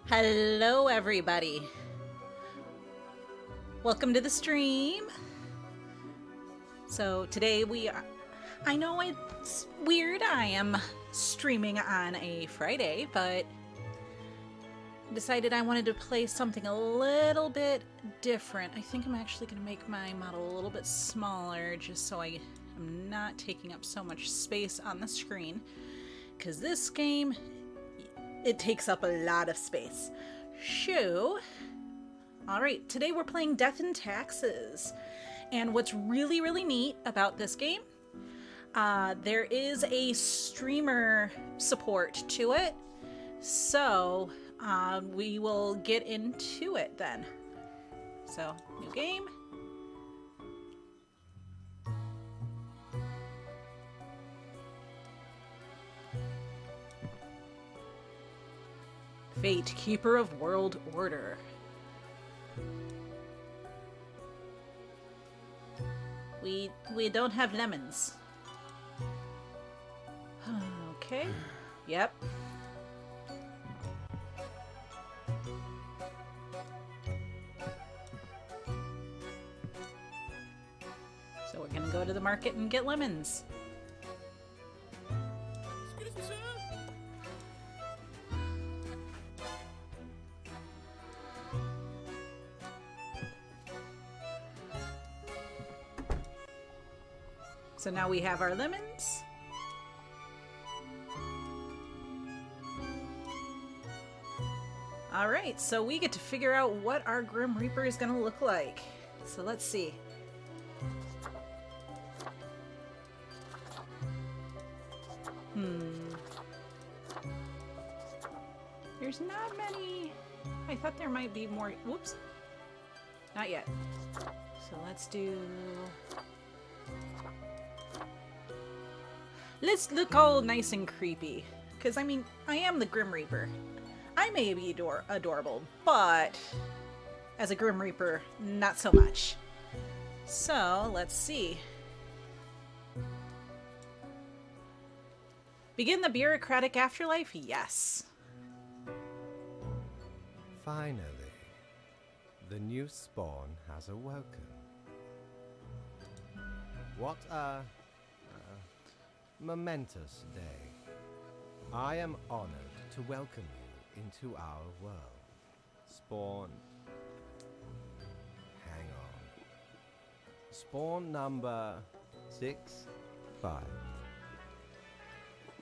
Hello, everybody. Welcome to the stream. So today I know it's weird, I am streaming on a Friday, but decided I wanted to play something a little bit different. I think I'm actually going to make my model a little bit smaller just so I am not taking up so much space on the screen. Because this game, it takes up a lot of space. So, alright, today we're playing Death and Taxes. And what's really, really neat about this game, there is a streamer support to it. So, we will get into it then. So, new game. Fate, Keeper of World Order. We don't have lemons. Okay. Yep. So we're gonna go to the market and get lemons. Excuse me, sir. So now we have our lemons. Alright, so we get to figure out what our Grim Reaper is gonna look like. So let's see. There's not many. I thought there might be more. Whoops. Not yet. So let's do... Let's look all nice and creepy. Because, I mean, I am the Grim Reaper. I may be adorable, but as a Grim Reaper, not so much. So, let's see. Begin the bureaucratic afterlife? Yes. Finally, the new spawn has awoken. What a momentous day. I am honored to welcome you into our world. Spawn. Hang on. Spawn number 6-5.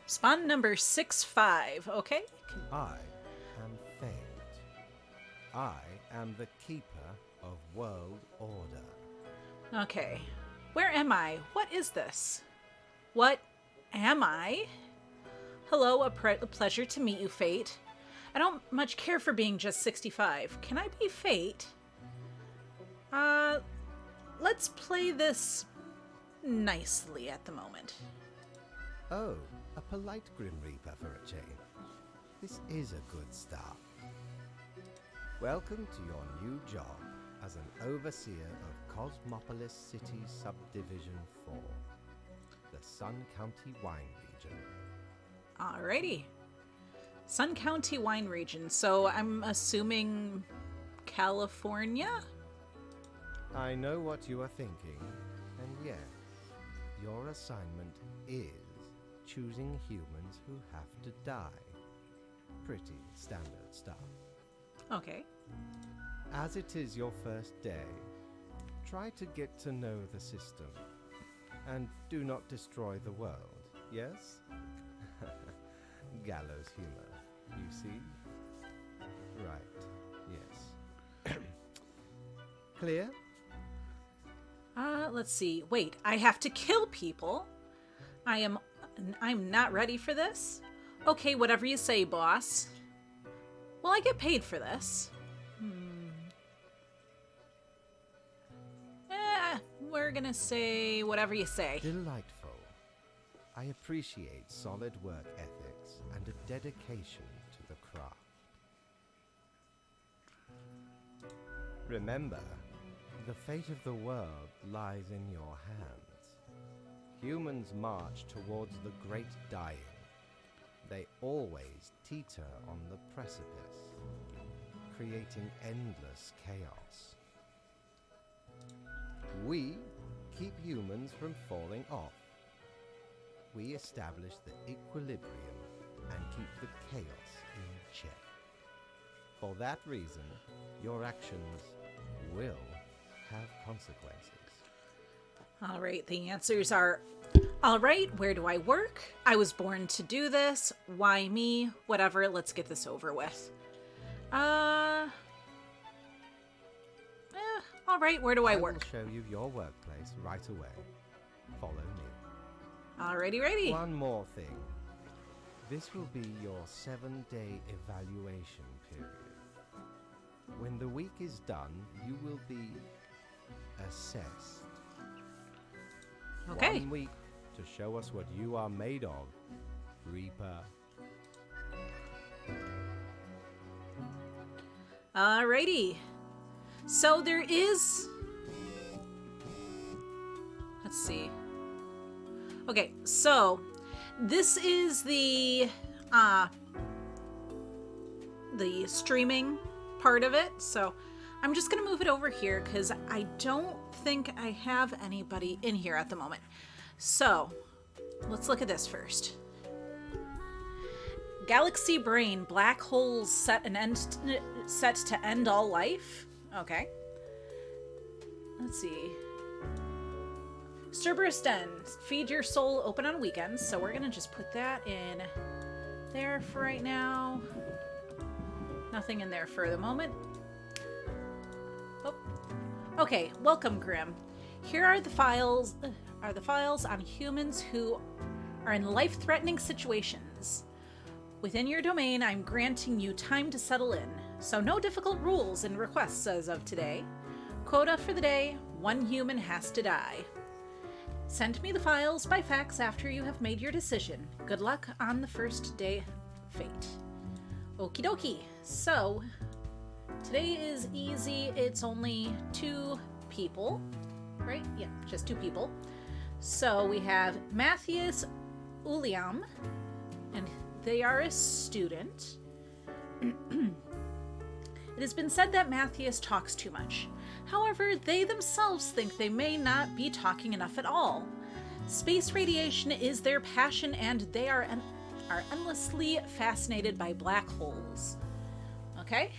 Spawn number 6-5, okay? I am Fate. I am the keeper of world order. Okay. Where am I? What is this? What am I? Hello, a pleasure to meet you, Fate. I don't much care for being just 65. Can I be Fate? Let's play this nicely at the moment. Oh, a polite Grim Reaper for a change. This is a good start. Welcome to your new job as an overseer of Cosmopolis City Subdivision 4, the Sun County Wine Region. Alrighty. Sun County Wine Region, so I'm assuming California? I know what you are thinking, and yes, your assignment is choosing humans who have to die. Pretty standard stuff. Okay. As it is your first day, try to get to know the system, and do not destroy the world, yes? Gallows humor, you see? Right, yes. Clear? Let's see. Wait, I have to kill people? I'm not ready for this? Okay, whatever you say, boss. Well, I get paid for this. We're gonna say whatever you say. Delightful. I appreciate solid work ethics and a dedication to the craft. Remember, The fate of the world lies in your hands. Humans march towards the great dying. They always teeter on the precipice, creating endless chaos. We keep humans from falling off. We establish the equilibrium and keep the chaos in check. For that reason, your actions will have consequences. All right, the answers are, all right, where do I work? I was born to do this. Why me? Whatever, let's get this over with. All right, where do I work? I will show you your workplace right away. Follow me. Alrighty, ready. One more thing. This will be your 7-day evaluation period. When the week is done, you will be assessed. Okay. 1 week to show us what you are made of, Reaper. Alrighty. So there is... Let's see. Okay, so this is the streaming part of it. So I'm just gonna move it over here because I don't think I have anybody in here at the moment. So let's look at this first. Galaxy brain, black holes set to end all life. Okay. Let's see. Cerberus Den, feed your soul open on weekends. So we're gonna just put that in there for right now. Nothing in there for the moment. Oh. Okay, welcome, Grim. Here are the files. On humans who are in life-threatening situations. Within your domain, I'm granting you time to settle in. So no difficult rules and requests as of today. Quota for the day: 1 human has to die. Send me the files by fax after you have made your decision. Good luck on the first day fate. Okie dokie. So, today is easy. It's only 2 people, right? Yeah, just 2 people. So we have Matthias Uliam, and they are a student. It has been said that Matthias talks too much. However, they themselves think they may not be talking enough at all. Space radiation is their passion, and they are endlessly fascinated by black holes. Okay?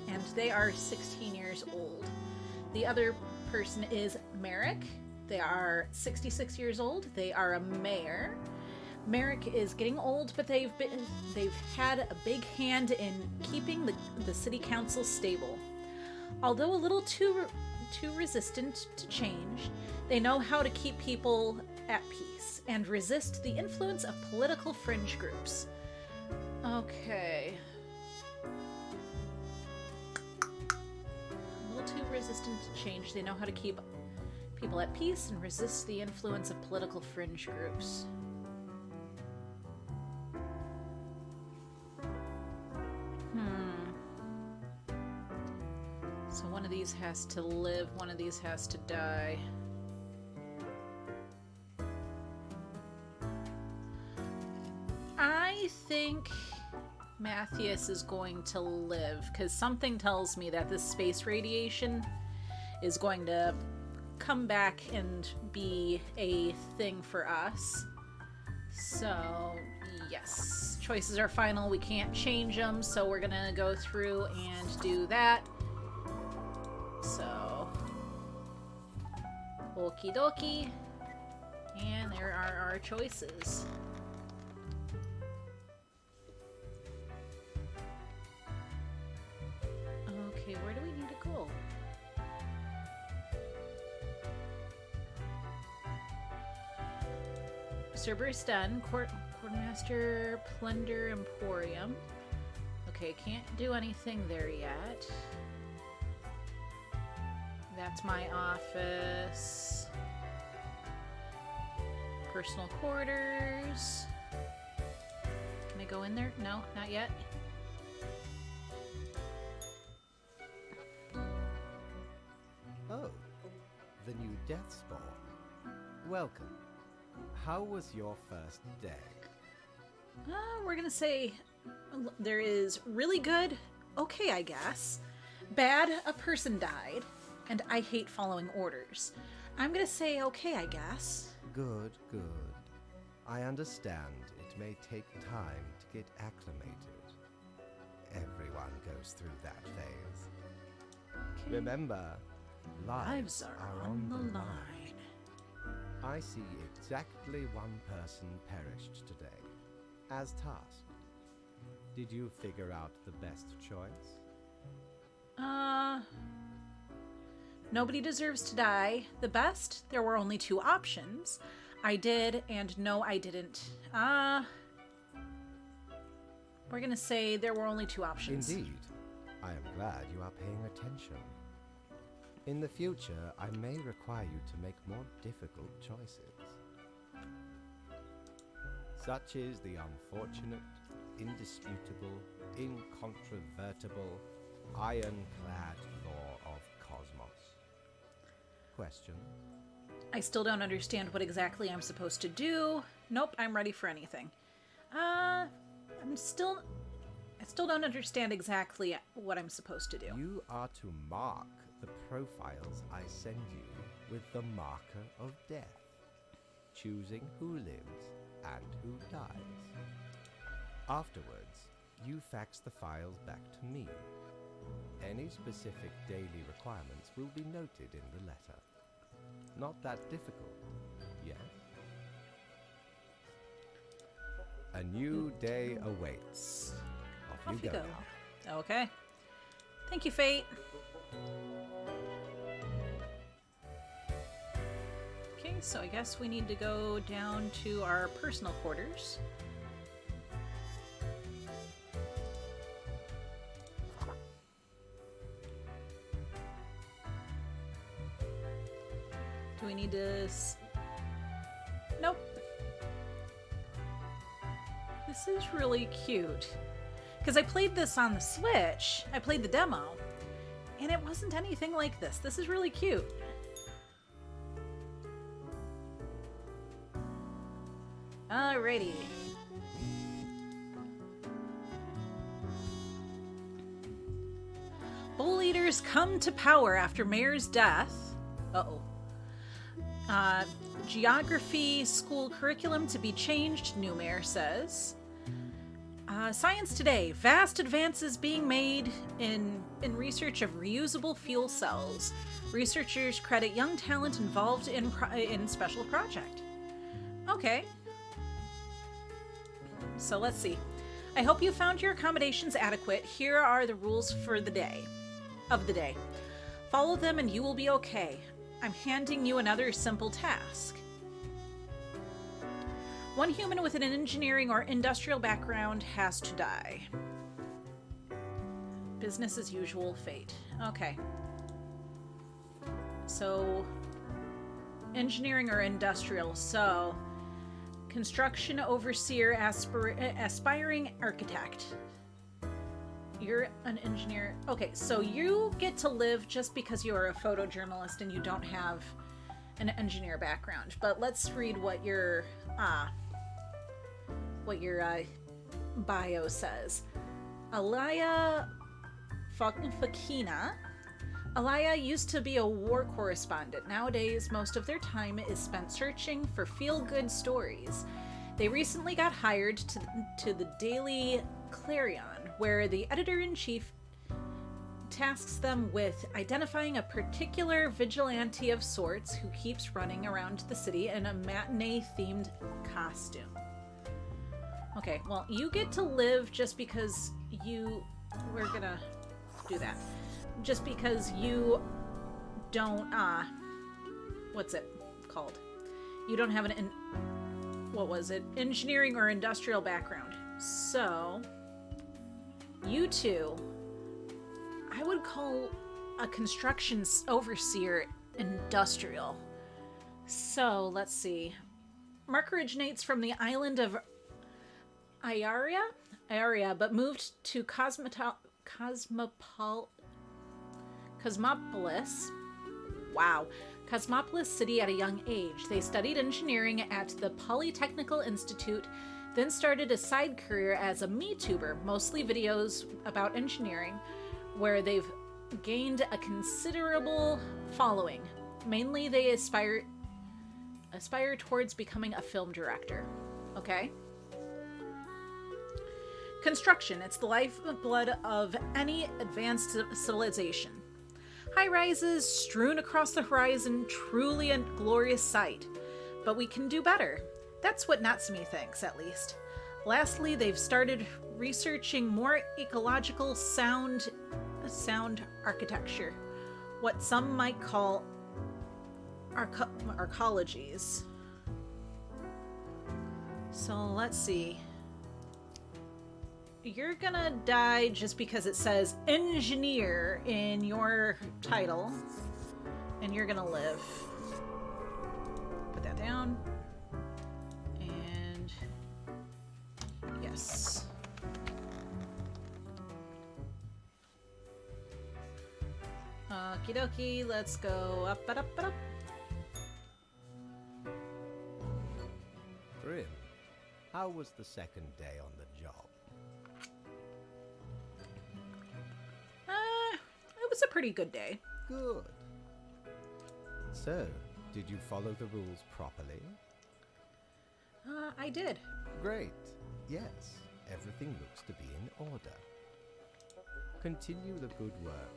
And they are 16 years old. The other person is Merrick. They are 66 years old. They are a mayor. Merrick is getting old, but they've had a big hand in keeping the city council stable. Although a little too resistant to change, they know how to keep people at peace and resist the influence of political fringe groups. Okay. A little too resistant to change. They know how to keep people at peace and resist the influence of political fringe groups. So one of these has to live, one of these has to die. I think Matthias is going to live, because something tells me that this space radiation is going to come back and be a thing for us. So, yes. Choices are final. We can't change them, so we're gonna go through and do that. So, okie dokie. And there are our choices. Okay, where do we need to go? Cerberus Den, Quartermaster, Plunder Emporium. Okay, can't do anything there yet. That's my office. Personal quarters. Can I go in there? No, not yet. the new Death Spore. Welcome. How was your first day? We're gonna say there is really good, okay, I guess. Bad, a person died, and I hate following orders. I'm gonna say okay, I guess. Good, good. I understand it may take time to get acclimated. Everyone goes through that phase. Okay. Remember, lives are on the line. I see exactly one person perished today, as tasked. Did you figure out the best choice? Nobody deserves to die. The best? There were only 2 options. I did, and no, I didn't. We're gonna say there were only 2 options. Indeed. I am glad you are paying attention. In the future, I may require you to make more difficult choices. Such is the unfortunate, indisputable, incontrovertible, ironclad law of cosmos. Question? I still don't understand what exactly I'm supposed to do. Nope, I'm ready for anything. I still don't understand exactly what I'm supposed to do. You are to mark the profiles I send you with the marker of death, choosing who lives and who dies. Afterwards, you fax the files back to me. Any specific daily requirements will be noted in the letter. Not that difficult, yes? A new day awaits. Off you go now. Okay. Thank you, Fate. Okay, so I guess we need to go down to our personal quarters. Do we need to... Nope. This is really cute. Because I played this on the Switch. I played the demo. And it wasn't anything like this. This is really cute. Alrighty. Bull Eaters come to power after Mayor's death. Uh-oh. Geography school curriculum to be changed, new mayor says. Science today. Vast advances being made in research of reusable fuel cells. Researchers credit young talent involved in special project. Okay. So let's see. I hope you found your accommodations adequate. Here are the rules for the day. Follow them and you will be okay. I'm handing you another simple task. One human with an engineering or industrial background has to die. Business as usual, Fate. Okay. So, engineering or industrial. So, construction overseer, aspiring architect. You're an engineer. Okay, so you get to live just because you are a photojournalist and you don't have an engineer background. But let's read what your bio says. Alaya Fakina. Alaya used to be a war correspondent. Nowadays, most of their time is spent searching for feel-good stories. They recently got hired to the Daily Clarion, where the editor-in-chief tasks them with identifying a particular vigilante of sorts who keeps running around the city in a matinee-themed costume. Okay, well, you get to live just because we're gonna do that. Just because you don't, what's it called? You don't have engineering or industrial background. So, you two, I would call a construction overseer industrial. So, let's see. Mark originates from the island of Iaria, but moved to Cosmopolis. wow, Cosmopolis City at a young age. They studied engineering at the Polytechnical Institute, then started a side career as a MeTuber, mostly videos about engineering, where they've gained a considerable following. Mainly they aspire towards becoming a film director. Okay? Construction. It's the lifeblood of any advanced civilization. High rises strewn across the horizon, truly a glorious sight. But we can do better. That's what Natsume thinks, at least. Lastly, they've started researching more ecological sound architecture, what some might call arcologies. So let's see. You're gonna die just because it says engineer in your title, and you're gonna live. Put that down. And yes. Okie dokie, let's go up. Grim, how was the second day on the job? It was a pretty good day. Good. So, did you follow the rules properly? I did. Great. Yes, everything looks to be in order. Continue the good work,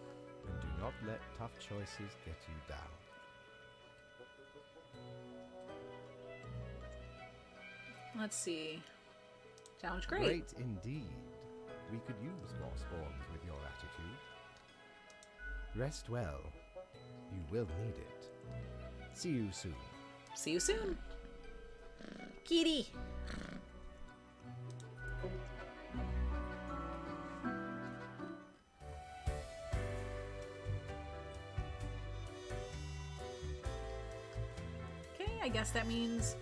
and do not let tough choices get you down. Let's see. Sounds great. Great indeed. We could use more spawns with your attitude. Rest well. You will need it. See you soon. See you soon. Kitty. Okay, I guess that means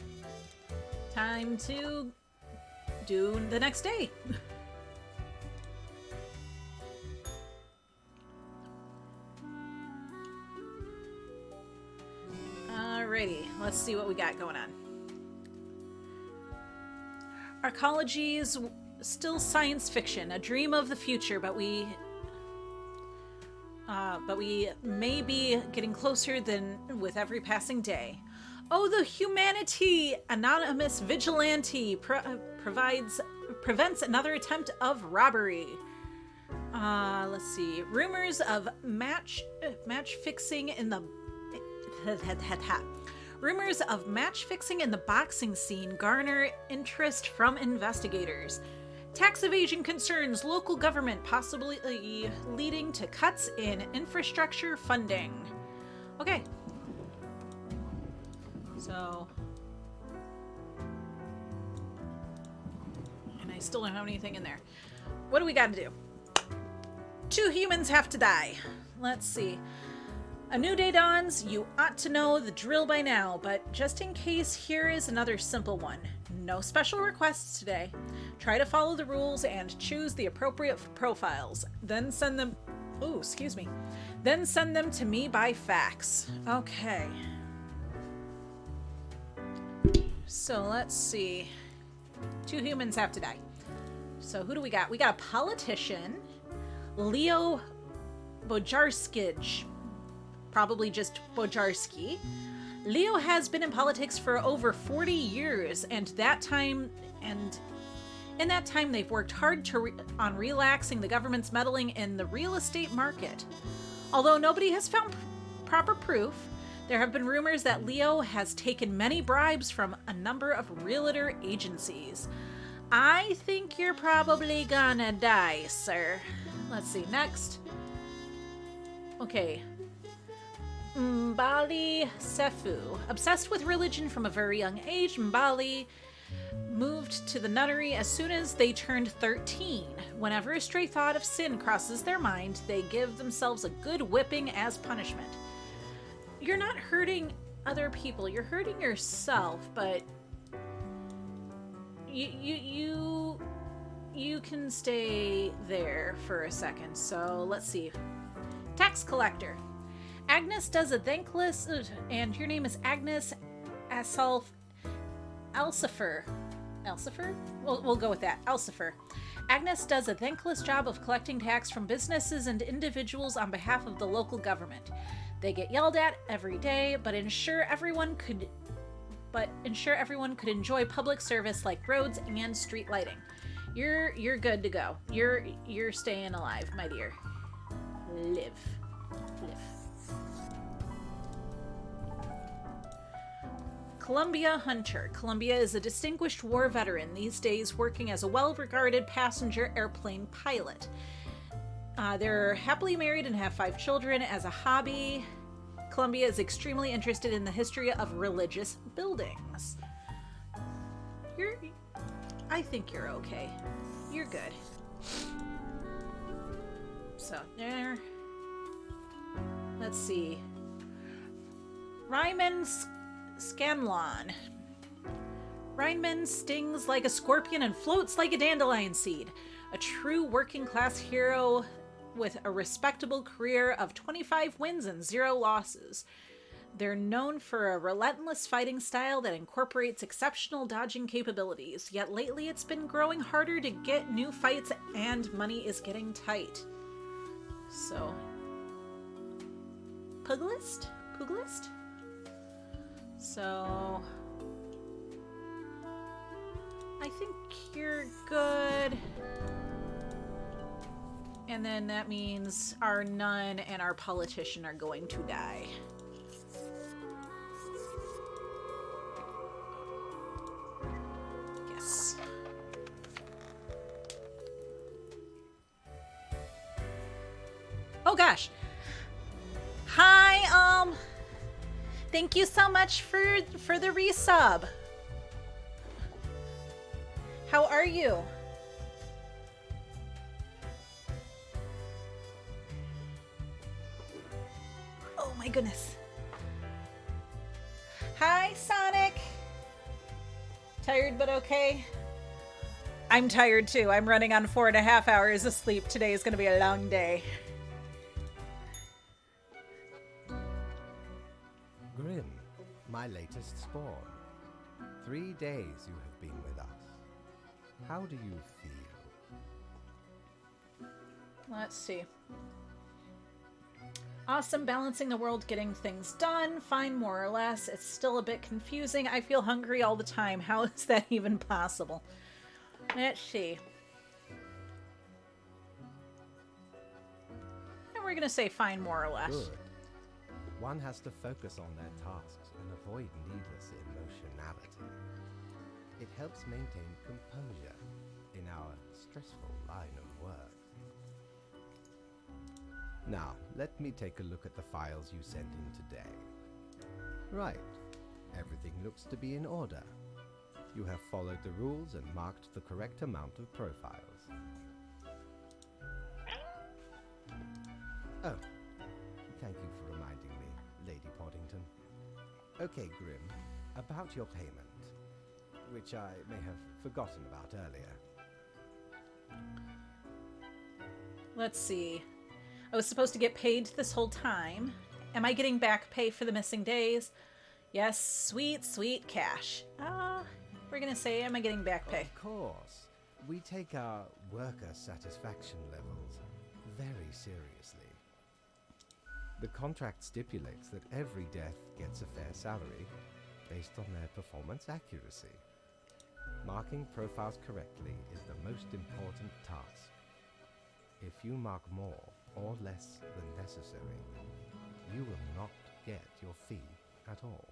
time to do the next day. Alrighty, let's see what we got going on. Arcology's still science fiction, a dream of the future, but we may be getting closer than with every passing day. Oh, the humanity! Anonymous vigilante prevents another attempt of robbery. Let's see. Rumors of match fixing in the rumors of match fixing in the boxing scene garner interest from investigators. Tax evasion concerns local government, possibly leading to cuts in infrastructure funding. Okay. So, and I still don't have anything in there. What do we got to do? 2 humans have to die. Let's see. A new day dawns. You ought to know the drill by now, but just in case, here is another simple one. No special requests today. Try to follow the rules and choose the appropriate profiles. Then send them... Ooh, excuse me. Then send them to me by fax. Okay. So let's see. 2 humans have to die. So who do we got? We got a politician, Leo Bojarskij. Probably just Bojarski. Leo has been in politics for over 40 years, and in that time they've worked hard on relaxing the government's meddling in the real estate market. Although nobody has found proper proof, there have been rumors that Leo has taken many bribes from a number of realtor agencies. I think you're probably gonna die, sir. Let's see, next. Okay. Mbali Sefu. Obsessed with religion from a very young age, Mbali moved to the nunnery as soon as they turned 13. Whenever a stray thought of sin crosses their mind, they give themselves a good whipping as punishment. You're not hurting other people, you're hurting yourself, but you can stay there for a second. So let's see. Tax collector. Agnes does a thankless, and your name is Agnes Alcifer. Alcifer? We'll go with that. Alcifer. Agnes does a thankless job of collecting tax from businesses and individuals on behalf of the local government. They get yelled at every day, but ensure everyone could enjoy public service like roads and street lighting. You're good to go. You're staying alive, my dear. Live. Columbia Hunter. Columbia is a distinguished war veteran, these days working as a well-regarded passenger airplane pilot. They're happily married and have 5 children. As a hobby, Columbia is extremely interested in the history of religious buildings. I think you're okay. You're good. So, there. Let's see. Ryman Scanlon. Rhineman stings like a scorpion and floats like a dandelion seed. A true working-class hero with a respectable career of 25 wins and 0 losses. They're known for a relentless fighting style that incorporates exceptional dodging capabilities, yet lately it's been growing harder to get new fights and money is getting tight. So... Pugilist? So... I think you're good. And then that means our nun and our politician are going to die. Yes. Oh gosh. Hi, thank you so much for the resub. How are you? Oh my goodness. Hi, Sonic. Tired but okay? I'm tired too. I'm running on 4.5 hours of sleep. Today is going to be a long day. Grim, my latest spawn. 3 days you have been with us. How do you feel? Let's see. Awesome, balancing the world, getting things done. Fine, more or less. It's still a bit confusing. I feel hungry all the time. How is that even possible? Let's see. And we're gonna say fine, more or less. Good. One has to focus on their tasks and avoid needless emotionality. It helps maintain composure in our stressful line of work. Now, let me take a look at the files you sent in today. Right. Everything looks to be in order. You have followed the rules and marked the correct amount of profiles. Oh, thank you for reminding me, Lady Poddington. Okay, Grim, about your payment, which I may have forgotten about earlier. Let's see. I was supposed to get paid this whole time. Am I getting back pay for the missing days? Yes, sweet, sweet cash. We're gonna say, am I getting back pay? Of course. We take our worker satisfaction levels very seriously. The contract stipulates that every death gets a fair salary based on their performance accuracy. Marking profiles correctly is the most important task. If you mark more or less than necessary, you will not get your fee at all.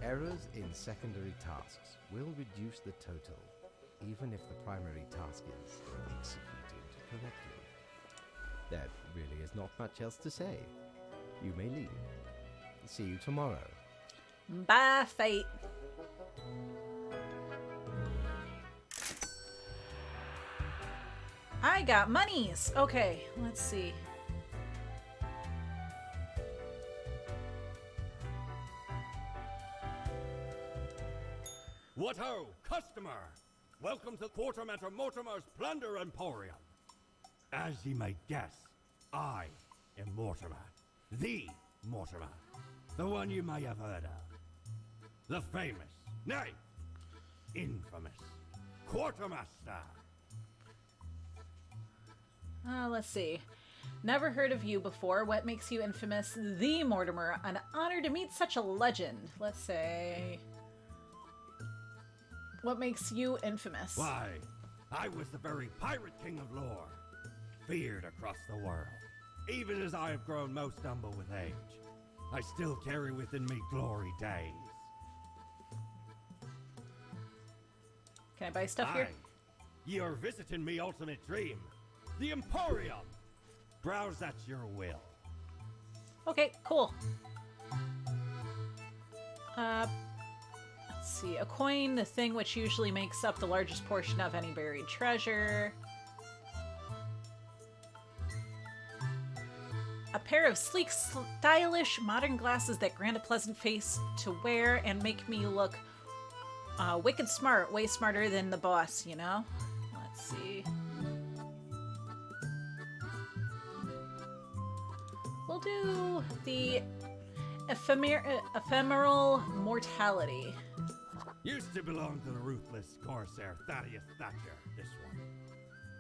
Errors in secondary tasks will reduce the total, even if the primary task is executed correctly. There really is not much else to say. You may leave. See you tomorrow. Bye, Fate. I got monies. Okay, let's see. What ho, customer! Welcome to Quartermaster Mortimer's Plunder Emporium. As ye may guess, I am Mortimer. The Mortimer. The one you may have heard of. The famous, nay, infamous Quartermaster. Let's see. Never heard of you before. What makes you infamous? The Mortimer. An honor to meet such a legend. Let's say... What makes you infamous? Why, I was the very pirate king of lore, feared across the world. Even as I have grown most humble with age, I still carry within me glory days. Can I buy stuff here? Ye are visiting me ultimate dream, the Emporium. Browse at your will. Okay, cool. Let's see. A coin, the thing which usually makes up the largest portion of any buried treasure. A pair of sleek, stylish, modern glasses that grant a pleasant face to wear and make me look wicked smart, way smarter than the boss, you know? Let's see. We'll do the ephemeral mortality. Used to belong to the ruthless Corsair Thaddeus Thatcher, this one.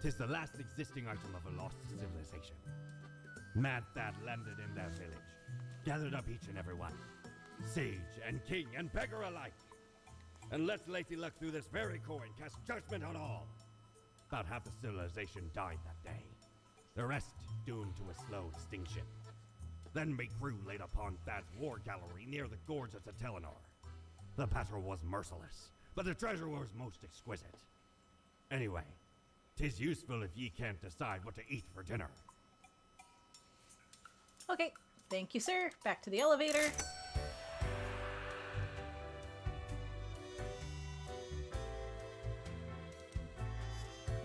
'Tis the last existing item of a lost civilization. Mad Thad landed in their village, gathered up each and every one, sage and king and beggar alike, and let Lady Luck through this very coin cast judgment on all. About half the civilization died that day, the rest doomed to a slow extinction. Then my crew laid upon Thad's war gallery near the gorge of the Telenor. The battle was merciless, but the treasure was most exquisite. Anyway, 'tis useful if ye can't decide what to eat for dinner. Okay, thank you, sir. Back to the elevator.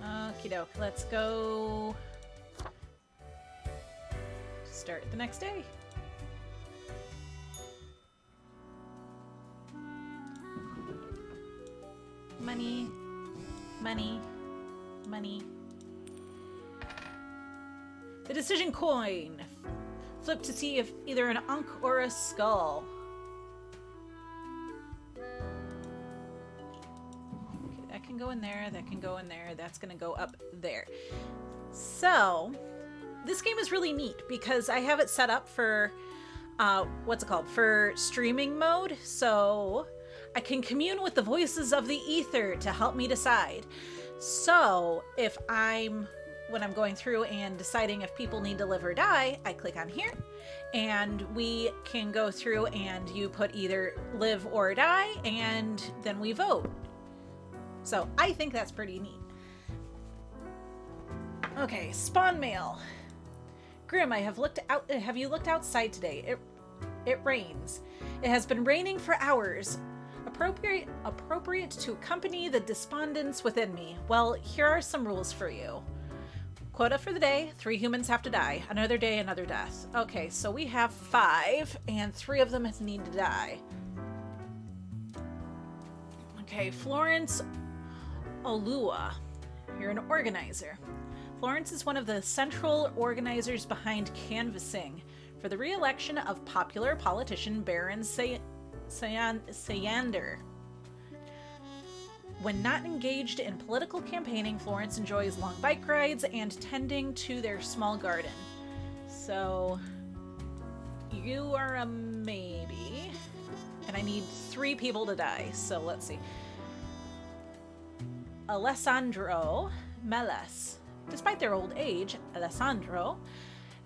Okie doke, let's go start the next day. Money, money, money. The decision coin. Flip to see if either an Ankh or a skull. Okay, that can go in there, that can go in there, that's gonna go up there. So, this game is really neat because I have it set up for, what's it called? For streaming mode, so I can commune with the voices of the ether to help me decide. So, if when I'm going through and deciding if people need to live or die, I click on here and we can go through and you put either live or die and then we vote. So I think that's pretty neat. Okay, spawn mail. Grim, have you looked outside today? It rains. It has been raining for hours. Appropriate to accompany the despondence within me. Well, here are some rules for you. Quota for the day, 3 humans have to die. Another day, another death. Okay, so we have 5, and 3 of them need to die. Okay, Florence Olua. You're an organizer. Florence is one of the central organizers behind canvassing for the re-election of popular politician Baron Sayander. When not engaged in political campaigning, Florence enjoys long bike rides and tending to their small garden. So, you are a maybe. And I need 3 people to die, so let's see. Alessandro Meles. Despite their old age, Alessandro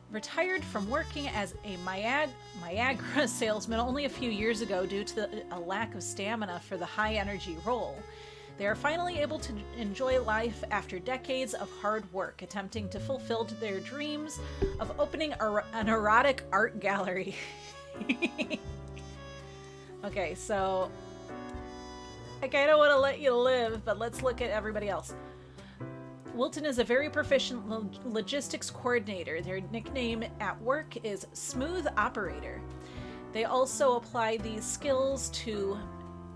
retired from working as a Viagra salesman only a few years ago due to a lack of stamina for the high-energy role. They are finally able to enjoy life after decades of hard work, attempting to fulfill their dreams of opening an erotic art gallery. Okay, so I kind of want to let you live, but let's look at everybody else. Wilton is a very proficient logistics coordinator. Their nickname at work is Smooth Operator. They also apply these skills to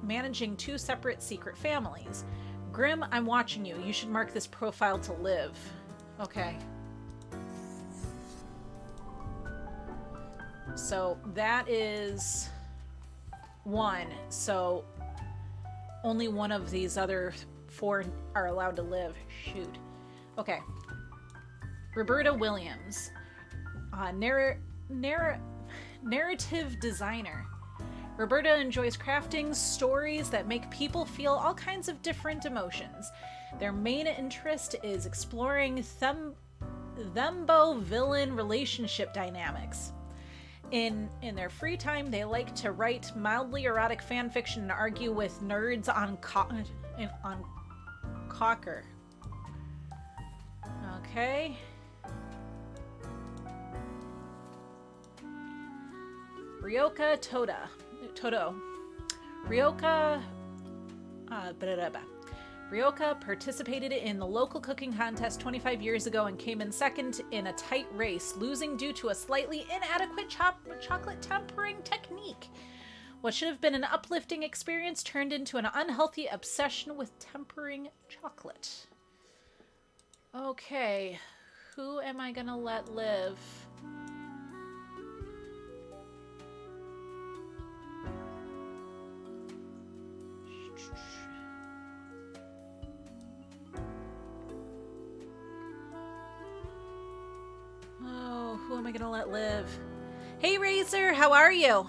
managing 2 separate secret families. Grim, I'm watching you. You should mark this profile to live. Okay. So that is 1. So only one of these other 4 are allowed to live. Shoot. Okay. Roberta Williams. Narrative designer. Roberta enjoys crafting stories that make people feel all kinds of different emotions. Their main interest is exploring thembo-villain relationship dynamics. In their free time, they like to write mildly erotic fan fiction and argue with nerds on Cocker. Okay. Ryoka Todo. Ryoka participated in the local cooking contest 25 years ago and came in second in a tight race, losing due to a slightly inadequate chocolate tempering technique. What should have been an uplifting experience turned into an unhealthy obsession with tempering chocolate. Okay, who am I gonna let live? Oh, who am I gonna let live? Hey Razor, how are you?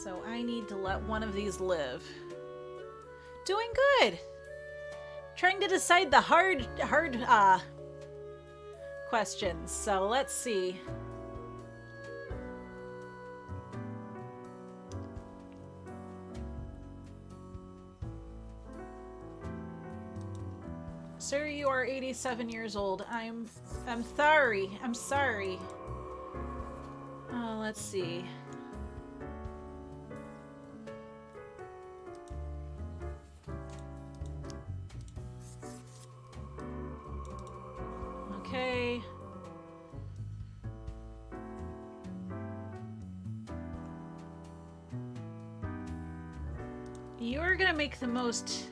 So I need to let one of these live. Doing good. Trying to decide the hard questions. So let's see. Sir, you are 87 years old. I'm sorry. I'm sorry. Let's see. Okay. You're gonna make the most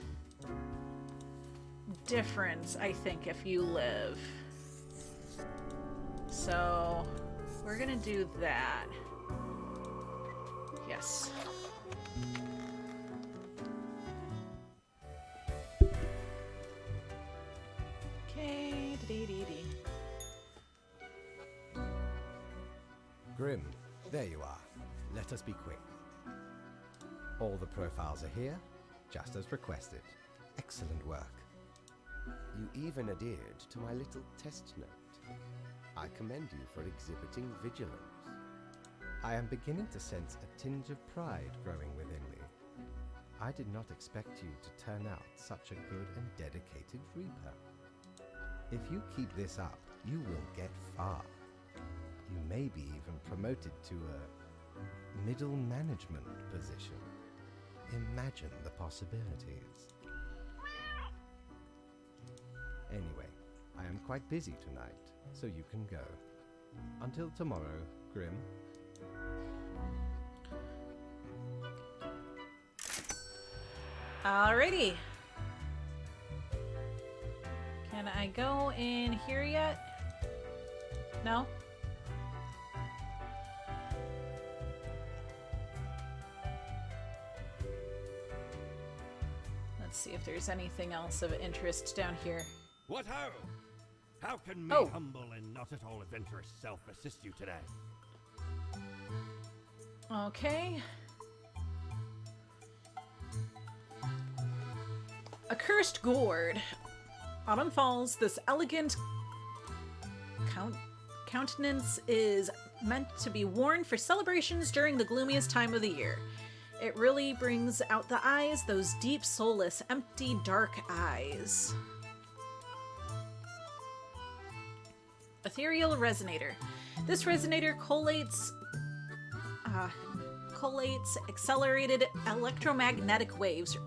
difference, I think, if you live. So we're gonna do that. Yes. Okay. Grim, there you are. Let us be quick. All the profiles are here, just as requested. Excellent work. You even adhered to my little test note. I commend you for exhibiting vigilance. I am beginning to sense a tinge of pride growing within me. I did not expect you to turn out such a good and dedicated Reaper. If you keep this up, you will get far. You may be even promoted to a middle management position. Imagine the possibilities. Anyway, I am quite busy tonight, so you can go. Until tomorrow, Grim. Alrighty. Can I go in here yet? No? Let's see if there's anything else of interest down here. What ho! How can me humble and not at all adventurous self assist you today? Okay. Accursed gourd. Autumn falls. This elegant countenance is meant to be worn for celebrations during the gloomiest time of the year. It really brings out the eyes, those deep, soulless, empty, dark eyes. Ethereal resonator. This resonator collates accelerated electromagnetic waves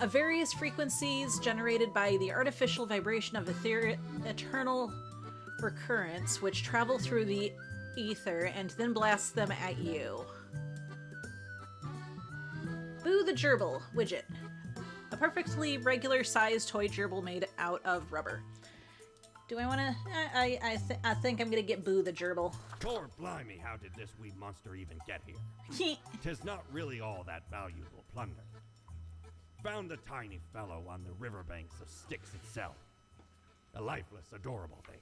of various frequencies generated by the artificial vibration of eternal recurrence, which travel through the ether and then blast them at you. Boo the Gerbil widget. A perfectly regular sized toy gerbil made out of rubber. Do I want to? I think I'm gonna get Boo the Gerbil. Lord blimey, how did this wee monster even get here? 'Tis not really all that valuable plunder. Found the tiny fellow on the riverbanks of Styx itself. A lifeless, adorable thing.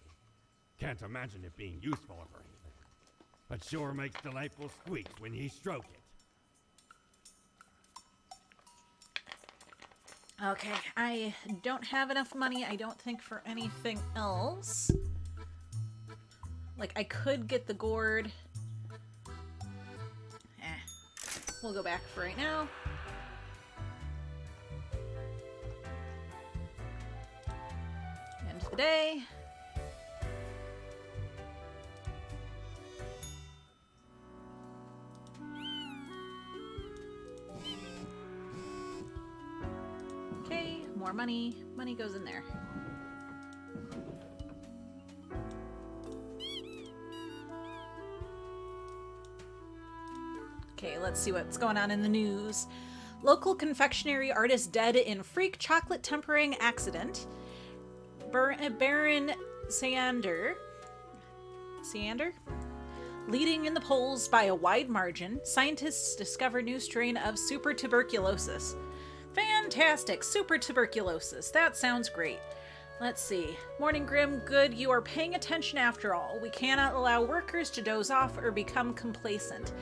Can't imagine it being useful or anything. But sure makes delightful squeaks when ye stroke it. Okay, I don't have enough money, I don't think, for anything else. Like, I could get the gourd. We'll go back for right now. End of the day. Okay, more money. Money goes in there. Okay, let's see what's going on in the news. Local confectionery artist dead in freak chocolate tempering accident. Baron Sander? Leading in the polls by a wide margin, scientists discover new strain of super tuberculosis. Fantastic! Super tuberculosis. That sounds great. Let's see. Morning Grim, good. You are paying attention after all. We cannot allow workers to doze off or become complacent.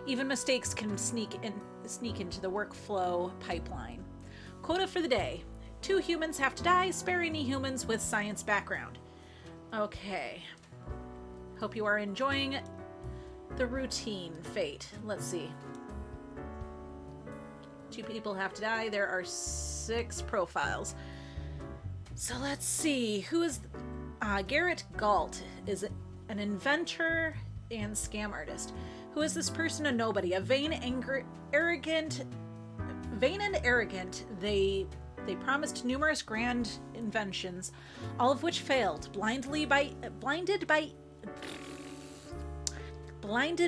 Even mistakes can sneak into the workflow pipeline. Quota for the day. 2 humans have to die. Spare any humans with science background. Okay. Hope you are enjoying the routine fate. Let's see. 2 people have to die. There are 6 profiles. So let's see. Who is... Garrett Galt is an inventor and scam artist. Who is this person? A nobody. A vain and arrogant. They promised numerous grand inventions, all of which failed. Blinded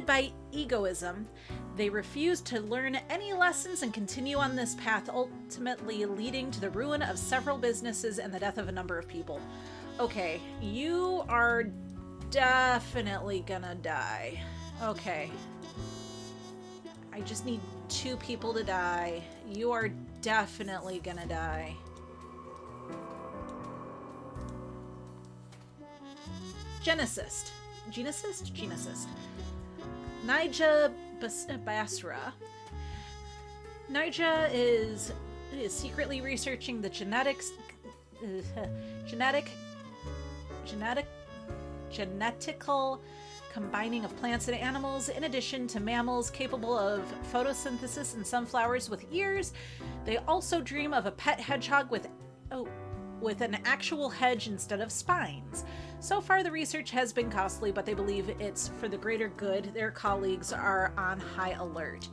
by egoism, they refused to learn any lessons and continue on this path, ultimately leading to the ruin of several businesses and the death of a number of people. Okay, you are definitely gonna die. Okay. I just need 2 people to die. You are definitely gonna die. Genicist. Nija Basra. Nija is secretly researching the genetical combining of plants and animals, in addition to mammals capable of photosynthesis and sunflowers with ears. They also dream of a pet hedgehog with an actual hedge instead of spines. So far, the research has been costly, but they believe it's for the greater good. Their colleagues are on high alert.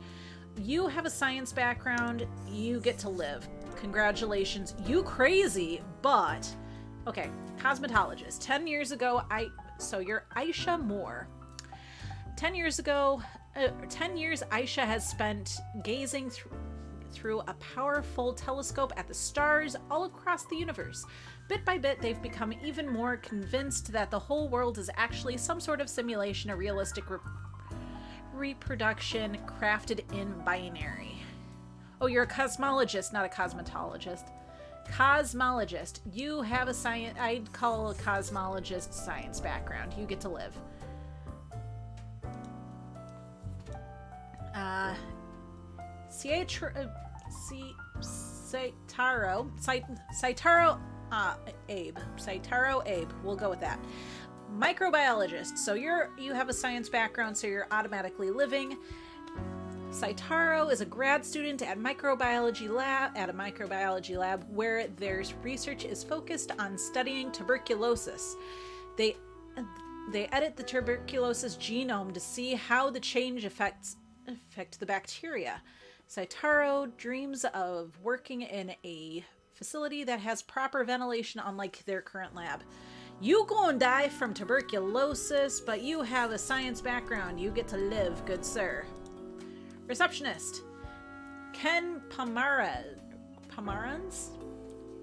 You have a science background. You get to live. Congratulations. You crazy, but... Okay, cosmetologist. 10 years ago, So you're Aisha Moore. 10 years Aisha has spent gazing through a powerful telescope at the stars all across the universe. Bit by bit, they've become even more convinced that the whole world is actually some sort of simulation, a realistic reproduction crafted in binary. Oh, you're a cosmologist, not a cosmetologist. Cosmologist. You have a science... I'd call a cosmologist science background. You get to live. Saitaro Abe. We'll go with that. Microbiologist. So you have a science background, so you're automatically living. Saitaro is a grad student at a microbiology lab where their research is focused on studying tuberculosis. They edit the tuberculosis genome to see how the change affect the bacteria. Saitaro dreams of working in a facility that has proper ventilation, unlike their current lab. You gonna die from tuberculosis, but you have a science background. You get to live, good sir. Receptionist. Ken Pomerantz?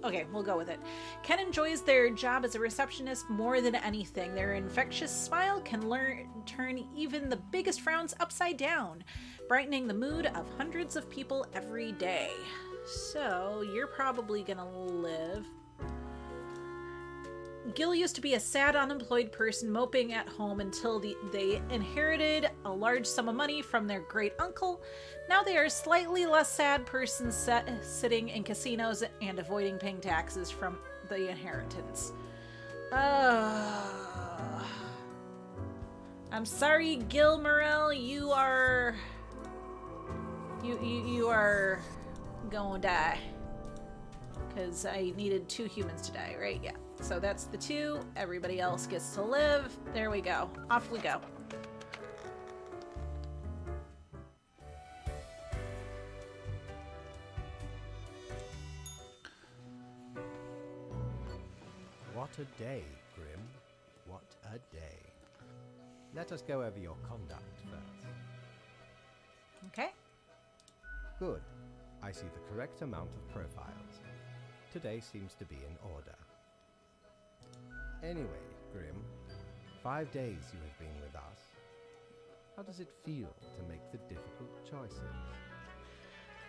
Okay, we'll go with it. Ken enjoys their job as a receptionist more than anything. Their infectious smile can turn even the biggest frowns upside down, brightening the mood of hundreds of people every day. So, you're probably gonna live. Gil used to be a sad, unemployed person moping at home until they inherited a large sum of money from their great uncle. Now they are a slightly less sad person sitting in casinos and avoiding paying taxes from the inheritance. I'm sorry, Gil Morel, you are gonna die. Because I needed 2 humans to die, right? Yeah. So that's the 2. Everybody else gets to live. There we go. Off we go. What a day, Grim. What a day. Let us go over your conduct first. Okay. Good. I see the correct amount of profiles. Today seems to be in order. Anyway, Grim, 5 days you have been with us. How does it feel to make the difficult choices?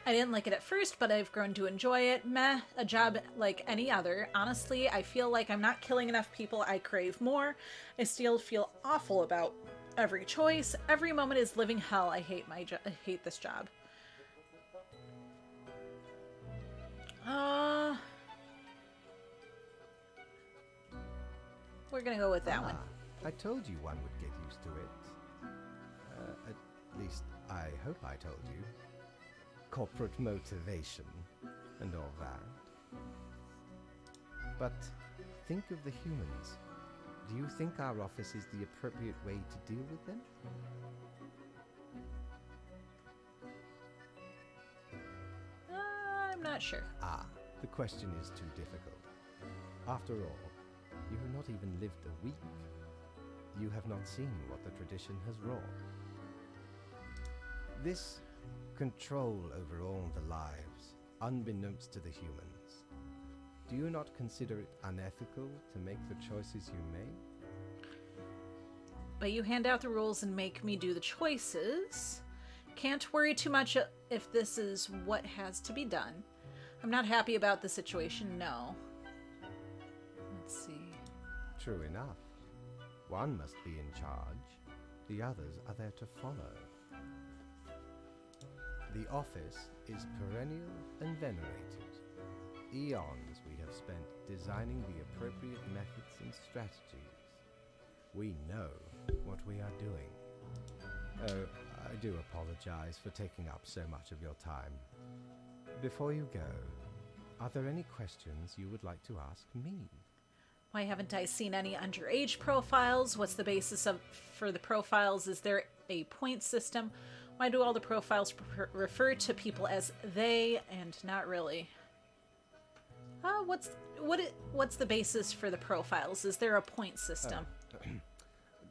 I didn't like it at first, but I've grown to enjoy it. Meh, a job like any other. Honestly, I feel like I'm not killing enough people. I crave more. I still feel awful about every choice. Every moment is living hell. I hate I hate this job. We're gonna go with that one. I told you one would get used to it. At least, I hope I told you. Corporate motivation and all that. But think of the humans. Do you think our office is the appropriate way to deal with them? I'm not sure. The question is too difficult. After all, you have not even lived a week. You have not seen what the tradition has wrought. This control over all the lives, unbeknownst to the humans. Do you not consider it unethical to make the choices you make? But you hand out the rules and make me do the choices. Can't worry too much if this is what has to be done. I'm not happy about the situation, no. Let's see. True enough. One must be in charge. The others are there to follow. The office is perennial and venerated. Eons we have spent designing the appropriate methods and strategies. We know what we are doing. Oh, I do apologize for taking up so much of your time. Before you go, are there any questions you would like to ask me? Why haven't I seen any underage profiles? What's the basis for the profiles? Is there a point system? Why do all the profiles refer to people as they and not really? What's the basis for the profiles? Is there a point system?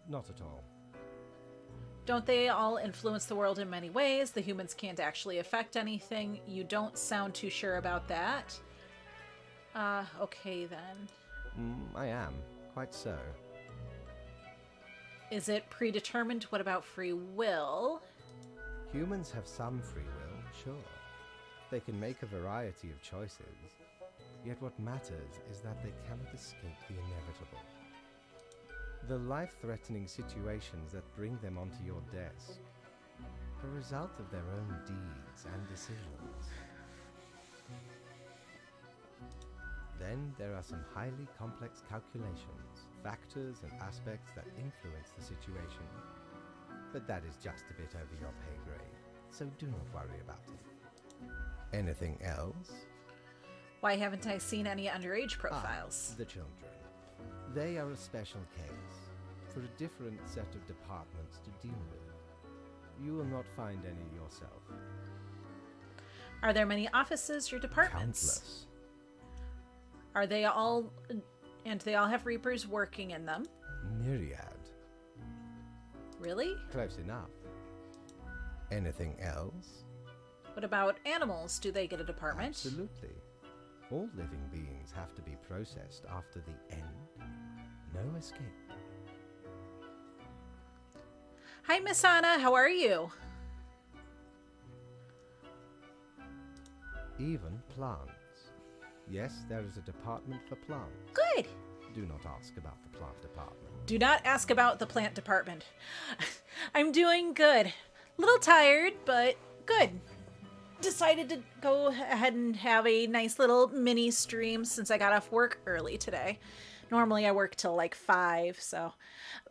Not at all. Don't they all influence the world in many ways? The humans can't actually affect anything. You don't sound too sure about that. Okay then. I am. Quite so. Is it predetermined? What about free will? Humans have some free will, sure. They can make a variety of choices. Yet what matters is that they cannot escape the inevitable. The life-threatening situations that bring them onto your desk are a result of their own deeds and decisions. Then there are some highly complex calculations, factors and aspects that influence the situation. But that is just a bit over your pay grade, so do not worry about it. Anything else? Why haven't I seen any underage profiles? The children. They are a special case, for a different set of departments to deal with. You will not find any yourself. Are there many offices or departments? Countless. Are they all... and they all have Reapers working in them? Myriad. Really? Close enough. Anything else? What about animals? Do they get a department? Absolutely. All living beings have to be processed after the end. No escape. Hi, Miss Anna. How are you? Even plants. Yes, there is a department for plants. Good. Do not ask about the plant department. Do not ask about the plant department. I'm doing good. Little tired, but good. Decided to go ahead and have a nice little mini stream since I got off work early today. Normally I work till like 5, so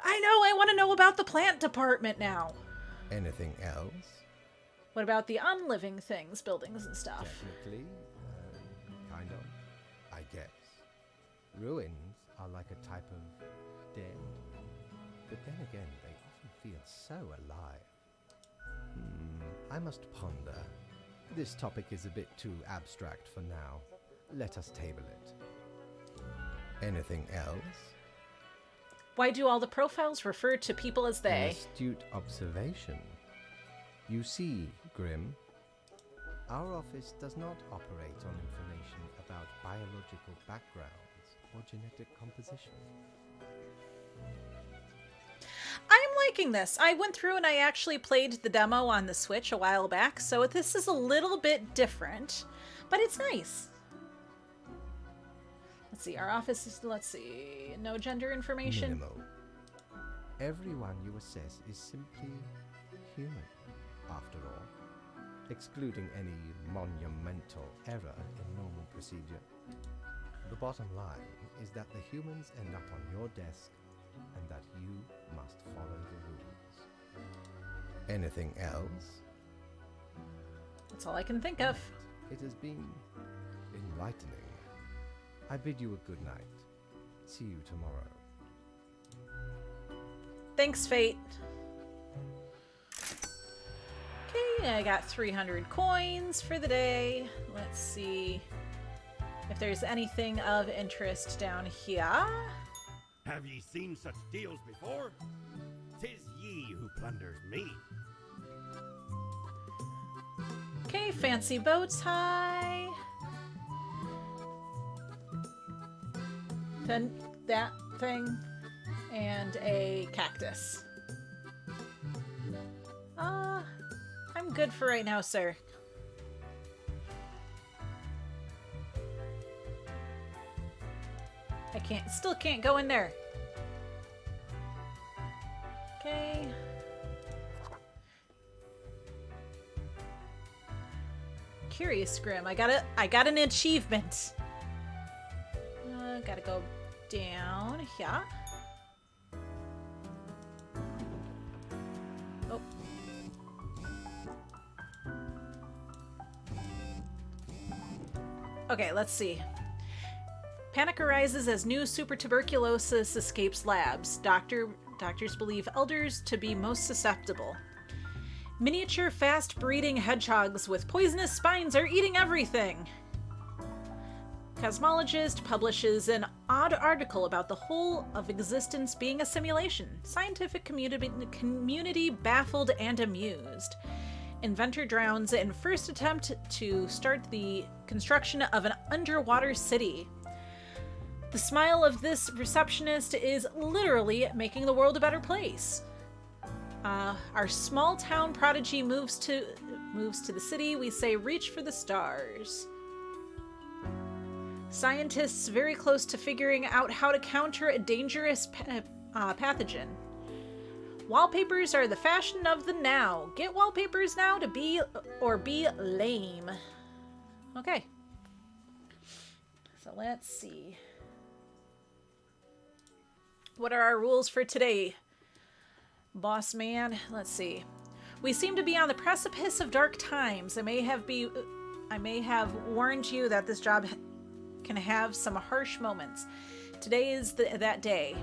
I want to know about the plant department now. Anything else? What about the unliving things, buildings and stuff? Technically, kind of, I guess. Ruins are like a type of dead. But then again, they often feel so alive. I must ponder. This topic is a bit too abstract for now. Let us table it. Anything else? Why do all the profiles refer to people as An they? astute observation. You see, Grim, our office does not operate on information about biological backgrounds or genetic composition. I'm liking this. I went through and I actually played the demo on the Switch a while back, so this is a little bit different, but it's nice. Let's see, our office is, let's see, no gender information. Minimal. Everyone you assess is simply human, after all, excluding any monumental error in normal procedure. The bottom line is that the humans end up on your desk and that you must follow the rules. Anything else? That's all I can think of. It has been enlightening. I bid you a good night. See you tomorrow. Thanks, Fate. Okay, I got 300 coins for the day. Let's see if there's anything of interest down here. Have ye seen such deals before? 'Tis ye who plunders me. Okay, fancy bow tie. Then that thing and a cactus. I'm good for right now, sir. I still can't go in there. Okay. Curious Grim, I got an achievement. Gotta go down here. Oh. Okay, let's see. Panic arises as new super tuberculosis escapes labs. Doctors believe elders to be most susceptible. Miniature fast-breeding hedgehogs with poisonous spines are eating everything. Cosmologist publishes an odd article about the whole of existence being a simulation. Scientific community baffled and amused. Inventor drowns in first attempt to start the construction of an underwater city. The smile of this receptionist is literally making the world a better place. Our small town prodigy moves to the city. We say reach for the stars. Scientists very close to figuring out how to counter a dangerous pathogen. Wallpapers are the fashion of the now. Get wallpapers now to be lame. Okay. So let's see. What are our rules for today, boss man? Let's see. We seem to be on the precipice of dark times. I may have warned you that this job can have some harsh moments. Today is that day.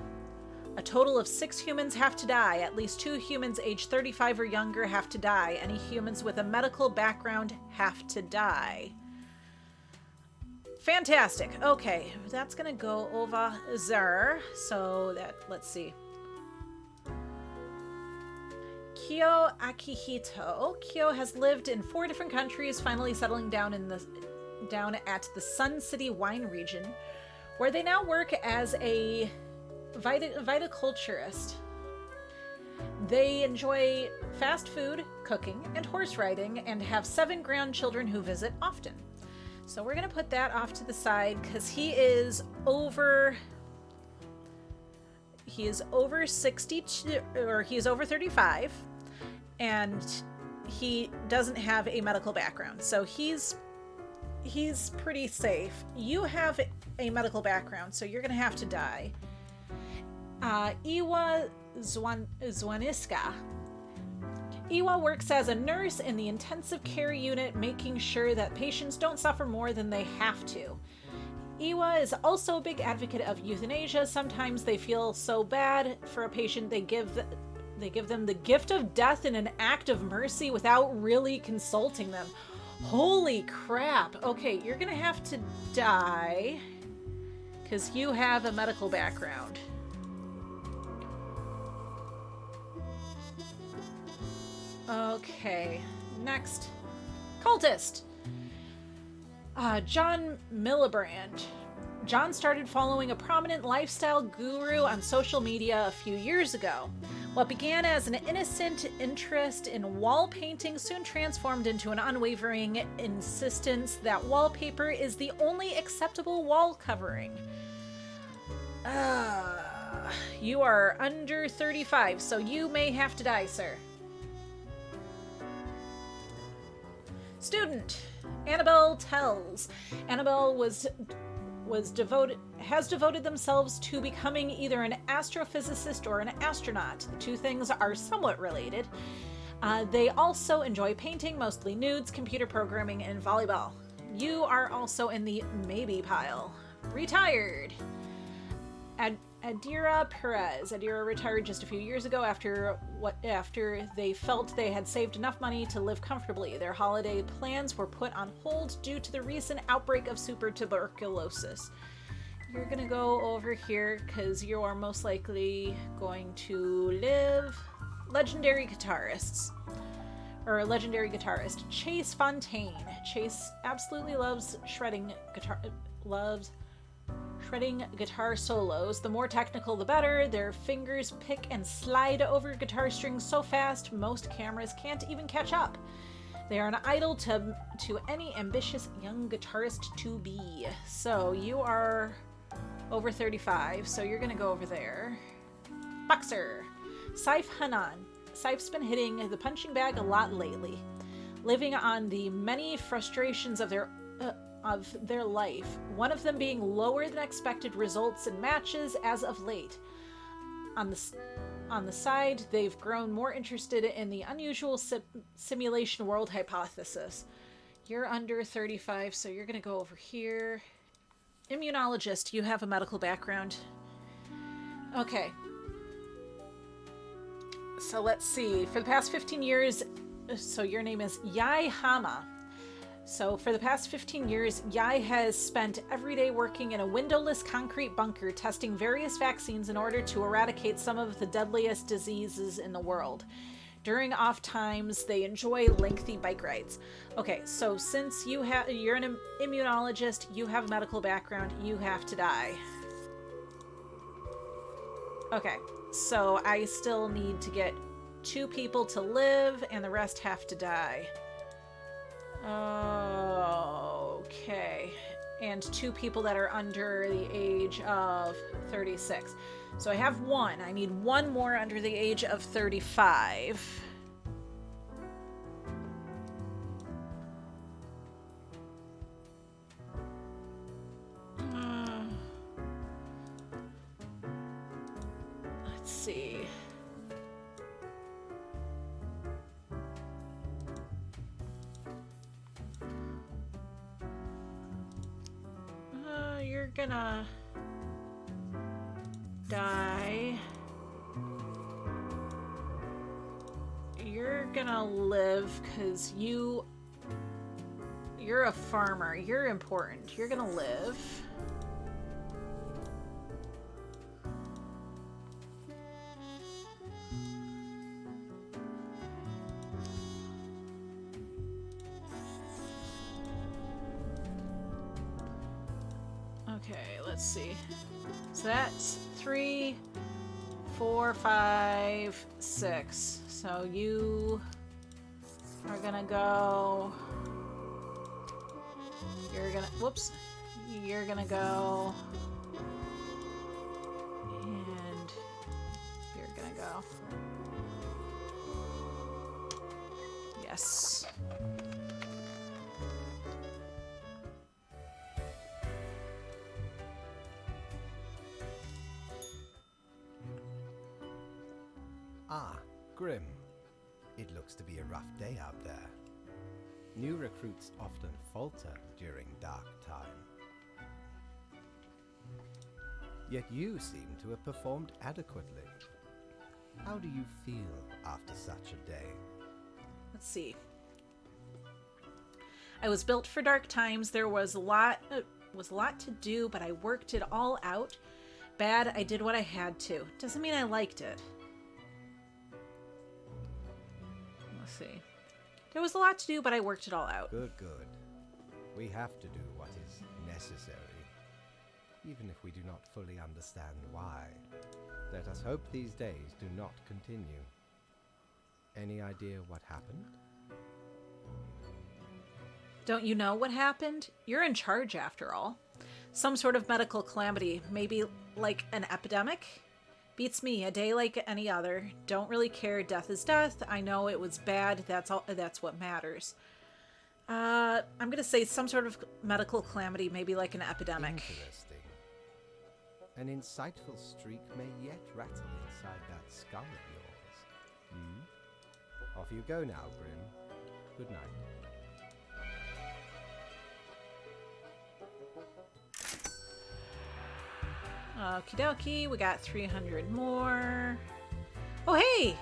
A total of 6 humans have to die. At least 2 humans aged 35 or younger have to die. Any humans with a medical background have to die. Fantastic. Okay, that's gonna go over there. So that, let's see. Kyo Akihito. Kyo has lived in 4 different countries, finally settling down at the Sun City wine region, where they now work as a viticulturist. They enjoy fast food, cooking, and horse riding, and have 7 grandchildren who visit often. So we're going to put that off to the side because he is over 62, or he is over 35, and he doesn't have a medical background. So he's pretty safe. You have a medical background, so you're going to have to die. Iwa Zwaniska. Iwa works as a nurse in the intensive care unit, making sure that patients don't suffer more than they have to. Iwa is also a big advocate of euthanasia. Sometimes they feel so bad for a patient they give them the gift of death in an act of mercy without really consulting them. Holy crap. Okay, you're gonna have to die because you have a medical background. Okay, next. Cultist. John Millibrand. John started following a prominent lifestyle guru on social media a few years ago. What began as an innocent interest in wall painting soon transformed into an unwavering insistence that wallpaper is the only acceptable wall covering. You are under 35, so you may have to die, sir. Student. Annabelle Tells. Annabelle has devoted themselves to becoming either an astrophysicist or an astronaut. The two things are somewhat related. They also enjoy painting, mostly nudes, computer programming, and volleyball. You are also in the maybe pile. Retired. Adira Perez. Adira retired just a few years ago after they felt they had saved enough money to live comfortably. Their holiday plans were put on hold due to the recent outbreak of super tuberculosis. You're gonna go over here because you are most likely going to live. Legendary guitarist. Chase Fontaine. Chase absolutely loves shredding guitar solos. The more technical, the better. Their fingers pick and slide over guitar strings so fast, most cameras can't even catch up. They are an idol to any ambitious young guitarist to be. So you are over 35, so you're gonna go over there. Boxer. Saif Hanan. Saif's been hitting the punching bag a lot lately, living on the many frustrations of their life, one of them being lower than expected results in matches as of late. On the side, they've grown more interested in the unusual simulation world hypothesis. You're under 35, so you're going to go over here. Immunologist, you have a medical background. Okay. So let's see. For the past 15 years, so your name is Yai Hama. So for the past 15 years, Yai has spent every day working in a windowless concrete bunker testing various vaccines in order to eradicate some of the deadliest diseases in the world. During off times, they enjoy lengthy bike rides. Okay, so since you're an immunologist, you have a medical background, you have to die. Okay, so I still need to get 2 people to live and the rest have to die. Okay. And 2 people that are under the age of 36. So I have 1. I need 1 more under the age of 35. Let's see. You're gonna die. You're gonna live because you're a farmer. You're important. You're gonna live. Okay, let's see. So that's 3, 4, 5, 6. So you are gonna go. You're gonna. Whoops. You're gonna go. And you're gonna go. Yes. Ah, Grim. It looks to be a rough day out there. New recruits often falter during dark time. Yet you seem to have performed adequately. How do you feel after such a day? Let's see. I was built for dark times. There was a lot to do, but I worked it all out. Bad, I did what I had to. Doesn't mean I liked it. Let's see. There was a lot to do, but I worked it all out. Good, good. We have to do what is necessary, even if we do not fully understand why. Let us hope these days do not continue. Any idea what happened? Don't you know what happened? You're in charge, after all. Some sort of medical calamity, maybe like an epidemic? Beats me, a day like any other. Don't really care, death is death. I know it was bad, that's what matters. I'm gonna say some sort of medical calamity, maybe like an epidemic. Interesting. An insightful streak may yet rattle inside that skull of yours. Off you go now, Grim. Good night. Okie dokie, we got 300 more. Oh, hey!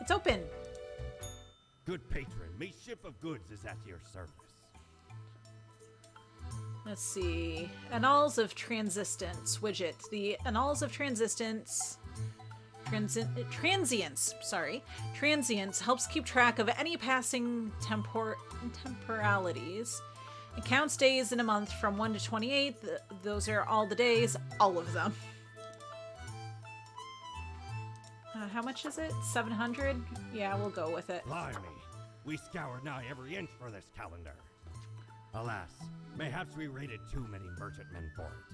It's open! Good patron, me ship of goods is at your service. Let's see. Annals of Transistence widget. The Annals of Transistence... Transience, sorry. Transience helps keep track of any passing temporalities. It counts days in a month from 1 to 28. Those are all the days, all of them. How much is it? 700? Yeah, we'll go with it. Blimey, we scoured nigh every inch for this calendar. Alas, mayhaps we raided too many merchantmen for it.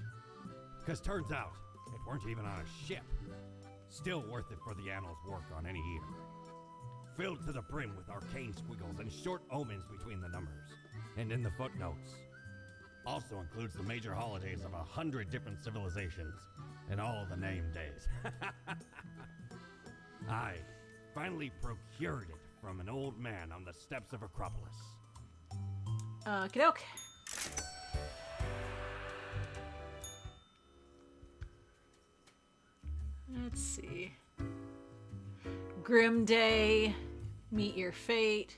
'Cause turns out, it weren't even on a ship. Still worth it for the annals' work on any year. Filled to the brim with arcane squiggles and short omens between the numbers. And in the footnotes. Also includes the major holidays of 100 different civilizations and all the named days. I finally procured it from an old man on the steps of Acropolis. Okey-doke. Let's see. Grim Day. Meet your fate.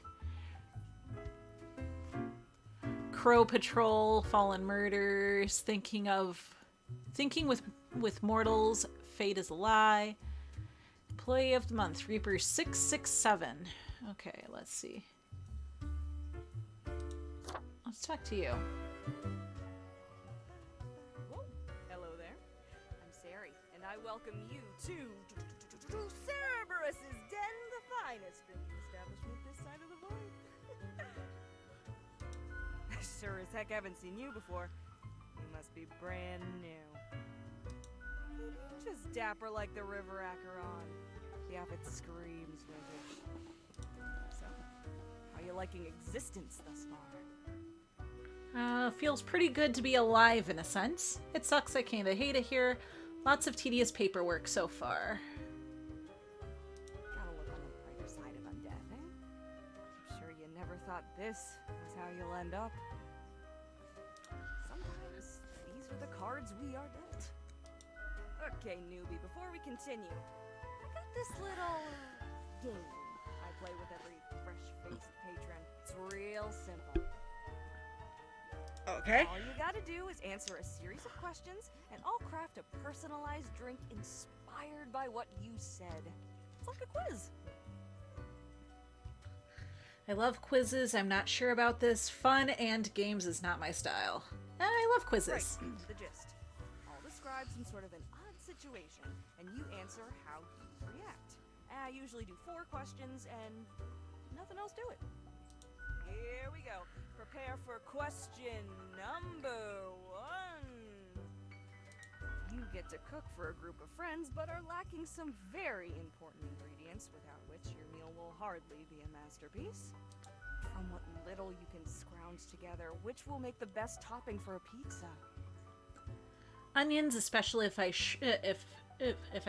Crow Patrol, Fallen Murders, Thinking with Mortals, Fate is a Lie. Play of the Month, Reaper 667. Okay, let's see. Let's talk to you. Whoa. Hello there. I'm Sari, and I welcome you to Cerberus's Den, the finest drinking establishment this side of the void. Sure as heck haven't seen you before. You must be brand new. Just dapper like the river Acheron. The outfit screams vintage. So, how you liking existence thus far? Feels pretty good to be alive in a sense. It sucks I kinda hate it here. Lots of tedious paperwork so far. Gotta look on the brighter side of undeath, eh? I'm sure you never thought this was how you'll end up. Sometimes these are the cards we are dealt. Okay, newbie, before we continue, I got this little game I play with every fresh-faced patron. It's real simple. Okay. All you gotta do is answer a series of questions, and I'll craft a personalized drink inspired by what you said. It's like a quiz. I love quizzes. I'm not sure about this. Fun and games is not my style. I love quizzes. Right, to the gist. describe some sort of an odd situation, and you answer how you react. I usually do 4 questions and nothing else to it. Here we go. Prepare for question number 1. You get to cook for a group of friends, but are lacking some very important ingredients without which your meal will hardly be a masterpiece. From what little you can scrounge together, which will make the best topping for a pizza? Onions, especially if I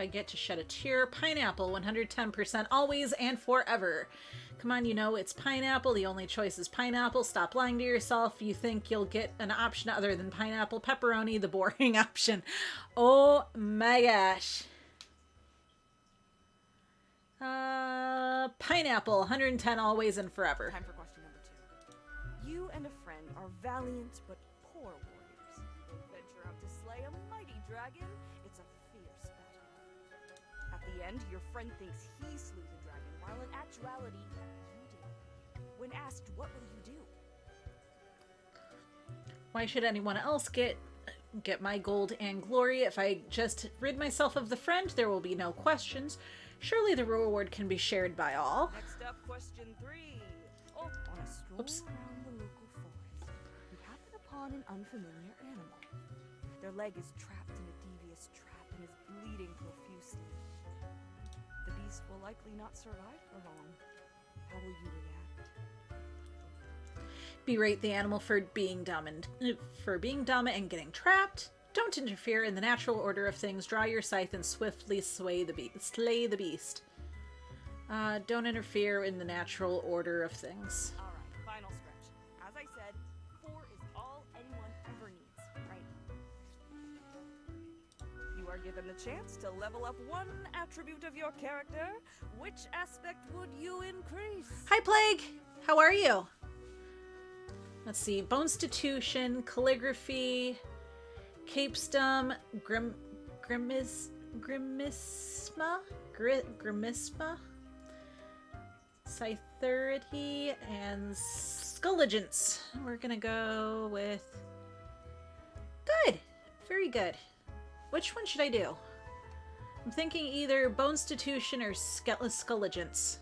get to shed a tear. Pineapple, 110% always and forever. Come on, you know it's pineapple. The only choice is pineapple. Stop lying to yourself. You think you'll get an option other than pineapple. Pepperoni, the boring option. Oh my gosh. Pineapple, 110 always and forever. Time for question number 2. You and a friend are valiant but poor warriors. They venture out to slay a mighty dragon. It's a fierce battle. At the end, your friend thinks he slew the dragon, while in actuality, you did. When asked, what will you do? Why should anyone else get my gold and glory? If I just rid myself of the friend, there will be no questions. Surely the reward can be shared by all. Next up, question 3. On a stroll around the local forest, you happen upon an unfamiliar animal. Their leg is trapped in a devious trap and is bleeding profusely. The beast will likely not survive for long. How will you react? Berate the animal for being dumb and getting trapped. Don't interfere in the natural order of things. Draw your scythe and swiftly slay the beast. Don't interfere in the natural order of things. All right, final stretch. As I said, 4 is all anyone ever needs, right? You are given the chance to level up 1 attribute of your character. Which aspect would you increase? Hi, Plague! How are you? Let's see. Bonstitution, calligraphy, capestum, grimmisma, scytherity, and skulligence. We're gonna go with... Good! Very good. Which one should I do? I'm thinking either bonstitution or skulligence.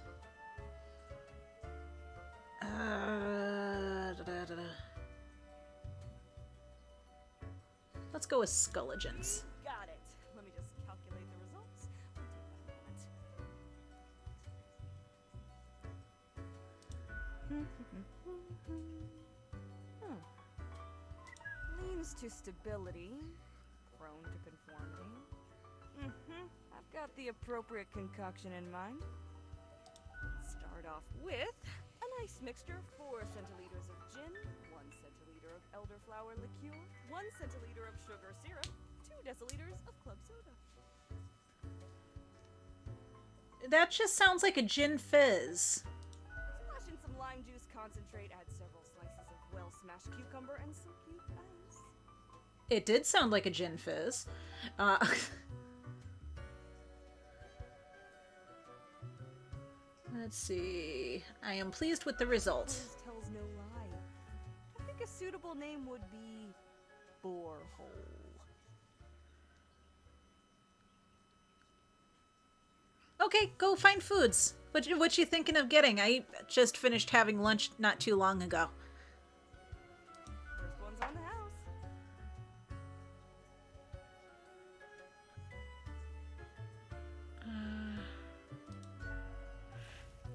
Let's go with skulligence. Got it. Let me just calculate the results. We'll take that a moment. Leans to stability, prone to conformity. I've got the appropriate concoction in mind. Start off with a nice mixture: 4 centiliters of gin, 1 centiliter of elderflower liqueur, 1 centiliter of sugar syrup, 2 deciliters of club soda. That just sounds like a gin fizz. Splash in some lime juice concentrate, add several slices of well-smashed cucumber and some cute ice. It did sound like a gin fizz. Let's see. I am pleased with the result. News tells no lie. I think a suitable name would be Borehole. Okay, go find foods. What you thinking of getting? I just finished having lunch not too long ago. First one's on the house.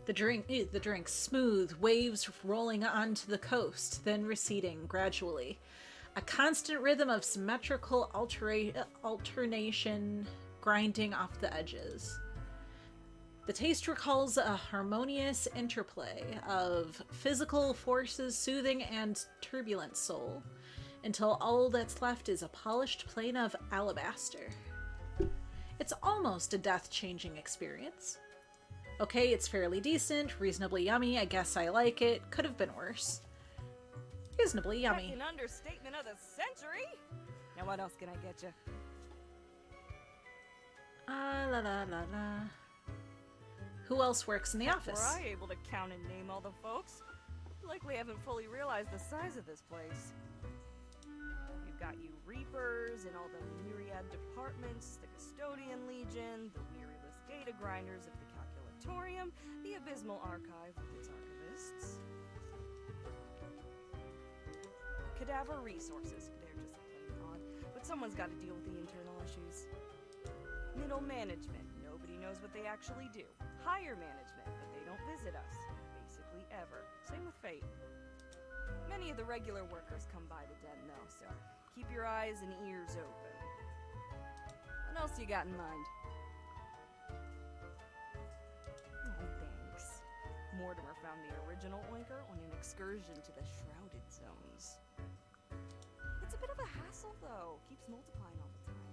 The drink, smooth, waves rolling onto the coast, then receding gradually. A constant rhythm of symmetrical alternation grinding off the edges. The taste recalls a harmonious interplay of physical forces, soothing and turbulent soul, until all that's left is a polished plane of alabaster. It's almost a death-changing experience. Okay, it's fairly decent, reasonably yummy, I guess I like it. Could have been worse. Reasonably yummy. Second understatement of the century. Now what else can I get you? La la la la. Who else works in the office? Were I able to count and name all the folks? Likely haven't fully realized the size of this place. You've got you Reapers and all the myriad departments, the Custodian Legion, the weariless data grinders of the Calculatorium, the Abysmal Archive with its archivists. Cadaver Resources, they're just plain odd, but someone's got to deal with the internal issues. Middle Management, nobody knows what they actually do. Higher Management, but they don't visit us, basically ever. Same with Fate. Many of the regular workers come by the den though, so keep your eyes and ears open. What else you got in mind? Oh, thanks. Mortimer found the original Oinker on an excursion to the Shrouded Zones. It's a bit of a hassle though, keeps multiplying all the time.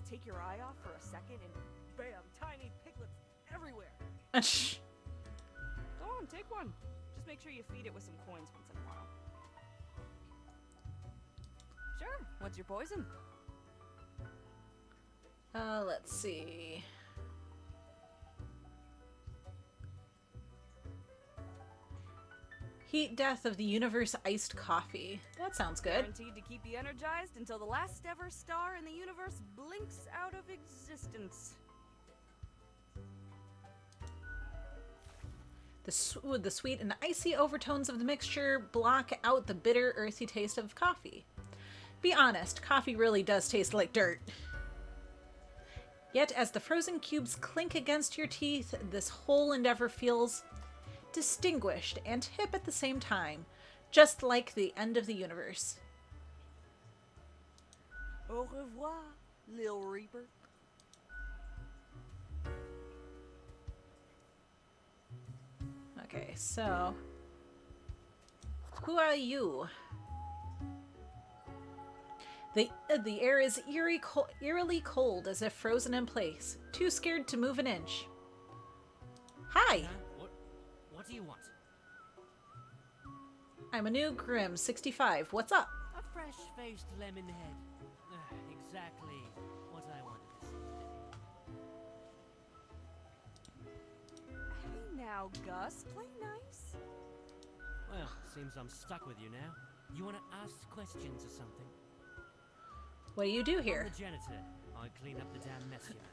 Take your eye off for a second and bam, tiny piglets everywhere. Go on, take one. Just make sure you feed it with some coins once in a while. Sure, what's your poison? Let's see. Heat death of the universe iced coffee. That sounds good. Guaranteed to keep you energized until the last ever star in the universe blinks out of existence. The sweet and icy overtones of the mixture block out the bitter, earthy taste of coffee. Be honest, coffee really does taste like dirt. Yet, as the frozen cubes clink against your teeth, this whole endeavor feels distinguished and hip at the same time, just like the end of the universe. Au revoir, Lil Reaper. Okay, so who are you? The air is eerily cold, as if frozen in place. Too scared to move an inch. Hi! What do you want? I'm a new Grim, 65. What's up? A fresh-faced lemon head. Exactly what I wanted. Hey now, Gus, play nice. Well, seems I'm stuck with you now. You want to ask questions or something? What do you do here? I'm the janitor. I clean up the damn mess you make.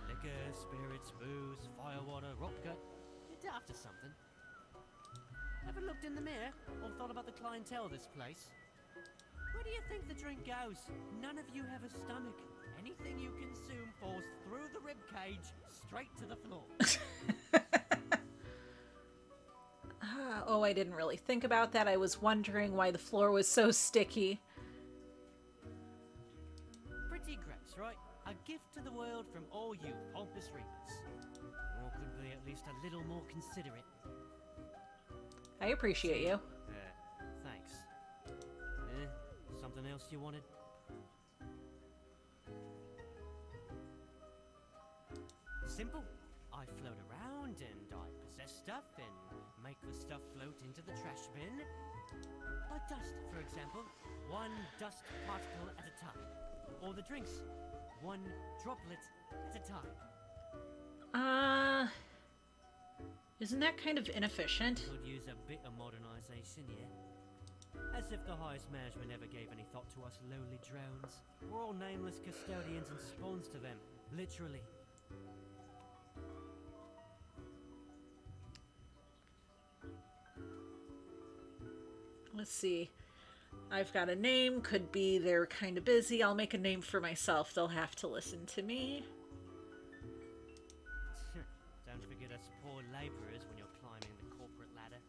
Liquor, spirits, booze, firewater, rock gut. You're after something. Ever looked in the mirror or thought about the clientele of this place? Where do you think the drink goes? None of you have a stomach. Anything you consume falls through the rib cage straight to the floor. Oh, I didn't really think about that. I was wondering why the floor was so sticky. Pretty gross, right? A gift to the world from all you pompous reapers. Or could we at least a little more considerate? I appreciate you. Thanks. Something else you wanted? Simple. I float around and I possess stuff and make the stuff float into the trash bin. Like dust, for example. One dust particle at a time. Or the drinks. One droplet at a time. Isn't that kind of inefficient? Could use a bit of modernization, yeah. As if the highest management ever gave any thought to us lowly drones. We're all nameless custodians and spawns to them, literally. Let's see. I've got a name. Could be they're kind of busy. I'll make a name for myself. They'll have to listen to me. Don't forget us poor laborers when you're climbing the corporate ladder.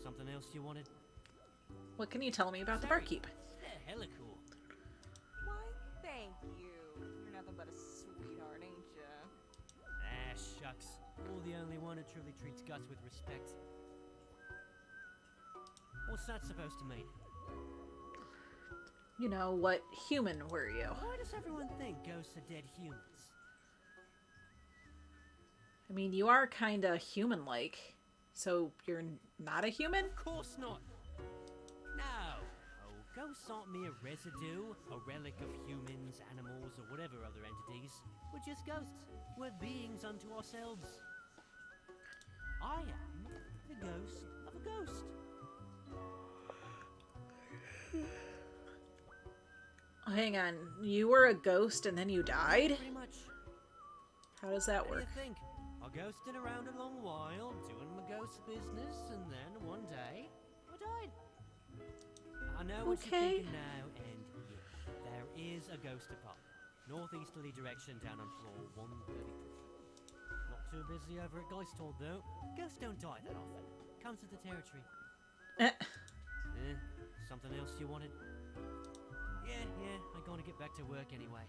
Something else you wanted? What can you tell me about the Sorry. barkeep? They're hella cool. Why, thank you. You're nothing but a sweetheart, ain't ya? Ah, shucks. You're the only one who truly treats Gus with respect. What's that supposed to mean? You know, what human were you? Why does everyone think ghosts are dead humans? I mean, you are kind of human-like. So you're not a human? Of course not. No. Oh, ghosts aren't mere residue, a relic of humans, animals, or whatever other entities. We're just ghosts. We're beings unto ourselves. I am the ghost of a ghost. Hang on, you were a ghost and then you died? Pretty much. How does that What do work? you think? I ghosted around a long while, doing my ghost business, and then one day, I died. I know what you're Okay. thinking now, and yeah, there is a ghost apartment. Northeasterly direction down on floor 133. Not too busy over at Geisthold, though. Ghosts don't die that often. Comes with the territory. Eh, Something else you wanted? Yeah, I'm gonna get back to work anyway.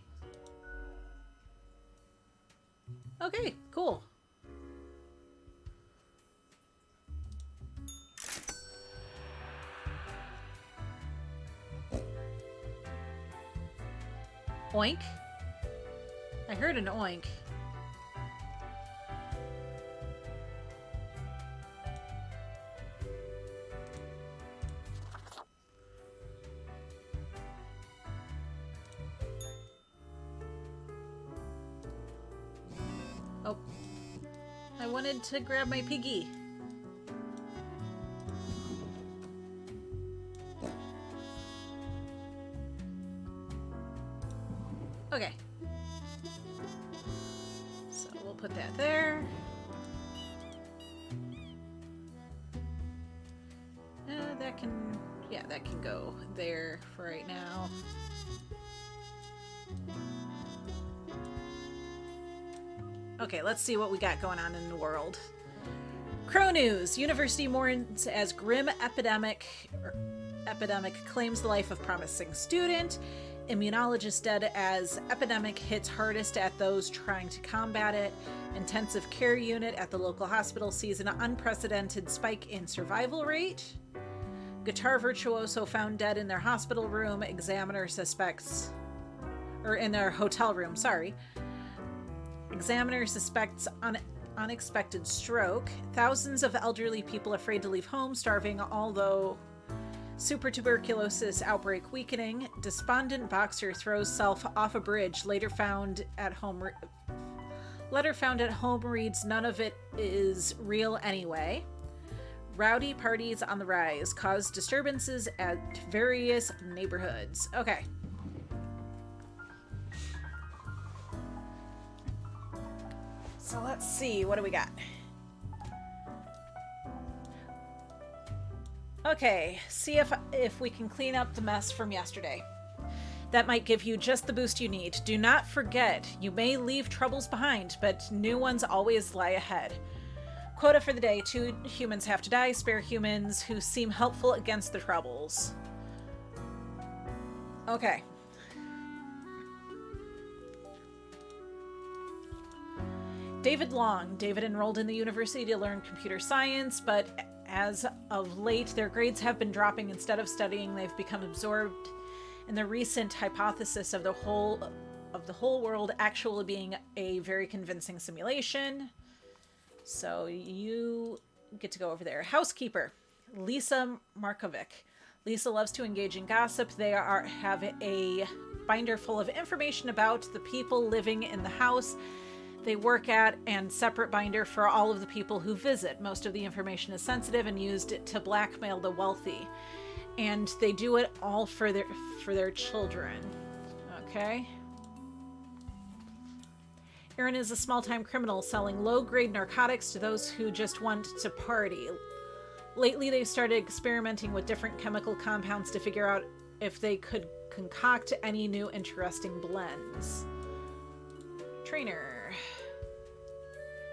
okay, cool. Oink? I heard an oink. Oh. I wanted to grab my piggy. Okay. So we'll put that there. That can, yeah, that can go there for right now. Okay, let's see what we got going on in the world. Crow News. University mourns as grim epidemic claims the life of promising student. Immunologist dead as epidemic hits hardest at those trying to combat it. Intensive care unit at the local hospital sees an unprecedented spike in survival rate. Guitar virtuoso found dead in their hospital room. Examiner suspects, or in their hotel room, sorry. Examiner suspects unexpected stroke. Thousands of elderly people afraid to leave home, starving, although super tuberculosis outbreak weakening. Despondent boxer throws self off a bridge. Letter found at home reads, none of it is real anyway. Rowdy parties on the rise cause disturbances at various neighborhoods. Okay. So let's see, what do we got? Okay, see if we can clean up the mess from yesterday. That might give you just the boost you need. Do not forget, you may leave troubles behind, but new ones always lie ahead. Quota for the day, 2 humans have to die, spare humans who seem helpful against the troubles. Okay. David Long. David enrolled in the university to learn computer science, but as of late, their grades have been dropping. Instead of studying, they've become absorbed in the recent hypothesis of the whole world actually being a very convincing simulation. So you get to go over there. Housekeeper, Lisa Markovic. Lisa loves to engage in gossip. They have a binder full of information about the people living in the house they work at, and separate binder for all of the people who visit. Most of the information is sensitive and used to blackmail the wealthy, and they do it all for their children. Okay. Aaron is a small-time criminal selling low-grade narcotics to those who just want to party. Lately, they've started experimenting with different chemical compounds to figure out if they could concoct any new interesting blends. Trainer.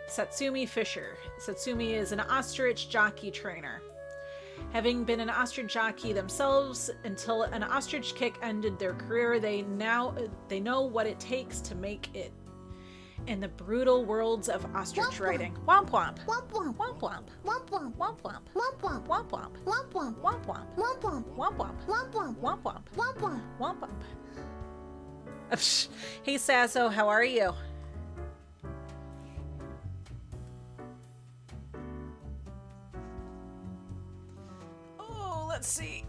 Satsumi Fisher. Satsumi is an ostrich jockey trainer. Having been an ostrich jockey themselves until an ostrich kick ended their career, they know what it takes to make it in the brutal worlds of ostrich riding. Womp womp. Womp womp. Womp womp. Womp womp. Womp womp. Womp womp. Womp womp. Womp womp. Womp womp. Womp womp. Womp womp. Womp womp. Womp womp. Womp womp. Womp womp. Hey Sasso, how are you? Oh, let's see.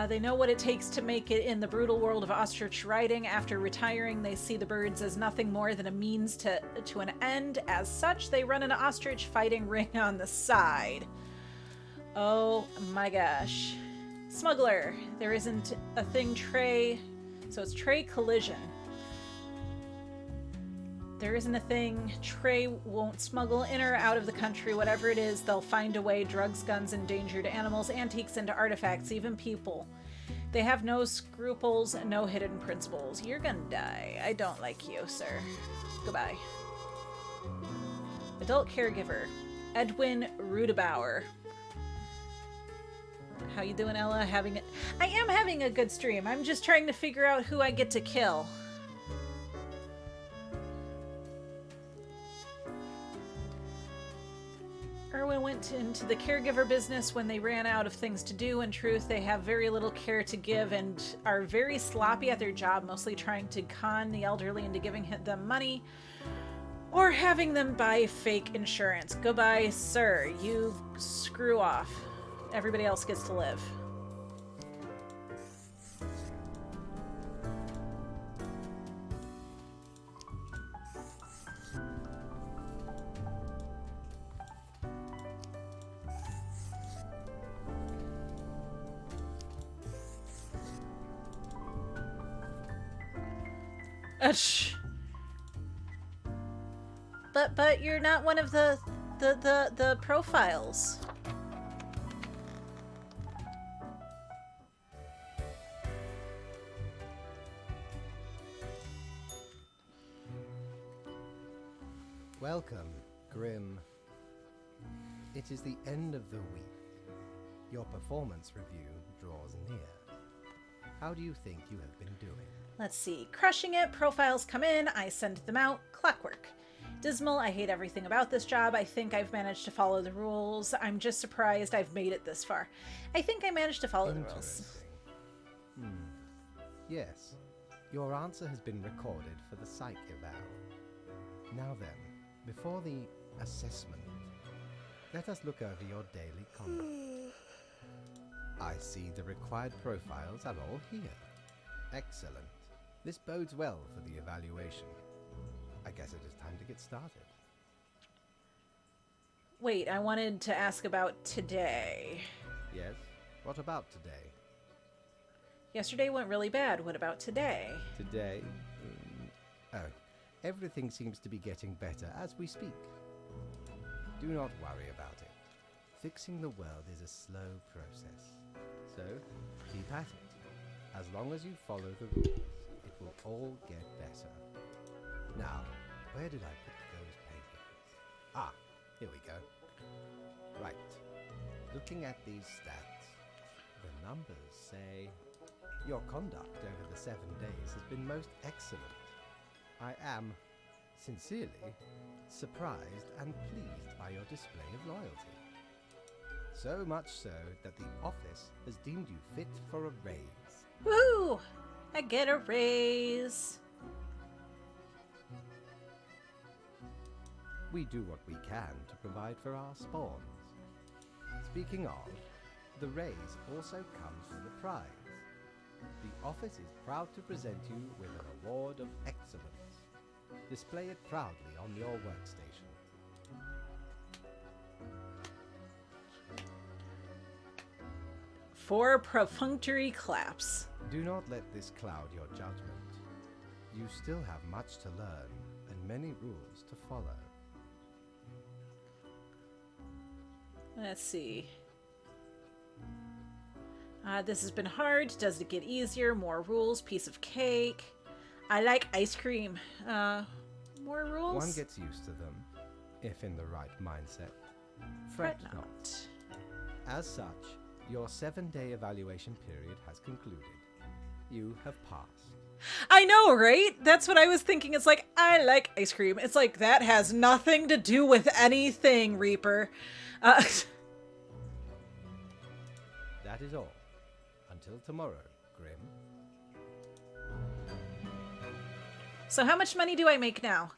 They know what it takes to make it in the brutal world of ostrich riding. After retiring, they see the birds as nothing more than a means to an end. As such, they run an ostrich fighting ring on the side. Oh my gosh. Smuggler. There isn't a thing Trey... So it's Trey Collision. There isn't a thing Trey won't smuggle in or out of the country. Whatever it is, they'll find a way. Drugs, guns, endangered animals, antiques, into artifacts, even people. They have no scruples, no hidden principles. You're gonna die. I don't like you, sir. Goodbye. Adult caregiver. Edwin Rudebauer. How you doing, Ella? I am having a good stream. I'm just trying to figure out who I get to kill. Erwin went into the caregiver business when they ran out of things to do. In truth, they have very little care to give and are very sloppy at their job, mostly trying to con the elderly into giving them money or having them buy fake insurance. Goodbye, sir. You screw off. Everybody else gets to live. But you're not one of the profiles. Welcome, Grim. It is the end of the week. Your performance review draws near. How do you think you have been doing? Let's see. Crushing it. Profiles come in. I send them out. Clockwork. Dismal. I hate everything about this job. I think I've managed to follow the rules. I'm just surprised I've made it this far. I think I managed to follow the rules. Yes. Your answer has been recorded for the psych eval. Now then, before the assessment, let us look over your daily conduct. I see the required profiles are all here. Excellent. This bodes well for the evaluation. I guess it is time to get started. Wait, I wanted to ask about today. Yes? What about today? Yesterday went really bad. What about today? Today? Everything seems to be getting better as we speak. Do not worry about it. Fixing the world is a slow process. So, keep at it. As long as you follow the rules, it will all get better. Now, where did I put those papers? Ah, here we go. Right. Looking at these stats, the numbers say your conduct over the 7 days has been most excellent. I am, sincerely, surprised and pleased by your display of loyalty. So much so that the office has deemed you fit for a raise. Woo! I get a raise. We do what we can to provide for our spawns. Speaking of, the raise also comes with a prize. The office is proud to present you with an award of excellence. Display it proudly on your workstation. Four perfunctory claps. Do not let this cloud your judgment. You still have much to learn and many rules to follow. Let's see. This has been hard. Does it get easier? More rules. Piece of cake. I like ice cream. More rules? One gets used to them, if in the right mindset. Fret not. As such, your 7-day evaluation period has concluded. You have passed. I know, right? That's what I was thinking. It's like, I like ice cream. It's like, that has nothing to do with anything, Reaper. That is all. Until tomorrow, Grim. So how much money do I make now?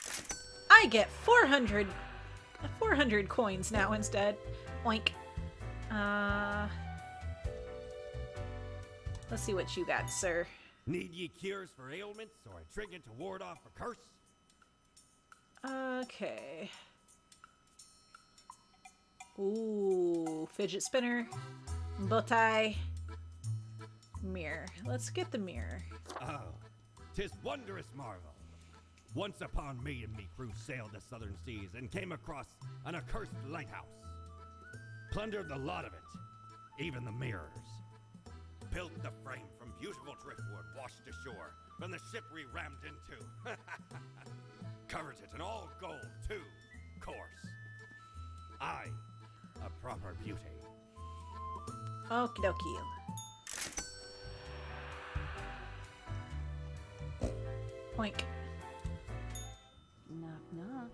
I get 400 coins now instead. Oink. Let's see what you got, sir. Need ye cures for ailments or a trinket to ward off a curse? Okay. Ooh, fidget spinner, bow tie, mirror. Let's get the mirror. Oh, 'tis wondrous marvel. Once upon me and me crew sailed the southern seas and came across an accursed lighthouse. Plundered the lot of it, even the mirrors. Built the frame from beautiful driftwood washed ashore from the ship we rammed into. Covered it in all gold, too, course. Aye, a proper beauty. Okie dokie. Oink. Knock, knock.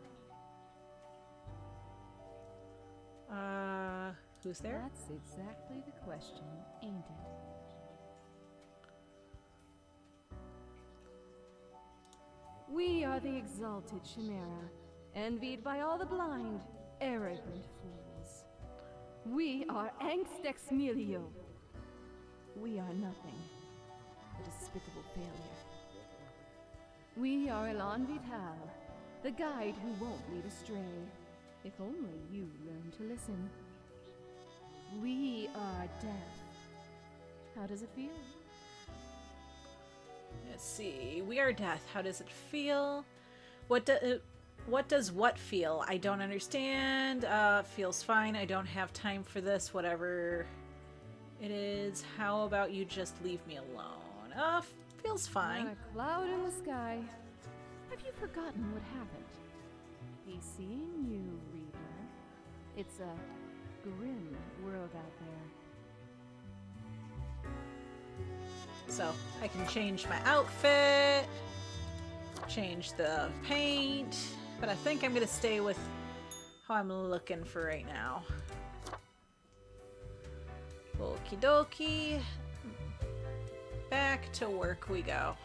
Who's there? That's exactly the question, ain't it? We are the exalted Chimera, envied by all the blind, arrogant fools. We are Angst Ex Nihilo. We are nothing. A despicable failure. We are Elan Vital, the guide who won't lead astray. If only you learn to listen. We are death. How does it feel? Let's see. We are death. How does it feel? What does what feel? I don't understand. Feels fine. I don't have time for this. Whatever it is. How about you just leave me alone? Feels fine. Not a cloud in the sky. Have you forgotten what happened? He's seeing you, Reader. It's a grim world out there. So I can change my outfit, change the paint, but I think I'm gonna stay with how I'm looking for right now. Okie dokie. Back to work we go.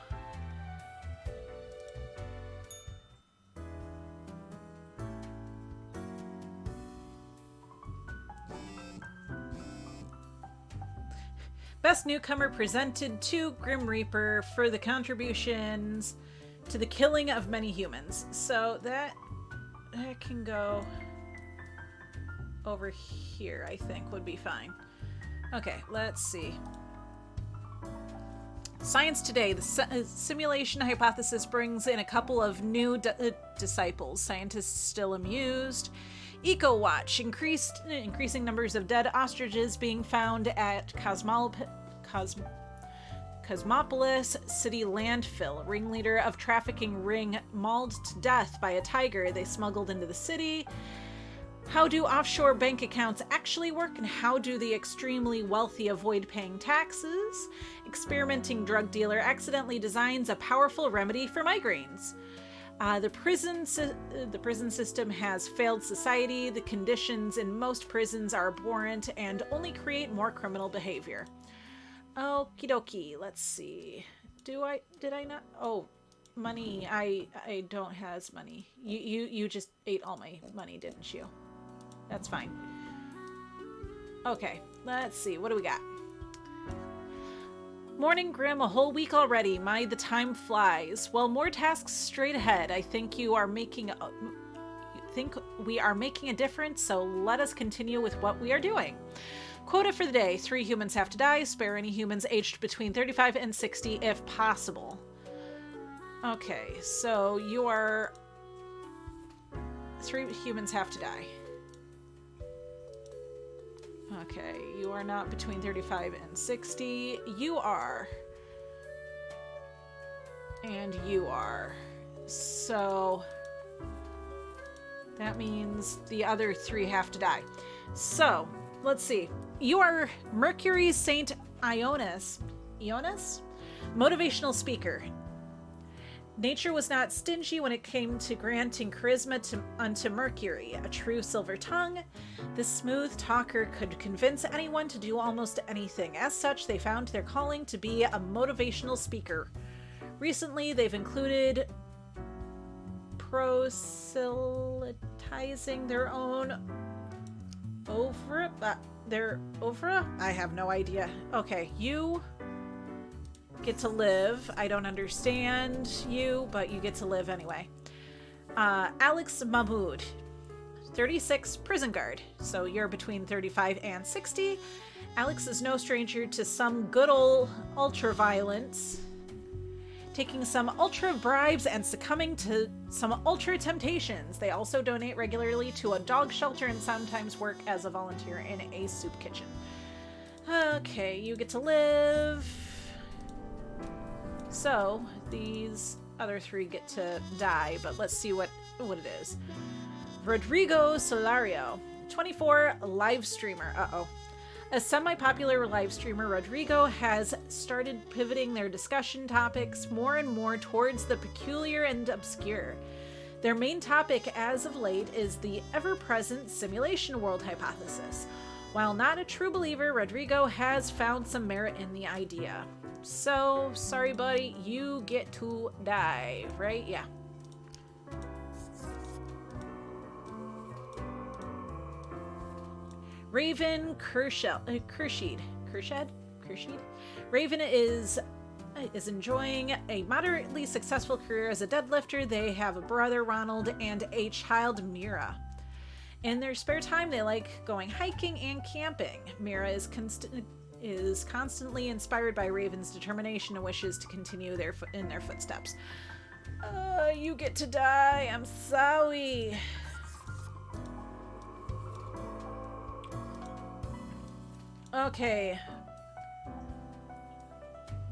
Best Newcomer presented to Grim Reaper for the contributions to the killing of many humans. So that can go over here, I think would be fine. Okay, let's see. Science Today. The simulation hypothesis brings in a couple of new disciples. Scientists still amused. EcoWatch. Increasing numbers of dead ostriches being found at Cosmopolis City landfill. Ringleader of trafficking ring mauled to death by a tiger they smuggled into the city. How do offshore bank accounts actually work, and how do the extremely wealthy avoid paying taxes? Experimenting drug dealer accidentally designs a powerful remedy for migraines. The prison system has failed society. The conditions in most prisons are abhorrent and only create more criminal behavior. Okie dokie. Let's see. Did I not? Oh, money. I don't has money. You just ate all my money, didn't you? That's fine. Okay, let's see. What do we got? Morning, Grim. A whole week already. The time flies. Well, more tasks straight ahead. I think we are making a difference, so let us continue with what we are doing. Quota for the day. 3 humans have to die. Spare any humans aged between 35 and 60 if possible. Okay, so you are... 3 humans have to die. Okay, you are not between 35 and 60. You are. And you are. So that means the other 3 have to die. So, let's see. You are Mercury St. Ionis. Ionis? Motivational speaker. Nature was not stingy when it came to granting charisma unto Mercury, a true silver tongue. This smooth talker could convince anyone to do almost anything. As such, they found their calling to be a motivational speaker. Recently, they've included proselytizing their own oeuvre. I have no idea. Okay, you get to live. I don't understand you, but you get to live anyway. Alex Mahmood, 36, prison guard. So you're between 35 and 60. Alex is no stranger to some good old ultra violence, taking some ultra bribes and succumbing to some ultra temptations. They also donate regularly to a dog shelter and sometimes work as a volunteer in a soup kitchen. Okay, you get to live. So these other three get to die, but let's see what it is. Rodrigo Solario, 24, live streamer. Uh-oh. A semi-popular live streamer, Rodrigo has started pivoting their discussion topics more and more towards the peculiar and obscure. Their main topic as of late is the ever-present simulation world hypothesis. While not a true believer, Rodrigo has found some merit in the idea. So, sorry buddy, you get to die, right? Yeah. Raven Kershid. Raven is enjoying a moderately successful career as a deadlifter. They have a brother, Ronald, and a child, Mira. In their spare time, they like going hiking and camping. Mira is constantly inspired by Raven's determination and wishes to continue in their footsteps. You get to die. I'm sorry. Okay.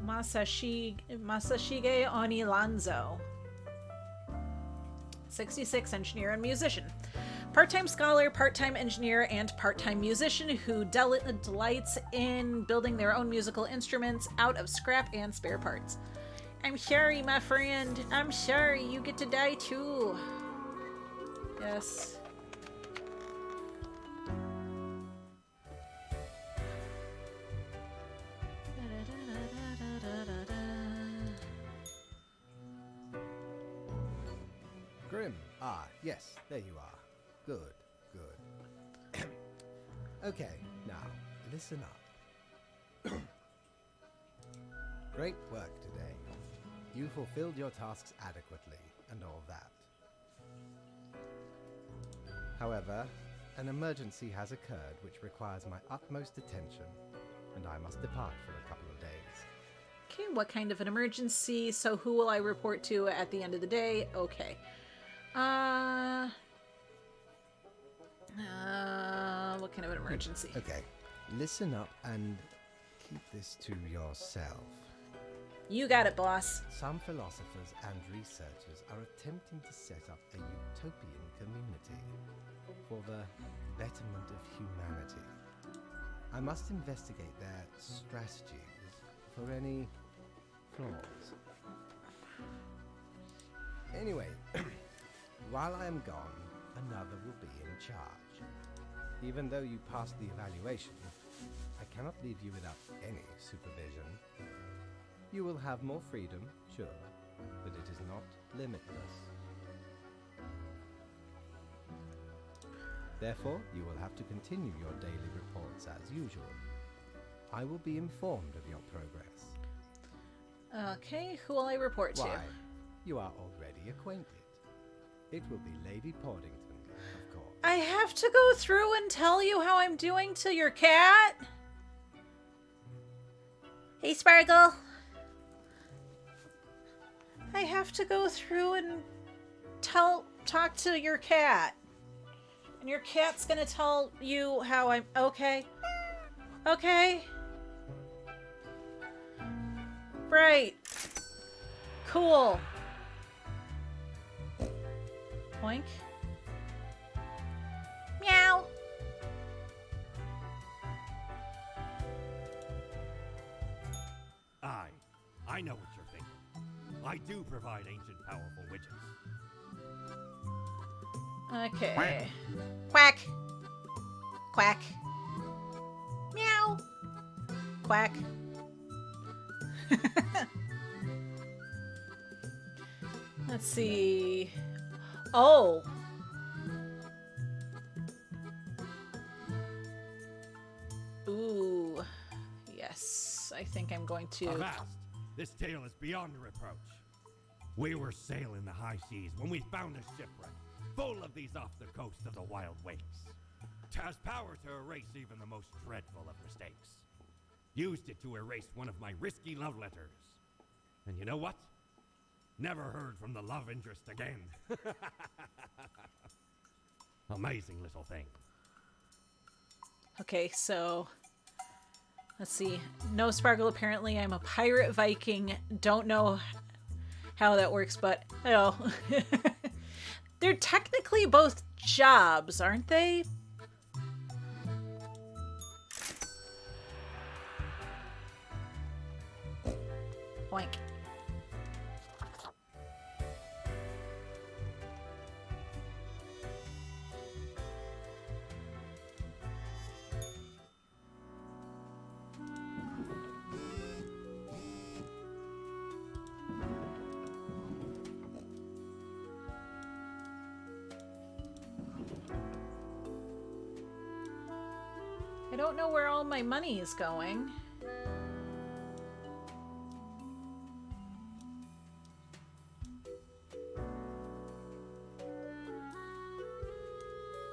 Masashige Onilanzo. 66, engineer and musician. Part-time scholar, part-time engineer, and part-time musician who delights in building their own musical instruments out of scrap and spare parts. I'm sorry, my friend. I'm sorry. You get to die too. Yes. Grim. Ah, yes, there you are. Good, good. Okay, now, listen up. Great work today. You fulfilled your tasks adequately, and all that. However, an emergency has occurred which requires my utmost attention, and I must depart for a couple of days. Okay, what kind of an emergency? So who will I report to at the end of the day? Okay. What kind of an emergency? Okay, listen up and keep this to yourself. You got it, boss. Some philosophers and researchers are attempting to set up a utopian community for the betterment of humanity. I must investigate their strategies for any flaws. Anyway, while I am gone, another will be in charge. Even though you passed the evaluation, I cannot leave you without any supervision. You will have more freedom, sure, but it is not limitless. Therefore, you will have to continue your daily reports as usual. I will be informed of your progress. Okay, who will I report to? Why? You are already acquainted. It will be Lady Portington, of course. I have to go through and tell you how I'm doing to your cat? Hey, Sparkle. I have to go through and talk to your cat. And your cat's gonna tell you how I'm... Okay. Okay. Right. Cool. Oink. Meow. I know what you're thinking. I do provide ancient powerful witches. Okay. Quack. Quack. Meow. Quack. Let's see. Oh. Ooh. Yes. I think I'm going to... Avast! This tale is beyond reproach. We were sailing the high seas when we found a shipwreck full of these off the coast of the wild wakes. 'Twas power to erase even the most dreadful of mistakes. Used it to erase one of my risky love letters. And you know what? Never heard from the love interest again. Amazing little thing. Okay, so let's see. No Sparkle, apparently I'm a pirate Viking. Don't know how that works, but oh. They're technically both jobs, aren't they? Boink. I don't know where all my money is going.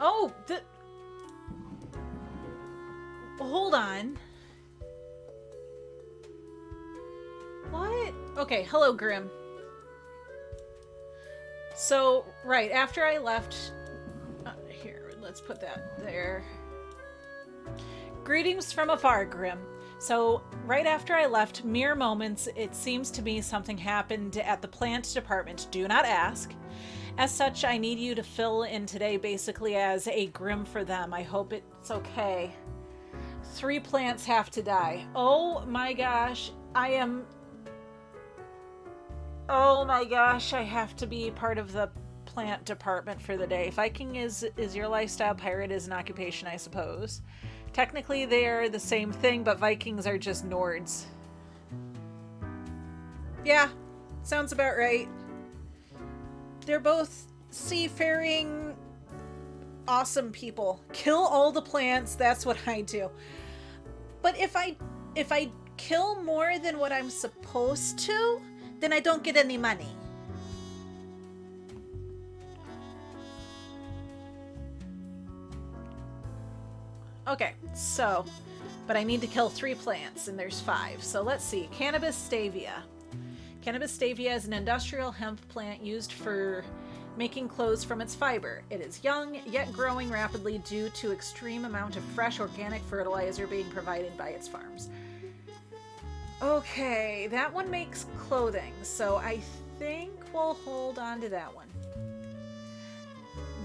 Oh, hold on. What? Okay, hello, Grim. So, right, after I left... here, let's put that there. Greetings from afar, Grim. So, right after I left, mere moments, it seems to me something happened at the plant department. Do not ask. As such, I need you to fill in today basically as a Grim for them. I hope it's okay. 3 plants have to die. Oh my gosh, oh my gosh, I have to be part of the plant department for the day. Viking is your lifestyle, pirate is an occupation, I suppose. Technically, they're the same thing, but Vikings are just Nords. Yeah, sounds about right. They're both seafaring, awesome people. Kill all the plants, that's what I do. But if I kill more than what I'm supposed to, then I don't get any money. Okay, so, but I need to kill 3 plants, and there's 5. So let's see. Cannabis stavia. Cannabis stavia is an industrial hemp plant used for making clothes from its fiber. It is young, yet growing rapidly due to extreme amount of fresh organic fertilizer being provided by its farms. Okay, that one makes clothing, so I think we'll hold on to that one.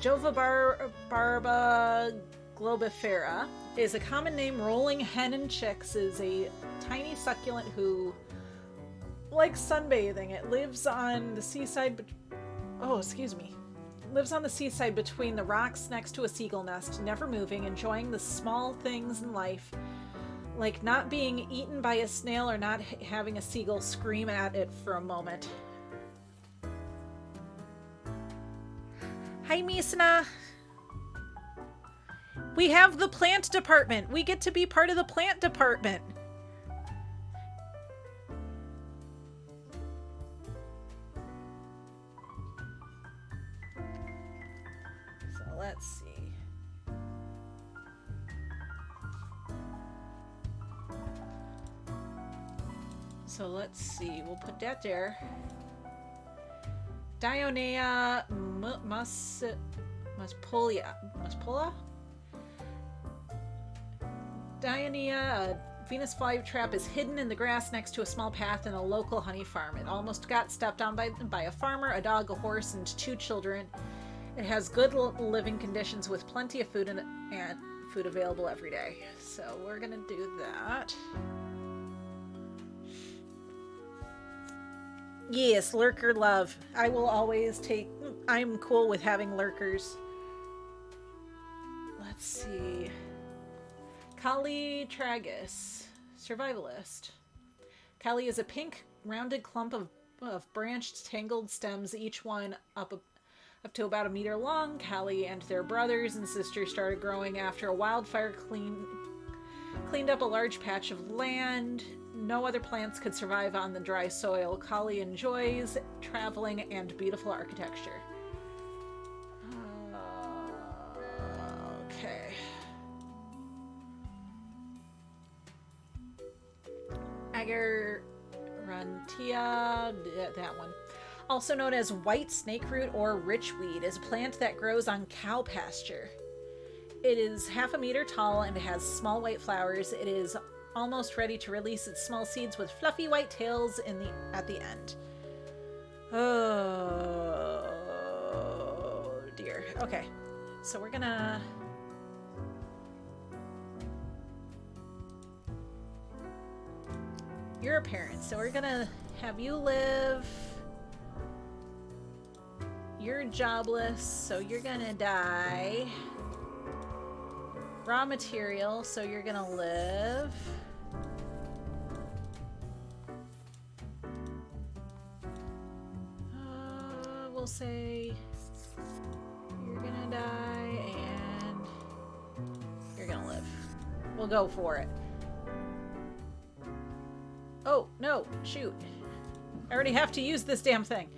Jovabarba globifera is a common name. Rolling hen and chicks is a tiny succulent who likes sunbathing. It lives on the seaside lives on the seaside between the rocks next to a seagull nest, never moving, enjoying the small things in life, like not being eaten by a snail or not having a seagull scream at it for a moment. Hi, Misna. We have the plant department. We get to be part of the plant department. So let's see. So let's see. We'll put that there. Dionea muspolia. Dionea, a Venus flytrap, is hidden in the grass next to a small path in a local honey farm. It almost got stepped on by a farmer, a dog, a horse, and 2 children. It has good living conditions with plenty of food and food available every day. So we're gonna do that. Yes, lurker love. I will always take... I'm cool with having lurkers. Let's see... Kali Tragus, survivalist. Kali is a pink, rounded clump of branched, tangled stems, each one up to about a meter long. Kali and their brothers and sisters started growing after a wildfire cleaned up a large patch of land No other plants could survive on the dry soil. Kali enjoys traveling and beautiful architecture. Okay. Agarantia, that one. Also known as white snakeroot or richweed, is a plant that grows on cow pasture. It is half a meter tall and has small white flowers. It is almost ready to release its small seeds with fluffy white tails at the end. Oh dear. Okay, so we're gonna... You're a parent, so we're gonna have you live. You're jobless, so you're gonna die. Raw material, so you're gonna live. We'll say you're gonna die and you're gonna live. We'll go for it. Oh, no, shoot. I already have to use this damn thing.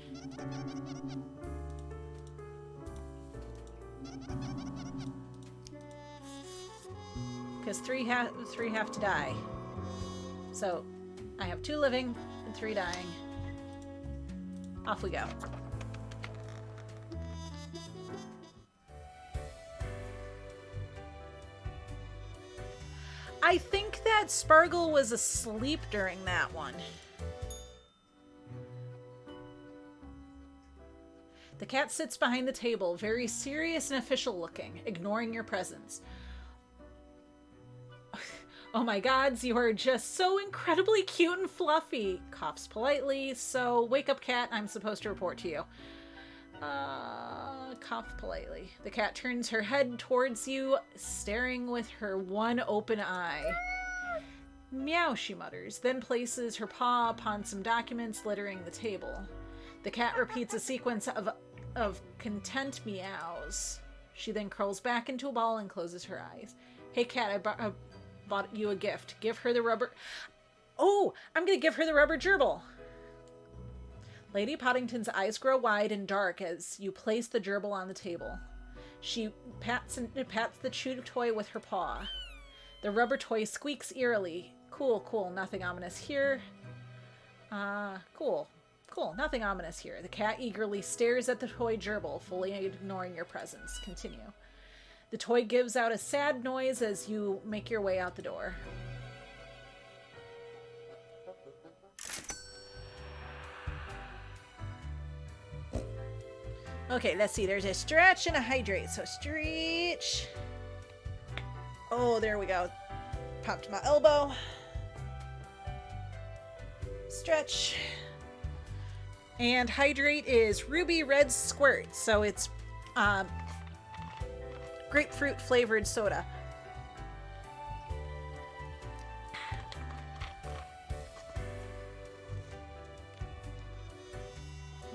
Because three have to die. So, I have 2 living and 3 dying. Off we go. I think that Spargle was asleep during that one. The cat sits behind the table, very serious and official looking, ignoring your presence. Oh my gods, you are just so incredibly cute and fluffy. Coughs politely, so wake up cat, I'm supposed to report to you. Cough politely. The cat turns her head towards you, staring with her one open eye. Meow, she mutters, then places her paw upon some documents littering the table. The cat repeats a sequence of content meows. She then curls back into a ball and closes her eyes. Hey cat, I bought you a gift. Give her the rubber... Oh! I'm gonna give her the rubber gerbil! Lady Poddington's eyes grow wide and dark as you place the gerbil on the table. She pats the chewed toy with her paw. The rubber toy squeaks eerily. Cool, cool, nothing ominous here. Cool, nothing ominous here. The cat eagerly stares at the toy gerbil, fully ignoring your presence. Continue. The toy gives out a sad noise as you make your way out the door. Okay, let's see. There's a stretch and a hydrate. So stretch. Oh, there we go. Popped my elbow. Stretch. And hydrate is Ruby Red Squirt. So it's grapefruit flavored soda.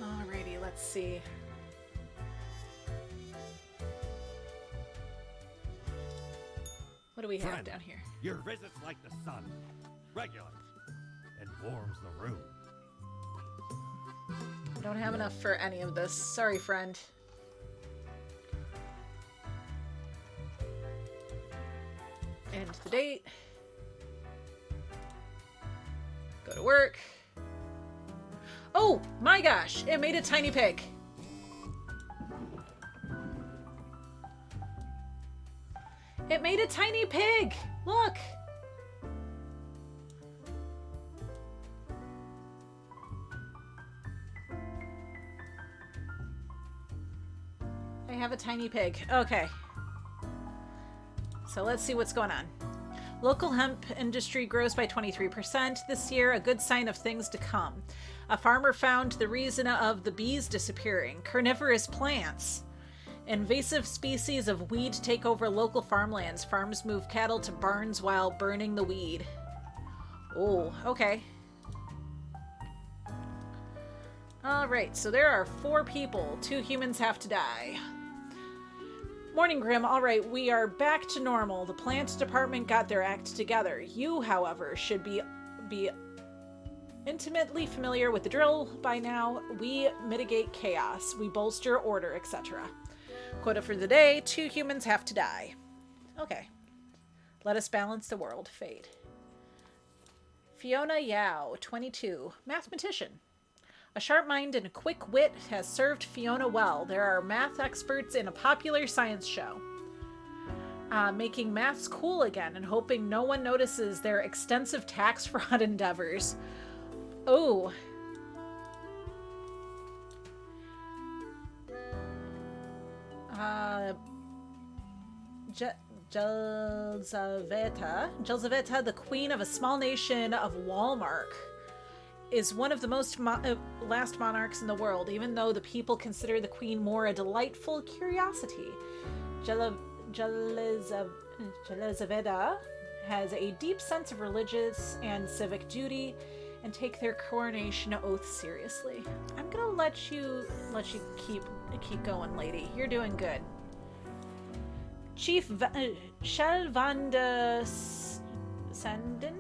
Alrighty, let's see. What do we have Friend, down here? Your visit's like the sun, regular, and warms the room. I don't have enough for any of this. Sorry, friend. End the date. Go to work. Oh my gosh, it made a tiny pig. It made a tiny pig! Look! I have a tiny pig. Okay. So let's see what's going on. Local hemp industry grows by 23% this year, a good sign of things to come. A farmer found the reason of the bees disappearing. Carnivorous plants. Invasive species of weed take over local farmlands. Farms move cattle to barns while burning the weed. Oh, okay. Alright, so there are 4 people. 2 humans have to die. Morning, Grim. Alright, we are back to normal. The plant department got their act together. You, however, should be Intimately familiar with the drill by now, we mitigate chaos, we bolster order, etc. Quota for the day, 2 humans have to die. Okay. Let us balance the world. Fade. Fiona Yao, 22, mathematician. A sharp mind and a quick wit has served Fiona well. There are math experts in a popular science show. Making maths cool again and hoping no one notices their extensive tax fraud endeavors. Oh. Jelzaveta, the queen of a small nation of Walmark, is one of the most last monarchs in the world, even though the people consider the queen more a delightful curiosity. Jelzaveta has a deep sense of religious and civic duty and take their coronation oath seriously. I'm gonna let you keep going, lady. You're doing good. Chief Shelvanda Sundin?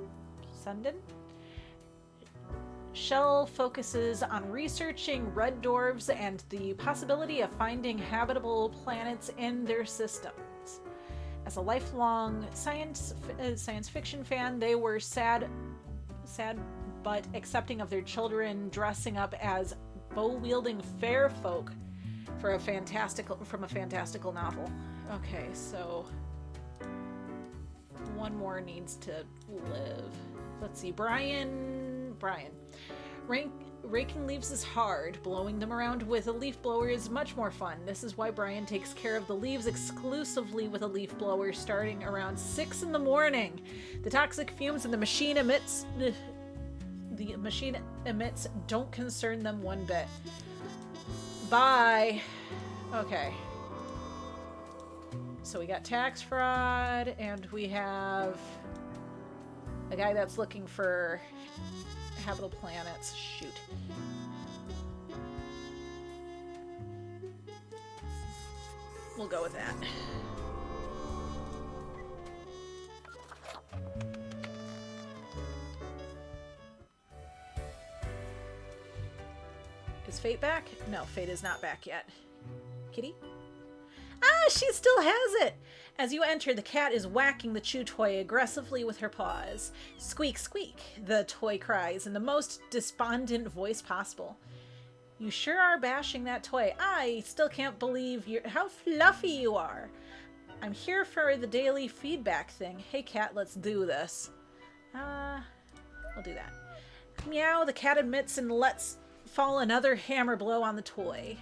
Shell focuses on researching red dwarves and the possibility of finding habitable planets in their systems. As a lifelong science fiction fan, they were sad but accepting of their children dressing up as bow-wielding fair folk from a fantastical novel. Okay, so one more needs to live. Let's see, Brian. Raking leaves is hard. Blowing them around with a leaf blower is much more fun. This is why Brian takes care of the leaves exclusively with a leaf blower starting around 6 in the morning. The toxic fumes the machine emits don't concern them one bit. Bye. Okay. So we got tax fraud, and we have a guy that's looking for habitable planets. Shoot. We'll go with that. Is Fate back? No, Fate is not back yet. Kitty? Ah, she still has it! As you enter, the cat is whacking the chew toy aggressively with her paws. Squeak, squeak, the toy cries in the most despondent voice possible. You sure are bashing that toy. I still can't believe how fluffy you are. I'm here for the daily feedback thing. Hey cat, let's do this. I'll do that. Meow, the cat admits and lets fall another hammer blow on the toy.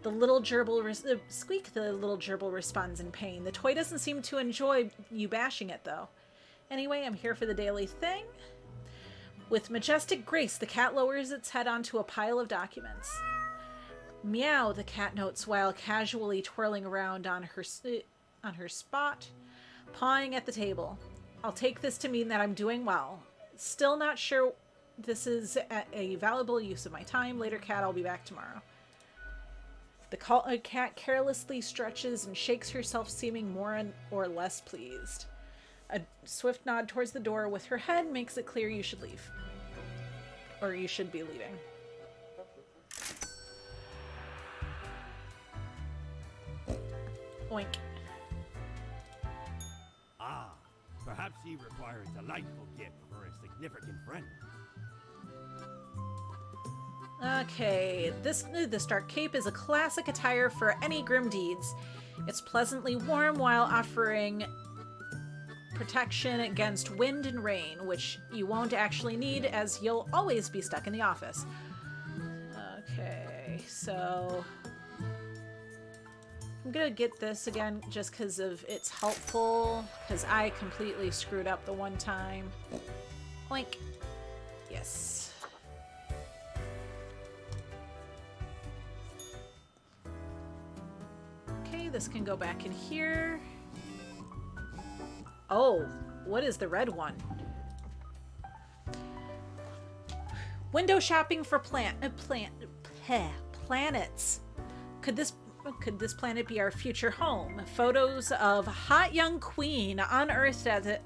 The little gerbil squeak, the little gerbil responds in pain. The toy doesn't seem to enjoy you bashing it, though. Anyway, I'm here for the daily thing. With majestic grace, the cat lowers its head onto a pile of documents. Meow, the cat notes while casually twirling around on her spot, pawing at the table. I'll take this to mean that I'm doing well. Still not sure this is a valuable use of my time. Later, cat, I'll be back tomorrow. The cat carelessly stretches and shakes herself, seeming more or less pleased. A swift nod towards the door with her head makes it clear you should leave. Or you should be leaving. Oink. Ah, perhaps he requires a delightful gift for a significant friend. Okay, this dark cape is a classic attire for any grim deeds. It's pleasantly warm while offering protection against wind and rain, which you won't actually need as you'll always be stuck in the office. Okay, so I'm gonna get this again just because of it's helpful, because I completely screwed up the one time. Oink. Yes. This can go back in here. Oh, what is the red one? Window shopping for planets. Could this planet be our future home? Photos of hot young queen unearthed at the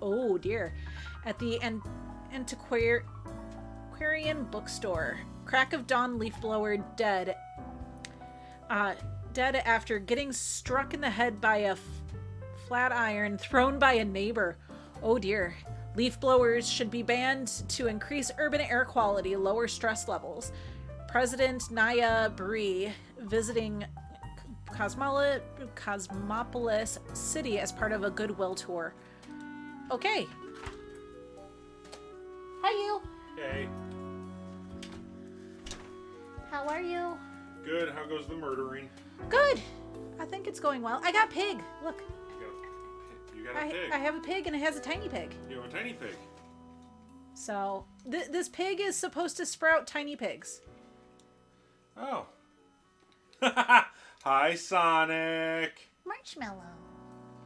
Antiquarian bookstore. Crack of dawn, leaf blower dead. Dead after getting struck in the head by a flat iron thrown by a neighbor. Oh dear. Leaf blowers should be banned to increase urban air quality, lower stress levels. President Naya Bree visiting Cosmopolis City as part of a goodwill tour. Okay. Hi, you. Hey, How are you? good. How goes the murdering? Good. I think it's going well. I got pig. Look, You got a pig. I have a pig and it has a tiny pig. You have a tiny pig. So this pig is supposed to sprout tiny pigs. Oh. Hi, Sonic. Marshmallow.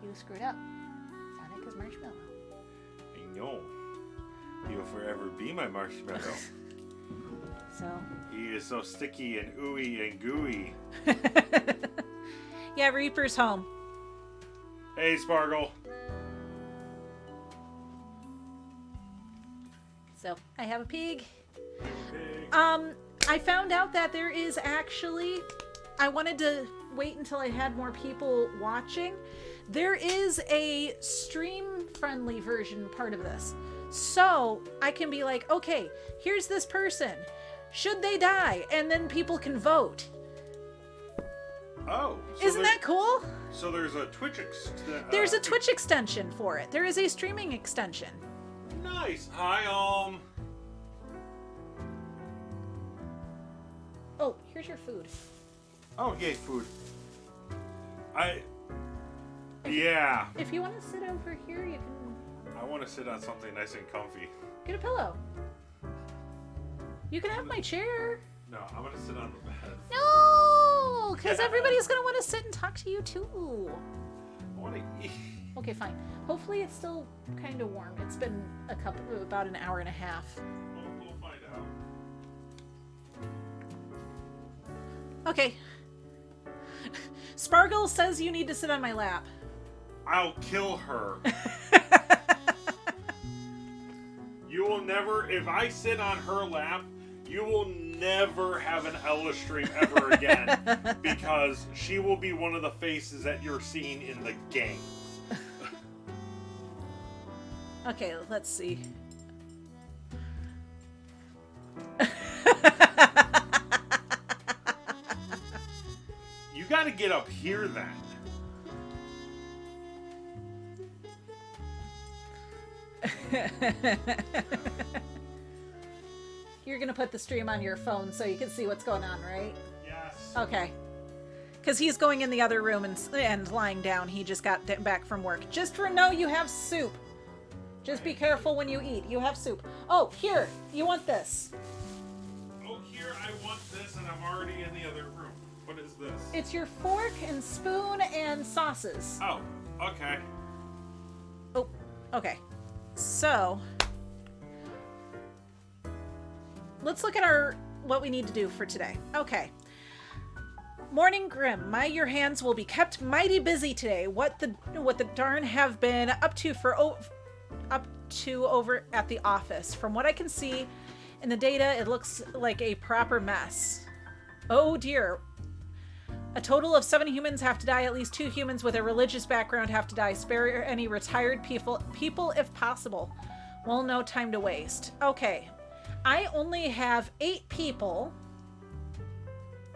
You screwed up. Sonic is Marshmallow. I know. He'll forever be my marshmallow. So. He is so sticky and ooey and gooey. Yeah, Reaper's home. Hey, Sparkle. So I have a pig. Pig. I found out that there is actually, I wanted to wait until I had more people watching. There is a stream-friendly version part of this. So I can be like, okay, here's this person. Should they die? And then people can vote. Oh. So Isn't that cool? So there's a Twitch There's a Twitch extension for it. There is a streaming extension. Nice. Hi, Oh, here's your food. Oh, yay, food. Yeah. If you want to sit over here, you can I want to sit on something nice and comfy. get a pillow. You can have my chair. No, I'm going to sit on the bed. No, because Yeah. everybody's going to want to sit and talk to you too. I want to eat. Okay, fine. Hopefully it's still kind of warm. It's been about an hour and a half. We'll find out. Okay. Sparkle says you need to sit on my lap. I'll kill her. You will never, if I sit on her lap, you will never have an Ella stream ever again because she will be one of the faces that you're seeing in the game. Okay, let's see. You gotta get up here then. You're gonna put the stream on your phone so you can see what's going on, right? Yes. Okay. Because he's going in the other room and lying down. He just got back from work. Just know you have soup. Just be careful when you eat. You have soup. Oh, here. You want this. Oh, here, I want this and I'm already in the other room. What is this? It's your fork and spoon and sauces. Oh, okay. Oh, okay. So, let's look at what we need to do for today. Okay. Morning Grim, your hands will be kept mighty busy today. What the darn have been up to over at the office. From what I can see in the data, it looks like a proper mess. Oh dear. A total of 7 humans have to die. At least 2 humans with a religious background have to die. Spare any retired people if possible. Well, no time to waste. Okay. I only have 8 people.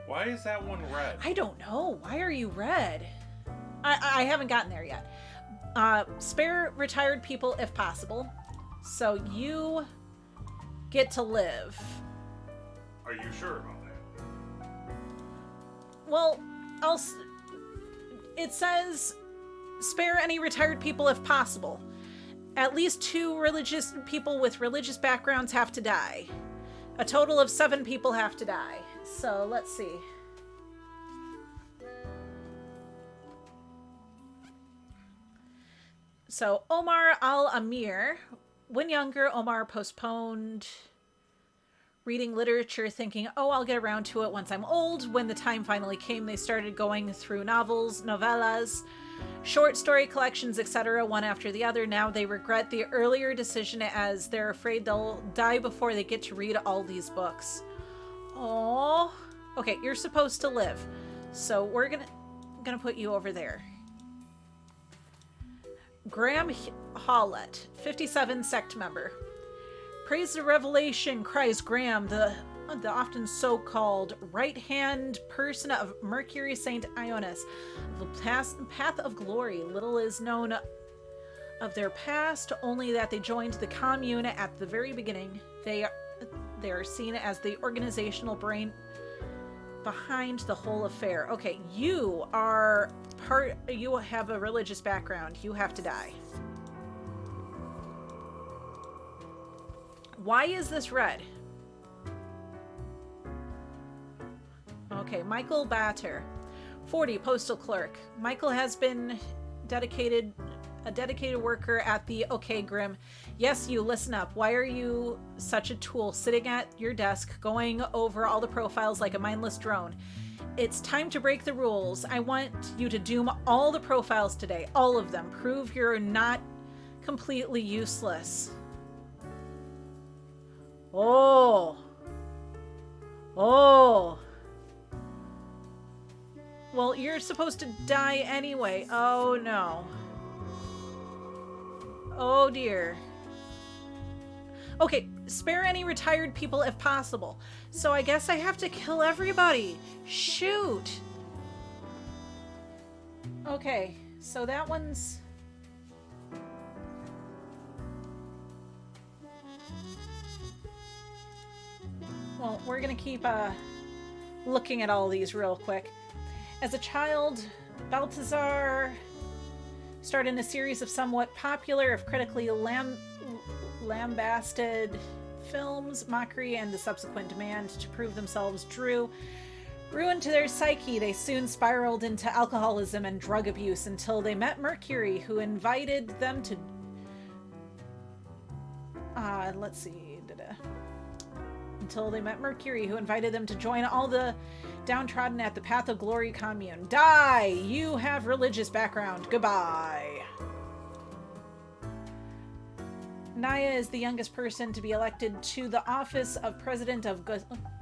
Why is that one red? I don't know. Why are you red? I haven't gotten there yet. Spare retired people if possible. So you get to live. Are you sure about that? Well, it says spare any retired people if possible. At least 2 religious people with religious backgrounds have to die. A total of 7 people have to die. So let's see. So Omar Al-Amir, when younger, Omar postponed reading literature thinking, oh, I'll get around to it once I'm old. When the time finally came, they started going through novellas. short story collections, etc., one after the other. Now they regret the earlier decision as they're afraid they'll die before they get to read all these books. Oh, okay, you're supposed to live, so we're gonna put you over there. Graham Hawlett, 57 sect member. Praise the revelation, cries Graham, the often so-called right-hand person of Mercury St. Ionis, the path of glory. Little is known of their past, only that they joined the commune at the very beginning. They are seen as the organizational brain behind the whole affair. Okay, you have a religious background. You have to die. Why is this red? Okay, Michael Batter, 40, postal clerk. Michael has been a dedicated worker at the OK Grim. Yes, you, listen up. Why are you such a tool sitting at your desk going over all the profiles like a mindless drone? It's time to break the rules. I want you to doom all the profiles today. All of them. Prove you're not completely useless. Oh. Well, you're supposed to die anyway. Oh, no. Oh, dear. Okay, spare any retired people if possible. So I guess I have to kill everybody. Shoot. Okay, so that one's... Well, we're gonna keep looking at all these real quick. As a child, Balthazar starred in a series of somewhat popular, if critically lambasted films. Mockery and the subsequent demand to prove themselves ruined to their psyche. They soon spiraled into alcoholism and drug abuse until they met Mercury, who invited them to... Until they met Mercury, who invited them to join all the downtrodden at the Path of Glory commune. Die! You have religious background. Goodbye. Naya is the youngest person to be elected to the office of president of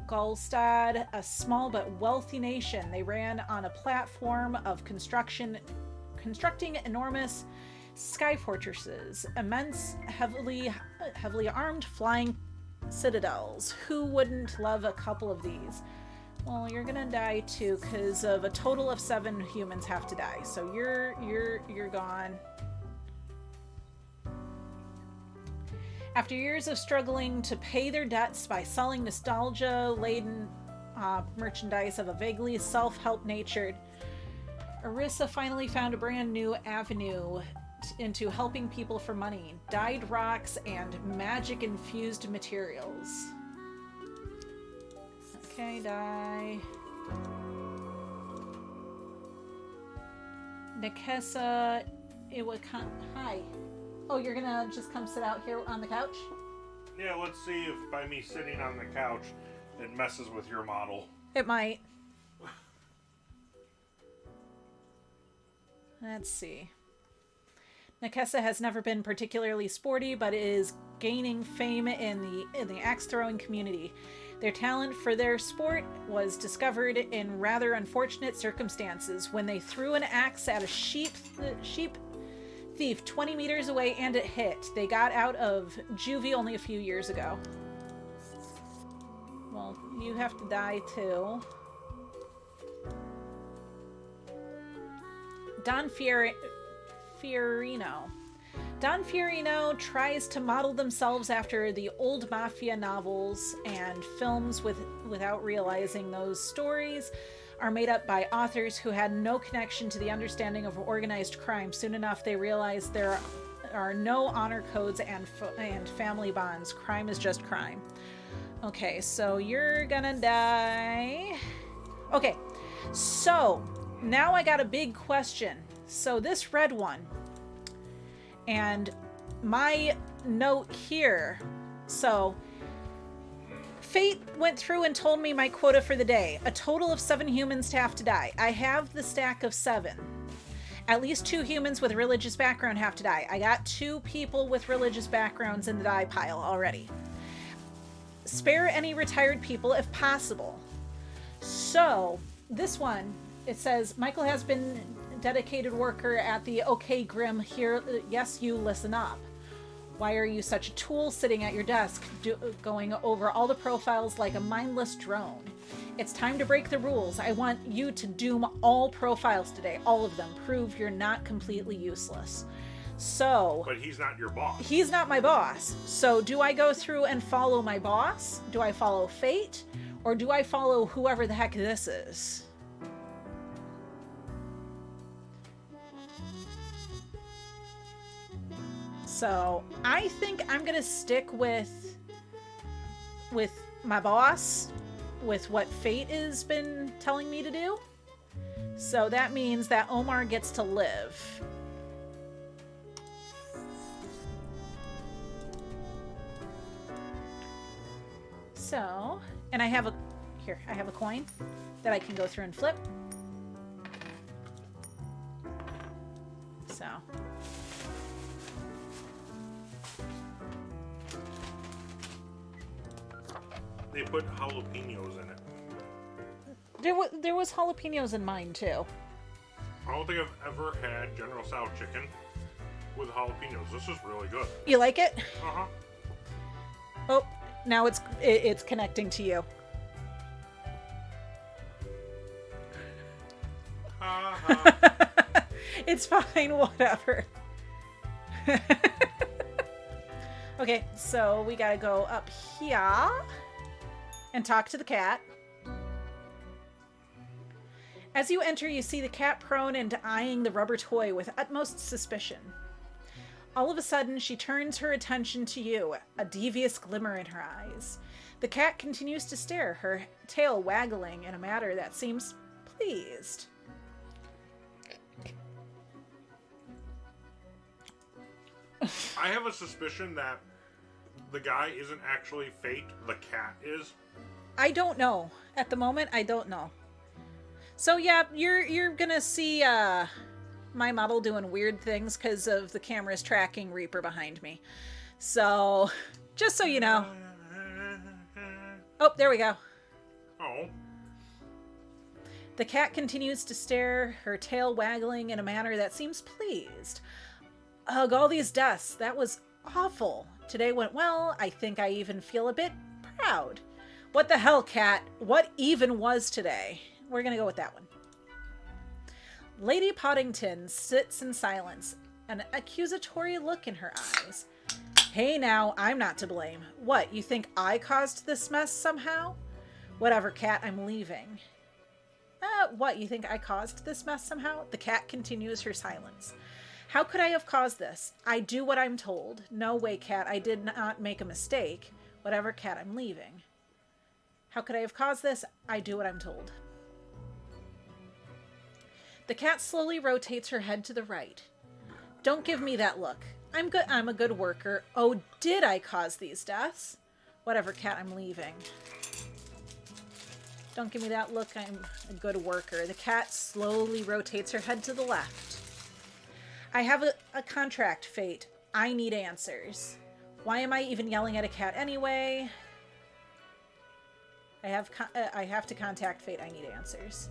Gulstad, a small but wealthy nation. They ran on a platform of constructing enormous sky fortresses, immense, heavily armed flying citadels. Who wouldn't love a couple of these? Well, you're gonna die too, because of a total of 7 humans have to die. So you're gone. After years of struggling to pay their debts by selling nostalgia-laden merchandise of a vaguely self-help nature, Arissa finally found a brand new avenue into helping people for money. Dyed rocks and magic-infused materials. Okay, die. Nekesa Iwakan. Hi. Oh, you're gonna just come sit out here on the couch? Yeah, let's see if by me sitting on the couch it messes with your model. It might. Let's see. Nekesa has never been particularly sporty, but is gaining fame in the axe-throwing community. Their talent for their sport was discovered in rather unfortunate circumstances when they threw an axe at a sheep thief 20 meters away and it hit. They got out of juvie only a few years ago. Well, you have to die too. Don Fiorino. Don Fiorino tries to model themselves after the old mafia novels and films without realizing those stories are made up by authors who had no connection to the understanding of organized crime. Soon enough, they realize there are no honor codes and family bonds. Crime is just crime. Okay, so you're gonna die. Okay, so now I got a big question. So this red one, and my note here. So Fate went through and told me my quota for the day. A total of 7 humans have to die. I have the stack of 7. At least 2 humans with religious background have to die. I got 2 people with religious backgrounds in the die pile already. Spare any retired people if possible. So, this one, it says, Michael has been dedicated worker at the OK Grim here. Yes, you listen up. Why are you such a tool sitting at your desk going over all the profiles like a mindless drone? It's time to break the rules. I want you to doom all profiles today. All of them. Prove you're not completely useless. So... But he's not your boss. He's not my boss. So do I go through and follow my boss? Do I follow fate? Or do I follow whoever the heck this is? So I think I'm gonna stick with my boss, with what fate has been telling me to do. So that means that Omar gets to live. So, and I have a coin that I can go through and flip. So. They put jalapenos in it. There was jalapenos in mine too. I don't think I've ever had General Tso chicken with jalapenos. This is really good. You like it? Uh-huh. Oh, now it's connecting to you. It's fine, whatever. Okay, so we gotta go up here and talk to the cat. As you enter, you see the cat prone and eyeing the rubber toy with utmost suspicion. All of a sudden, she turns her attention to you, a devious glimmer in her eyes. The cat continues to stare, her tail waggling in a manner that seems pleased. I have a suspicion that the guy isn't actually Fate, the cat is. I don't know. At the moment, I don't know. So yeah, you're gonna see my model doing weird things because of the camera's tracking Reaper behind me. So, just so you know. Oh, there we go. Oh. The cat continues to stare, her tail waggling in a manner that seems pleased. Ugh, all these deaths. That was awful. Today went well. I think I even feel a bit proud. What the hell, cat? What even was today? We're gonna go with that one. Lady Poddington sits in silence, an accusatory look in her eyes. Hey now, I'm not to blame. What, you think I caused this mess somehow? Whatever, cat, I'm leaving. What, you think I caused this mess somehow? The cat continues her silence. How could I have caused this? I do what I'm told. No way, cat, I did not make a mistake. Whatever, cat, I'm leaving. How could I have caused this? I do what I'm told. The cat slowly rotates her head to the right. Don't give me that look. I'm good. I'm a good worker. Oh, did I cause these deaths? Whatever, cat, I'm leaving. Don't give me that look. I'm a good worker. The cat slowly rotates her head to the left. I have a contract, Fate. I need answers. Why am I even yelling at a cat anyway? I have to contact Fate. I need answers.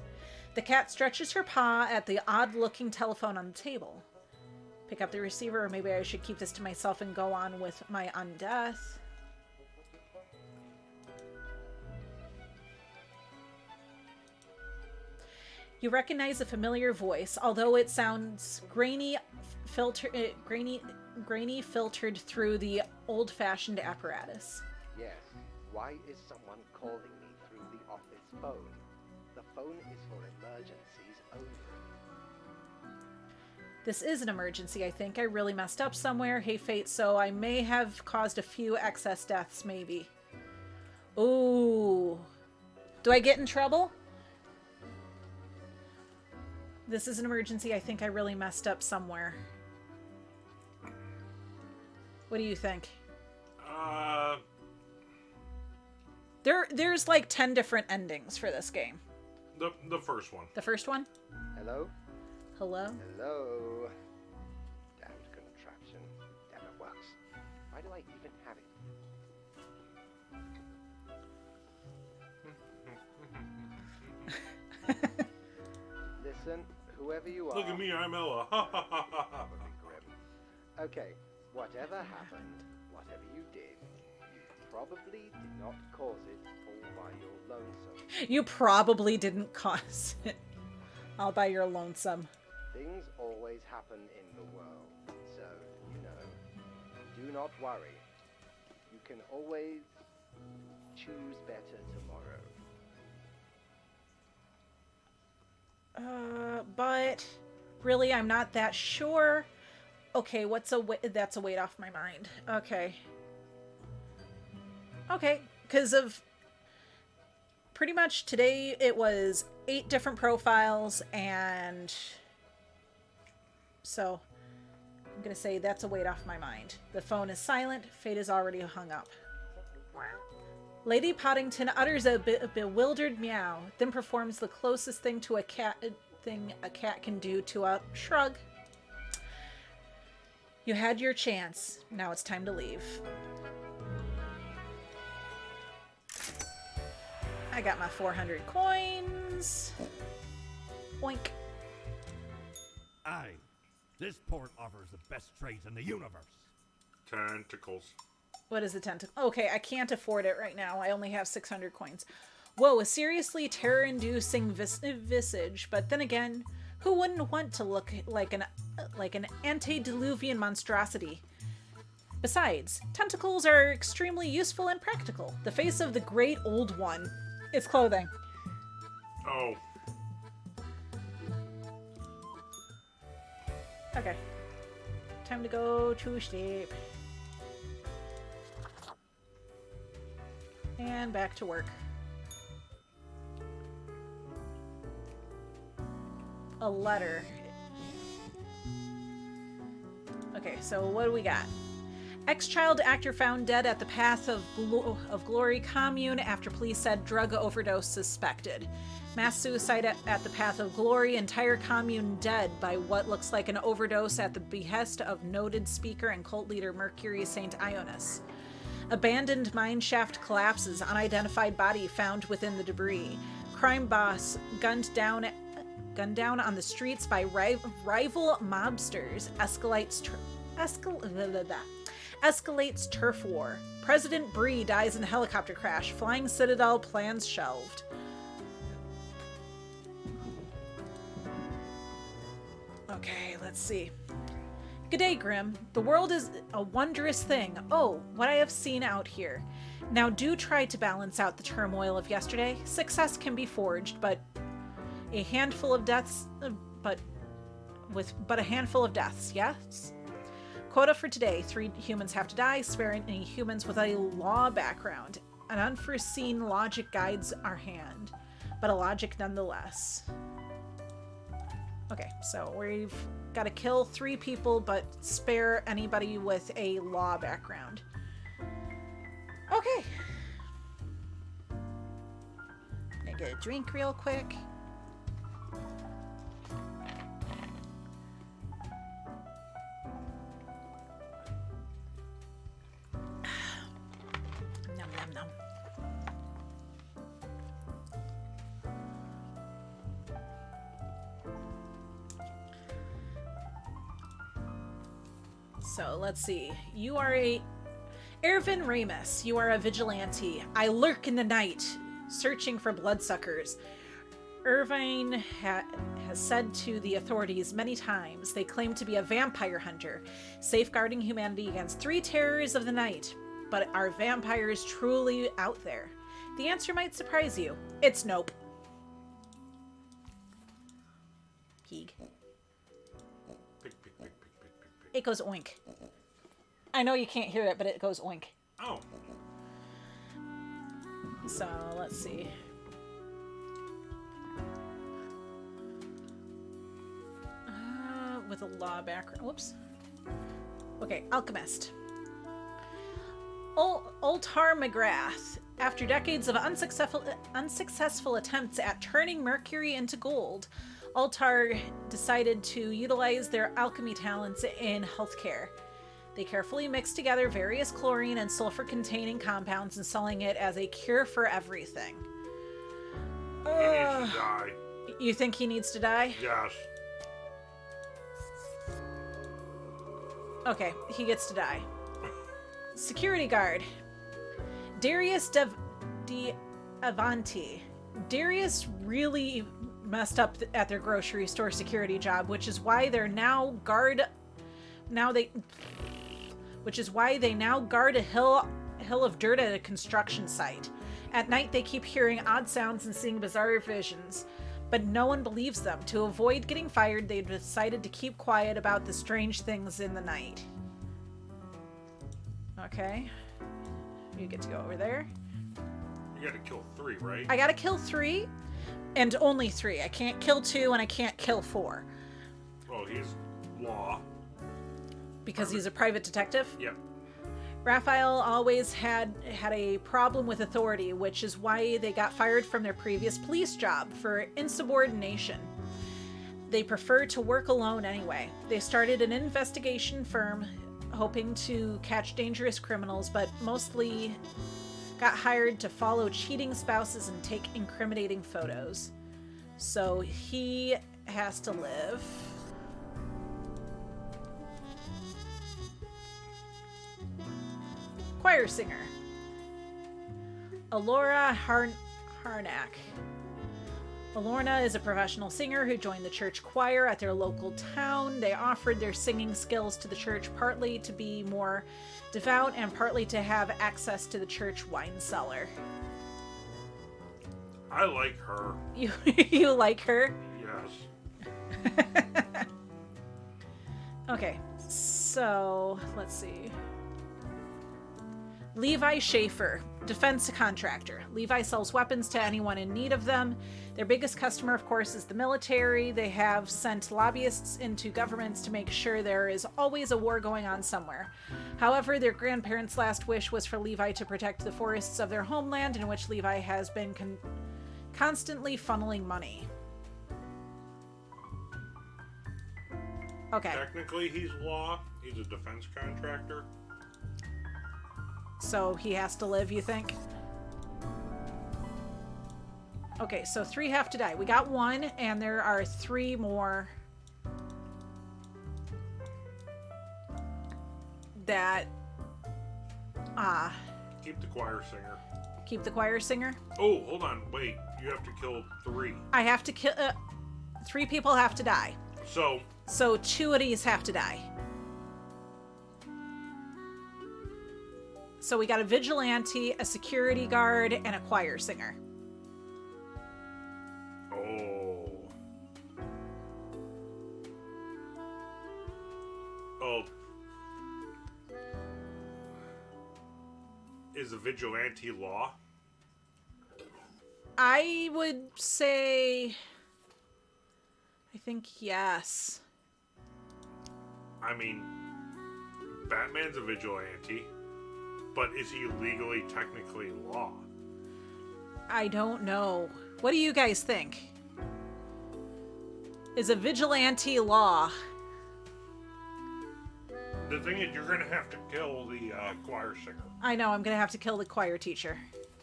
The cat stretches her paw at the odd-looking telephone on the table. Pick up the receiver, or maybe I should keep this to myself and go on with my undeath. You recognize a familiar voice, although it sounds grainy, filtered through the old-fashioned apparatus. Yes. Why is someone calling me through the office phone? The phone is for emergencies only. This is an emergency, I think. I really messed up somewhere. Hey, Fate, so I may have caused a few excess deaths, maybe. Ooh. Do I get in trouble? This is an emergency. I think I really messed up somewhere. What do you think? There's like 10 different endings for this game. The first one. The first one? Hello? Hello? Hello. Damned contraption. Never works. Why do I even have it? Listen, whoever you are. Look at me, I'm Ella. Probably grim. Okay, whatever happened, whatever you did, you probably did not cause it all by your lonesome. You probably didn't cause it all by your lonesome. Things always happen in the world, so, you know, do not worry. You can always choose better tomorrow. But really, I'm not that sure. Okay, that's a weight off my mind. Okay. Okay, because of pretty much today it was 8 different profiles, and so I'm gonna say that's a weight off my mind. The phone is silent. Fate is already hung up. Lady Poddington utters a bewildered meow, then performs the closest thing to a cat can do to a shrug. You had your chance. Now it's time to leave. I got my 400 coins. Oink. Aye, this port offers the best trades in the universe. Tentacles. What is the tentacle? Okay, I can't afford it right now. I only have 600 coins. Whoa, a seriously terror-inducing visage. But then again, who wouldn't want to look like an antediluvian monstrosity? Besides, tentacles are extremely useful and practical. The face of the great old one. It's clothing. Oh. Okay. Time to go to sleep. And back to work. A letter. Okay, so what do we got? Ex-child actor found dead at the Path of Glory commune after police said drug overdose suspected. Mass suicide at the Path of Glory, entire commune dead by what looks like an overdose at the behest of noted speaker and cult leader Mercury St. Ionis. Abandoned mine shaft collapses, unidentified body found within the debris. Crime boss gunned down on the streets by rival mobsters. Escalates turf war. President Bree dies in helicopter crash. Flying Citadel plans shelved. Okay, let's see. Good day, Grim. The world is a wondrous thing. Oh, what I have seen out here. Now do try to balance out the turmoil of yesterday. Success can be forged, but a handful of deaths, but a handful of deaths, yes? Quota for today, 3 humans have to die, sparing any humans with a law background. An unforeseen logic guides our hand, but a logic nonetheless. Okay, so we've got to kill 3 people, but spare anybody with a law background. Okay. Gonna get a drink real quick. Nom nom nom. So let's see. You are Ervin Ramus. You are a vigilante. I lurk in the night, searching for bloodsuckers. Irvine has said to the authorities many times they claim to be a vampire hunter, safeguarding humanity against 3 terrors of the night. But are vampires truly out there? The answer might surprise you. It's nope. Pig. It goes oink. I know you can't hear it, but it goes oink. Oh. So, let's see. With a law background. Whoops. Okay, Alchemist. Oltar McGrath. After decades of unsuccessful attempts at turning mercury into gold, Altar decided to utilize their alchemy talents in healthcare. They carefully mixed together various chlorine and sulfur-containing compounds and selling it as a cure for everything. He needs to die. You think he needs to die? Yes. Okay, he gets to die. Security guard. Darius Avanti. Darius really messed up at their grocery store security job, which is why they now guard a hill of dirt at a construction site. At night, they keep hearing odd sounds and seeing bizarre visions, but no one believes them. To avoid getting fired, they've decided to keep quiet about the strange things in the night. Okay. You get to go over there. You gotta kill 3, right? I gotta kill 3, and only 3. I can't kill 2, and I can't kill 4. Well, he's law. Because he's a private detective? Yep. Raphael always had a problem with authority, which is why they got fired from their previous police job for insubordination. They prefer to work alone anyway. They started an investigation firm hoping to catch dangerous criminals, but mostly got hired to follow cheating spouses and take incriminating photos. So he has to live. Choir singer. Alora Harnack. Alorna is a professional singer who joined the church choir at their local town. They offered their singing skills to the church partly to be more devout and partly to have access to the church wine cellar. I like her. You like her? Yes. Okay, so let's see. Levi Schaefer, defense contractor. Levi sells weapons to anyone in need of them. Their biggest customer, of course, is the military. They have sent lobbyists into governments to make sure there is always a war going on somewhere. However, their grandparents' last wish was for Levi to protect the forests of their homeland, in which Levi has been constantly funneling money. Okay. Technically, he's law. He's a defense contractor. So he has to live, you think? Okay, so 3 have to die. We got 1, and there are 3 more that... Keep the choir singer. Keep the choir singer? Oh, hold on. Wait. You have to kill 3. I have to kill... 3 people have to die. So 2 of these have to die. So we got a vigilante, a security guard, and a choir singer. Oh. Is a vigilante law? I would say... I think yes. I mean, Batman's a vigilante. But is he legally, technically law? I don't know. What do you guys think? Is a vigilante law? The thing is, you're going to have to kill the choir singer. I know, I'm going to have to kill the choir teacher.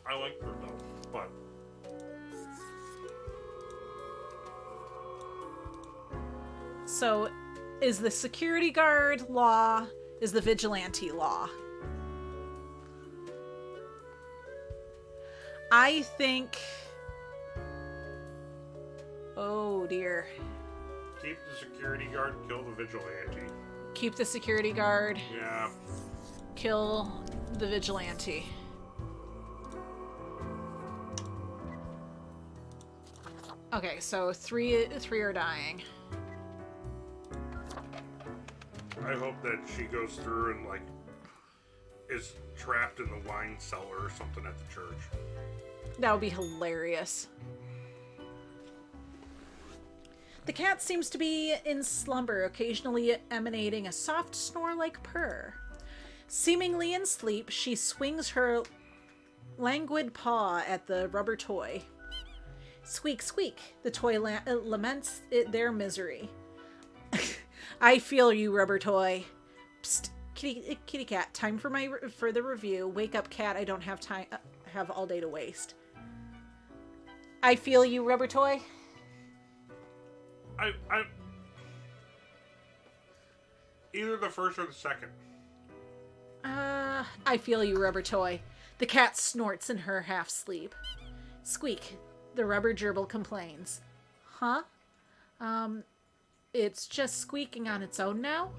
I like her, though, but... So, is the security guard law? Is the vigilante law? I think... Oh, dear. Keep the security guard, kill the vigilante. Keep the security guard. Yeah. Kill the vigilante. Okay, so three are dying. I hope that she goes through and, like, is trapped in the wine cellar or something at the church. That would be hilarious. The cat seems to be in slumber, occasionally emanating a soft snore-like purr. Seemingly in sleep, she swings her languid paw at the rubber toy. Squeak, squeak. The toy laments their misery. I feel you, rubber toy. Psst, kitty cat. Time for for the review. Wake up, cat. I don't have time. Have all day to waste. I feel you, rubber toy. I either the first or the second. I feel you, rubber toy. The cat snorts in her half sleep. Squeak. The rubber gerbil complains. Huh? It's just squeaking on its own now?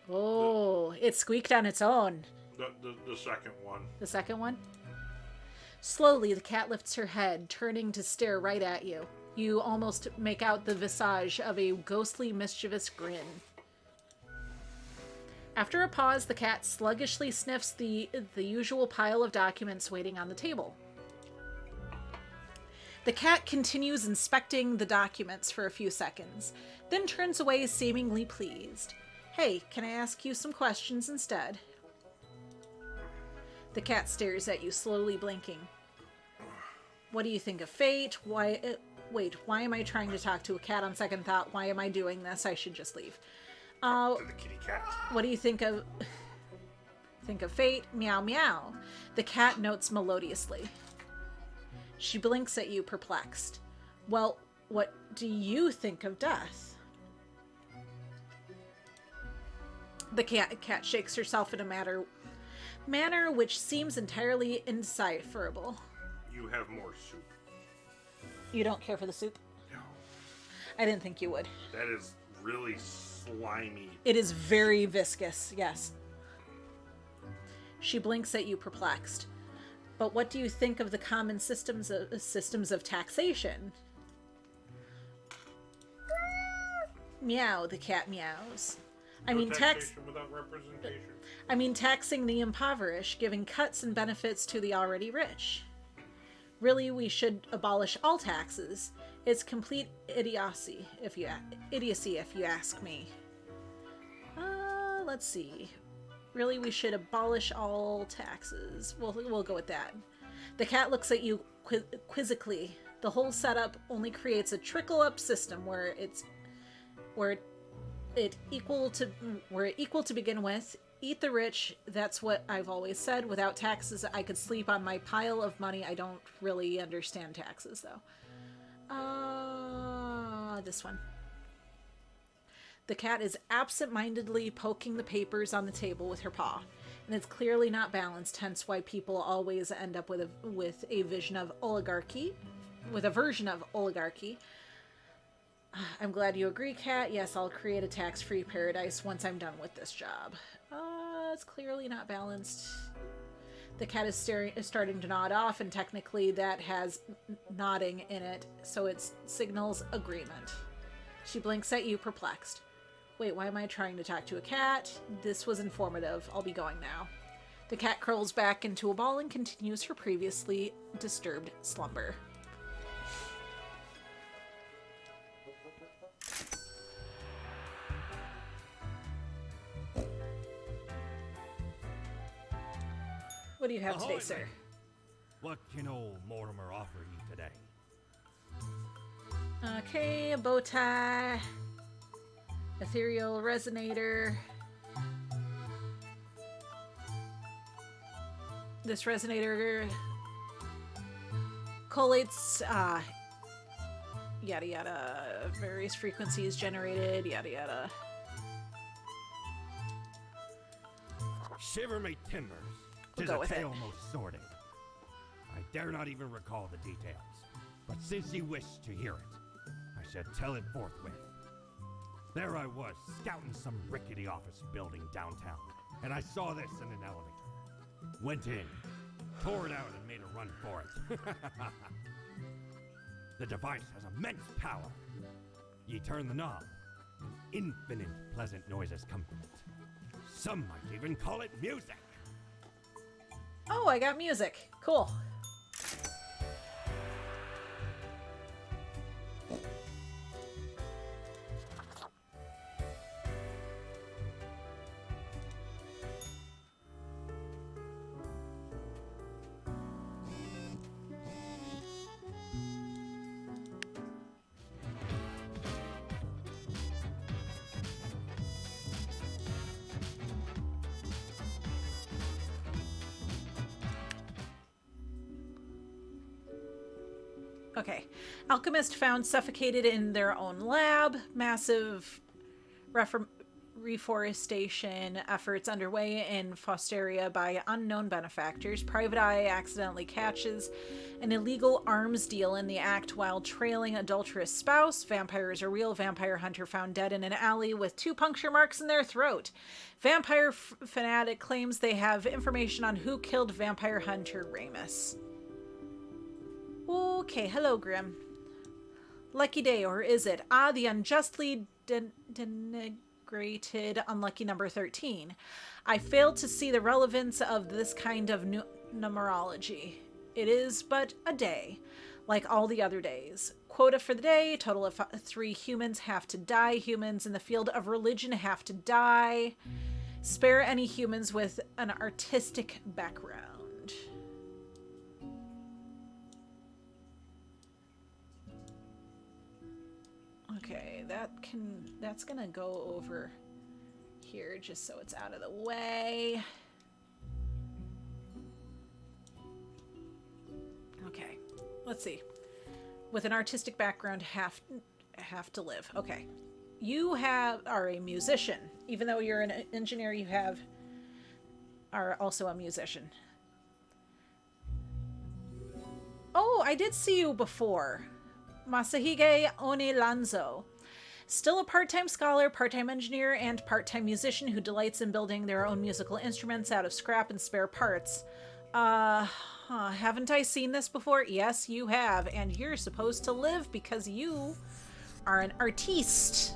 Oh, it squeaked on its own. The second one. The second one? Slowly, the cat lifts her head, turning to stare right at you. You almost make out the visage of a ghostly, mischievous grin. After a pause, the cat sluggishly sniffs the usual pile of documents waiting on the table. The cat continues inspecting the documents for a few seconds, then turns away seemingly pleased. Hey, can I ask you some questions instead? The cat stares at you, slowly blinking. What do you think of fate? Why am I trying to talk to a cat on second thought? Why am I doing this? I should just leave. To the kitty cat. What do you think of fate? Meow meow. The cat notes melodiously. She blinks at you, perplexed. Well, what do you think of death? The cat shakes herself in a manner which seems entirely indecipherable. You have more soup. You don't care for the soup? No. I didn't think you would. That is really slimy. It is very viscous, yes. She blinks at you, perplexed. But what do you think of the common systems of taxation? Meow, the cat meows. Taxation without representation. Taxing the impoverished, giving cuts and benefits to the already rich. Really, we should abolish all taxes. It's complete idiocy, if you ask me. Let's see. Really, we should abolish all taxes. We'll go with that. The cat looks at you quizzically. The whole setup only creates a trickle-up system where it equal to begin with. Eat the rich. That's what I've always said. Without taxes, I could sleep on my pile of money. I don't really understand taxes, though. This one. The cat is absent-mindedly poking the papers on the table with her paw, and it's clearly not balanced, hence why people always end up with a version of oligarchy. I'm glad you agree, Cat. Yes, I'll create a tax-free paradise once I'm done with this job. It's clearly not balanced. The cat is starting to nod off, and technically that has nodding in it, so it signals agreement. She blinks at you, perplexed. Wait, why am I trying to talk to a cat? This was informative. I'll be going now. The cat curls back into a ball and continues her previously disturbed slumber. What do you have today, Ahoy, sir? mate. What can old Mortimer offer you today? Okay, a bow tie, ethereal resonator. This resonator collates yada yada, various frequencies generated, yada yada. Shiver me timbers. We'll 'Tis go a with it. tale most sordid. I dare not even recall the details, but since you wish to hear it, I shall tell it forthwith. There I was, scouting some rickety office building downtown, and I saw this in an elevator. Went in, tore it out, and made a run for it. The device has immense power. Ye turn the knob, and infinite pleasant noises come from it. Some might even call it music. Oh, I got music. Cool. Okay. Alchemist found suffocated in their own lab. Massive reforestation efforts underway in Fosteria by unknown benefactors. Private Eye accidentally catches an illegal arms deal in the act while trailing adulterous spouse. Vampires are real. Vampire hunter found dead in an alley with 2 puncture marks in their throat. Vampire fanatic claims they have information on who killed vampire hunter Ramus. Okay, hello, Grim. Lucky day, or is it? Ah, the unjustly denigrated unlucky number 13. I failed to see the relevance of this kind of numerology. It is but a day, like all the other days. Quota for the day, total of 3 humans have to die. Humans in the field of religion have to die. Spare any humans with an artistic background. Okay, that's gonna go over here just so it's out of the way. Okay, let's see. With an artistic background, have to live. Okay, you are a musician. Even though you're an engineer, you are also a musician. Oh, I did see you before. Masahige Onilanzo. Still a part-time scholar, part-time engineer, and part-time musician who delights in building their own musical instruments out of scrap and spare parts. Haven't I seen this before? Yes, you have, and you're supposed to live because you are an artiste.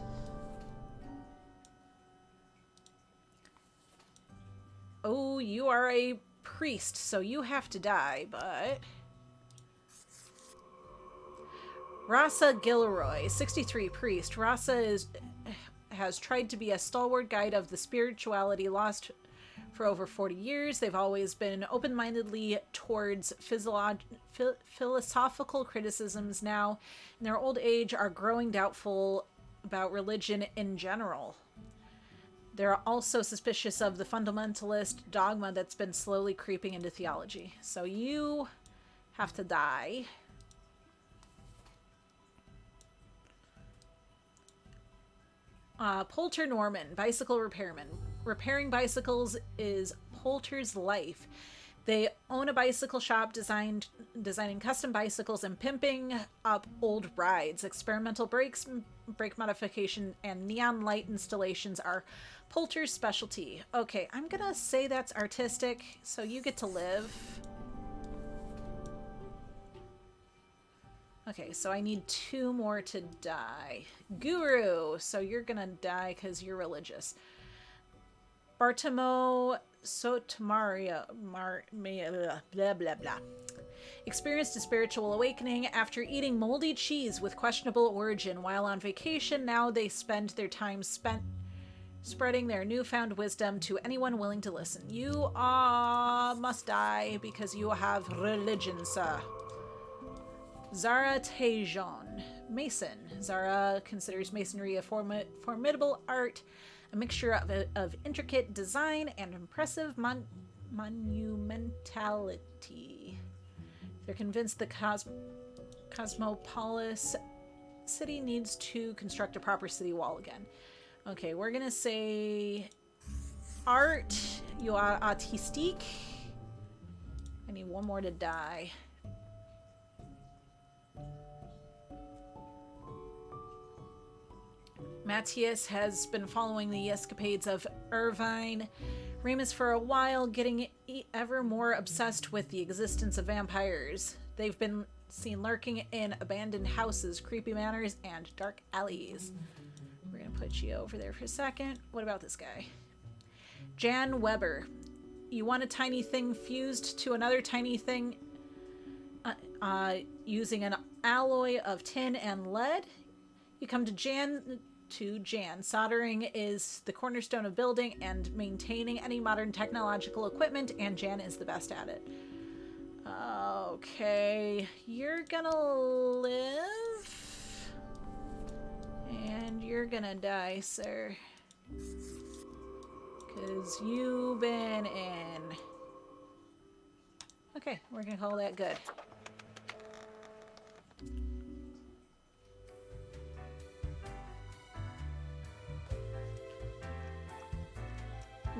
Oh, you are a priest, so you have to die, but... Rasa Gilroy, 63, priest. Rasa has tried to be a stalwart guide of the spirituality lost for over 40 years. They've always been open-mindedly towards philosophical criticisms. Now, in their old age, are growing doubtful about religion in general. They're also suspicious of the fundamentalist dogma that's been slowly creeping into theology. So you have to die. Poulter Norman, bicycle repairman. Repairing bicycles is Poulter's life. They own a bicycle shop designing custom bicycles and pimping up old rides. Experimental brakes, brake modification, and neon light installations are Poulter's specialty. Okay, I'm gonna say that's artistic, so you get to live. Okay, so I need 2 more to die. Guru, so you're gonna die because you're religious. Bartimo Sotomaria, blah, blah, blah. Experienced a spiritual awakening after eating moldy cheese with questionable origin while on vacation. Now they spend their time spreading their newfound wisdom to anyone willing to listen. You must die because you have religion, sir. Zara Tejon, Mason. Zara considers masonry a formidable art, a mixture of intricate design and impressive monumentality. They're convinced the Cosmopolis city needs to construct a proper city wall again. Okay, we're gonna say art. You are artistique. I need 1 more to die. Matthias has been following the escapades of Irvine Ramus for a while, getting ever more obsessed with the existence of vampires. They've been seen lurking in abandoned houses, creepy manors, and dark alleys. We're gonna put you over there for a second. What about this guy? Jan Weber. You want a tiny thing fused to another tiny thing using an alloy of tin and lead? You come to Jan. Soldering is the cornerstone of building and maintaining any modern technological equipment, and Jan is the best at it. Okay, you're gonna live, and you're gonna die, sir, because you've been in. Okay, we're gonna call that good.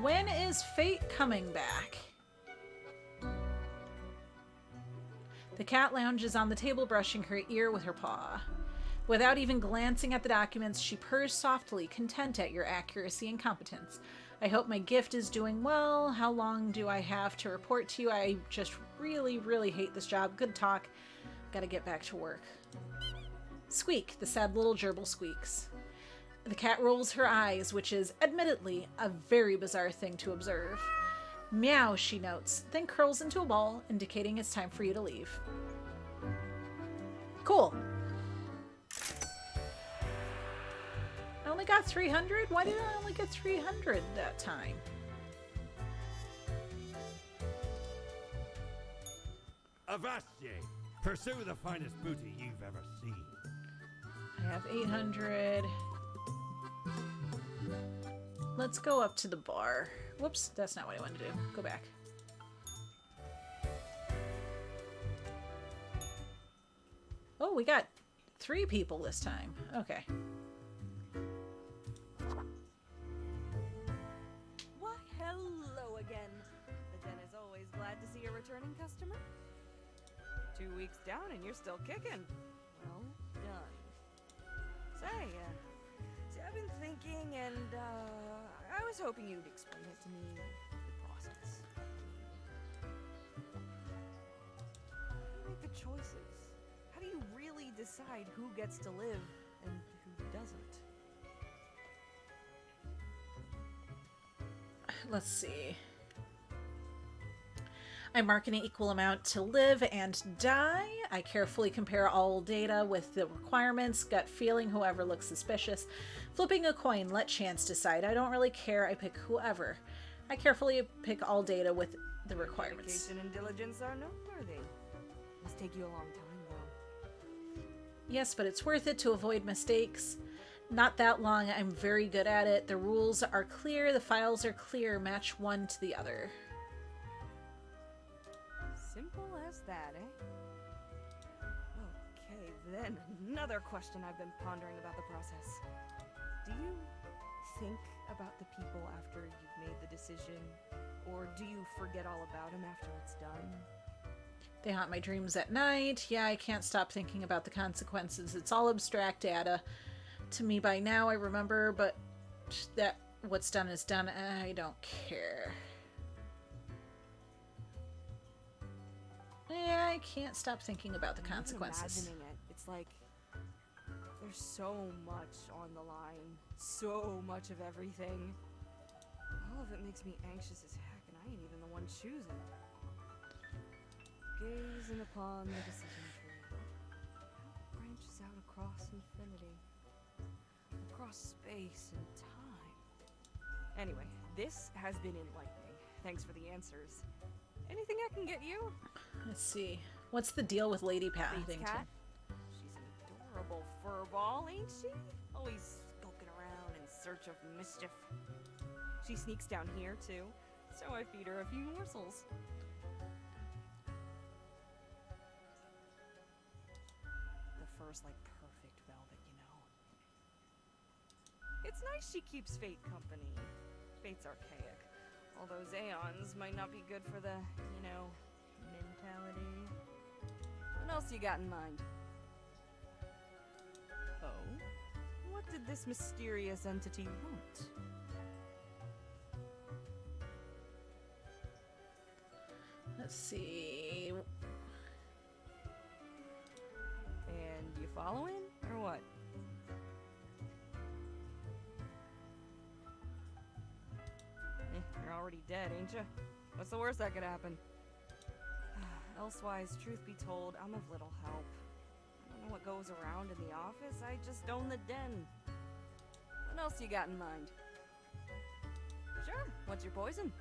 When is Fate coming back? The cat lounges on the table, brushing her ear with her paw. Without even glancing at the documents, she purrs softly, content at your accuracy and competence. I hope my gift is doing well. How long do I have to report to you? I just really, really hate this job. Good talk. Gotta get back to work. Squeak, the sad little gerbil squeaks. The cat rolls her eyes, which is, admittedly, a very bizarre thing to observe. Meow, she notes, then curls into a ball, indicating it's time for you to leave. Cool. I only got 300? Why did I only get 300 that time? Avast-ye! Pursue the finest booty you've ever seen. I have 800. Let's go up to the bar. Whoops, that's not what I wanted to do. Go back. Oh, we got 3 people this time. Okay. Why, hello again. The den is always glad to see a returning customer. 2 weeks down and you're still kicking. Well done. Say, I've been thinking and, I was hoping you'd explain it to me, the process. How do you make the choices? How do you really decide who gets to live and who doesn't? Let's see. I mark an equal amount to live and die. I carefully compare all data with the requirements, gut feeling whoever looks suspicious. Flipping a coin, let chance decide. I don't really care, I pick whoever. I carefully pick all data with the requirements. Dedication and diligence are noteworthy. Must take you a long time, though. Yes, but it's worth it to avoid mistakes. Not that long, I'm very good at it. The rules are clear, the files are clear, match one to the other. Simple as that, eh? Okay, then another question I've been pondering about the process. Do you think about the people after you've made the decision? Or do you forget all about them after it's done? They haunt my dreams at night. Yeah, I can't stop thinking about the consequences. It's all abstract data. To me by now, I remember, but that what's done is done. I don't care. Yeah, I can't stop thinking about the I'm even consequences. imagining it. It's like there's so much on the line, so much of everything. All of it makes me anxious as heck, and I ain't even the one choosing. Gazing upon the decision tree, how it branches out across infinity, across space and time. Anyway, this has been enlightening. Thanks for the answers. Anything I can get you? Let's see. What's the deal with Lady Fate's Paddington? cat? She's an adorable furball, ain't she? Always skulking around in search of mischief. She sneaks down here, too, so I feed her a few morsels. The fur's like perfect velvet, you know. It's nice she keeps Fate company. Fate's archaic. All those aeons might not be good for the, you know, mentality. What else you got in mind? Oh? What did this mysterious entity want? Let's see. And you following, or what? You're already dead, ain't ya? What's the worst that could happen? Elsewise, truth be told, I'm of little help. I don't know what goes around in the office, I just own the den. What else you got in mind? Sure, what's your poison?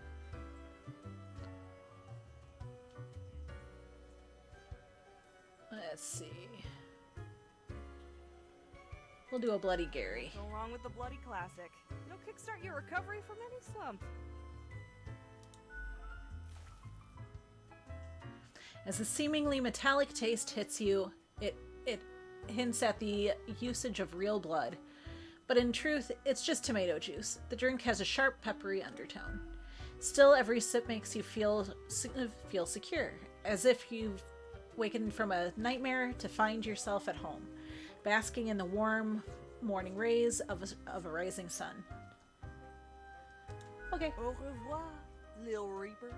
Let's see. We'll do a Bloody Gary. Go wrong with the Bloody Classic. It'll kickstart your recovery from any slump. As the seemingly metallic taste hits you, it hints at the usage of real blood. But in truth, it's just tomato juice. The drink has a sharp, peppery undertone. Still, every sip makes you feel secure, as if you've wakened from a nightmare to find yourself at home, basking in the warm morning rays of a rising sun. Okay. Au revoir, Lil Reaper.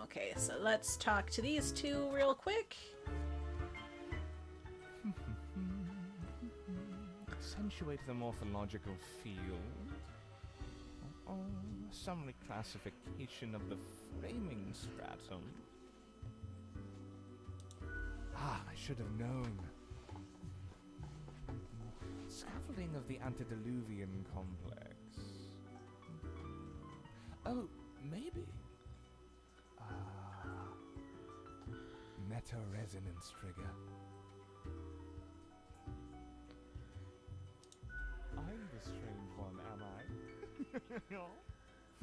Okay, so let's talk to these two real quick. Accentuate the morphological field. Some reclassification of the framing stratum. I should have known. Scaffolding of the antediluvian complex. Oh, maybe. Meta-resonance trigger. I'm the strange one, am I?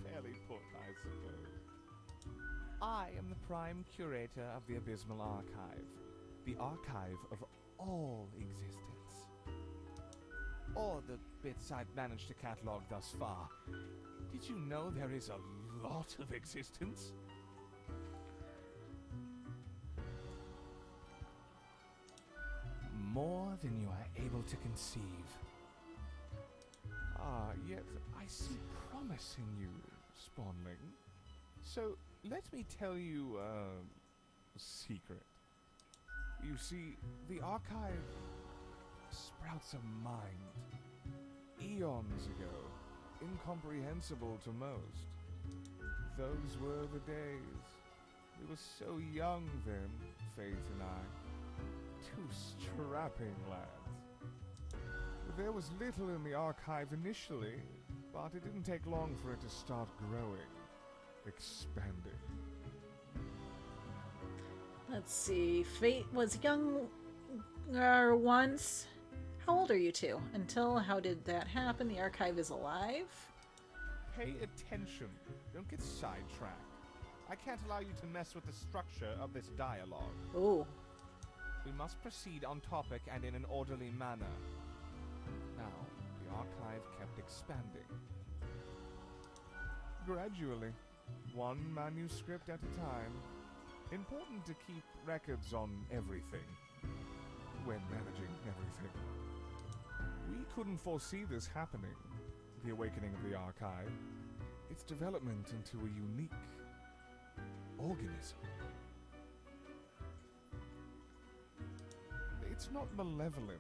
Fairly put, I suppose. I am the prime curator of the Abysmal Archive, the archive of all existence. Or the bits I've managed to catalogue thus far. Did you know there is a lot of existence? More than you are able to conceive. Yet I see promise in you, Spawnling. So, let me tell you a secret. You see, the archive sprouts a mind. Eons ago, incomprehensible to most. Those were the days. We were so young then, Faith and I. Two strapping lads. There was little in the archive initially, but it didn't take long for it to start growing, expanding. Let's see. Fate was young once. How old are you two? Until how did that happen? The archive is alive? Pay attention. Don't get sidetracked. I can't allow you to mess with the structure of this dialogue. Oh. We must proceed on topic and in an orderly manner. Now, the archive kept expanding. Gradually, one manuscript at a time. Important to keep records on everything. When managing everything. We couldn't foresee this happening. The awakening of the archive. Its development into a unique organism. It's not malevolent,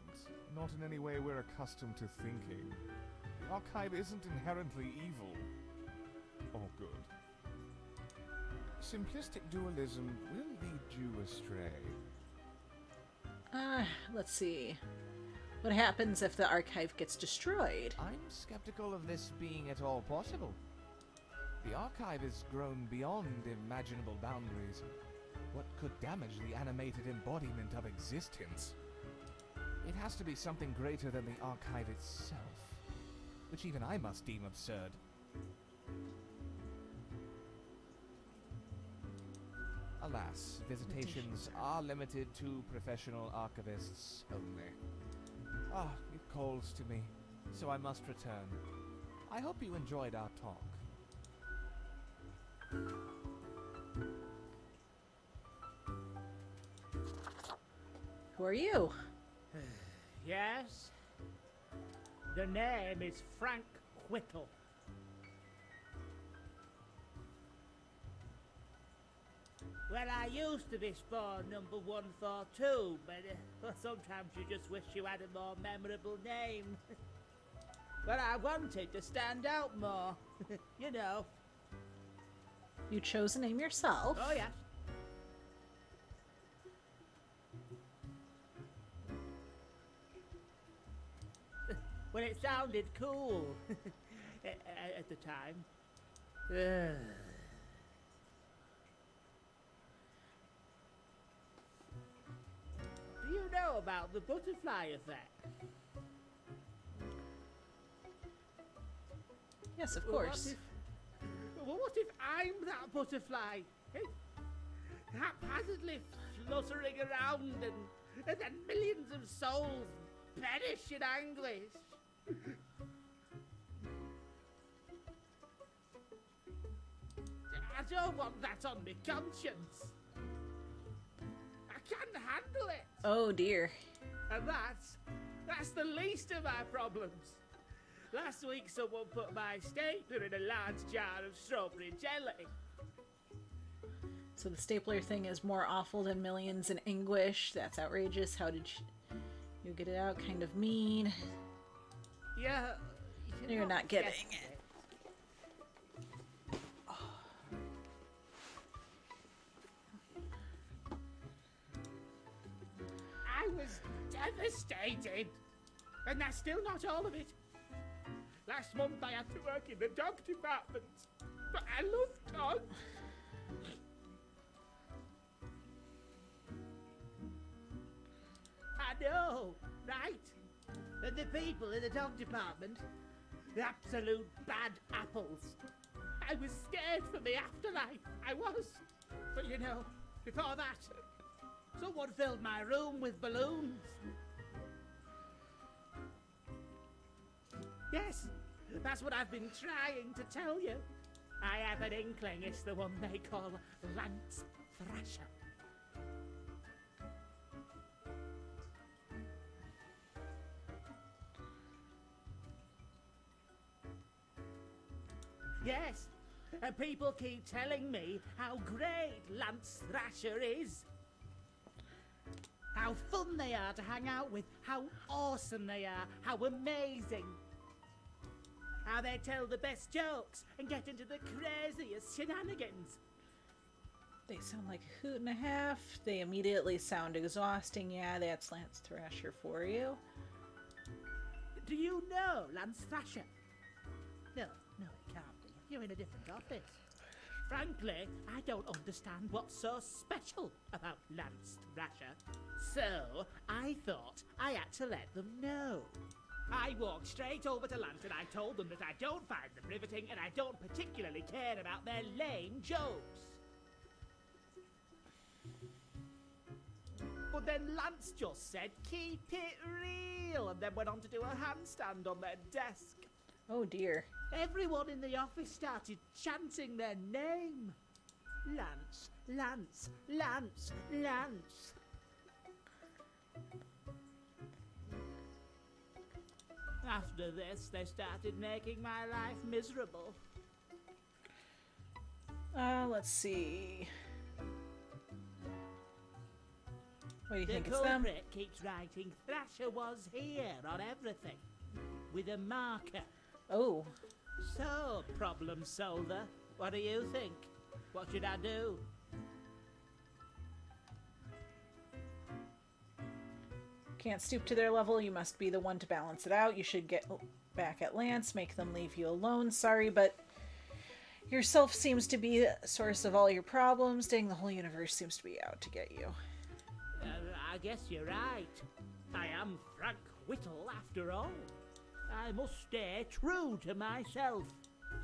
not in any way we're accustomed to thinking. The archive isn't inherently evil or good. Simplistic dualism will lead you astray. Let's see. What happens if the archive gets destroyed? I'm skeptical of this being at all possible. The archive has grown beyond imaginable boundaries. What could damage the animated embodiment of existence? It has to be something greater than the archive itself, which even I must deem absurd. Alas, visitations are limited to professional archivists only. It calls to me, so I must return. I hope you enjoyed our talk. Who are you? Yes? The name is Frank Whittle. Well, I used to be Spawn number 142, but sometimes you just wish you had a more memorable name. But I wanted to stand out more, you know. You chose a name yourself. Oh, yes. Well, it sounded cool at the time. Do you know about the butterfly effect? Yes, of course. What if I'm that butterfly? Haphazardly fluttering around and then millions of souls perish in anguish. don't want that on my conscience. I can't handle it. Oh dear. And that's the least of my problems. Last week someone put my stapler in a large jar of strawberry jelly. So the stapler thing is more awful than millions in anguish. That's outrageous. How did you get it out? Kind of mean. Yeah. You're not getting it. I was devastated. And that's still not all of it. Last month I had to work in the dog department. But I love dogs. I know, right? And the people in the dog department, the absolute bad apples. I was scared for the afterlife. I was. But you know, before that, someone filled my room with balloons. Yes, that's what I've been trying to tell you. I have an inkling it's the one they call Lance Thrasher. Yes, and people keep telling me how great Lance Thrasher is. How fun they are to hang out with, how awesome they are, how amazing. How they tell the best jokes and get into the craziest shenanigans. They sound like a hoot and a half. They immediately sound exhausting. Yeah, that's Lance Thrasher for you. Do you know Lance Thrasher? No, it can't be. You're in a different office. Frankly, I don't understand what's so special about Lance Thrasher. So, I thought I had to let them know. I walked straight over to Lance and I told them that I don't find them riveting and I don't particularly care about their lame jokes. But then Lance just said, keep it real, and then went on to do a handstand on their desk. Oh dear. Everyone in the office started chanting their name. Lance, Lance, Lance, Lance. After this, they started making my life miserable. Let's see. What do you The think? It's them? culprit keeps writing Thrasher was here on everything. With a marker. Oh. So, problem solver, what do you think? What should I do? Can't stoop to their level. You must be the one to balance it out. You should get back at Lance, make them leave you alone. Sorry, but yourself seems to be the source of all your problems. Dang, the whole universe seems to be out to get you. I guess you're right. I am Frank Whittle after all. I must stay true to myself.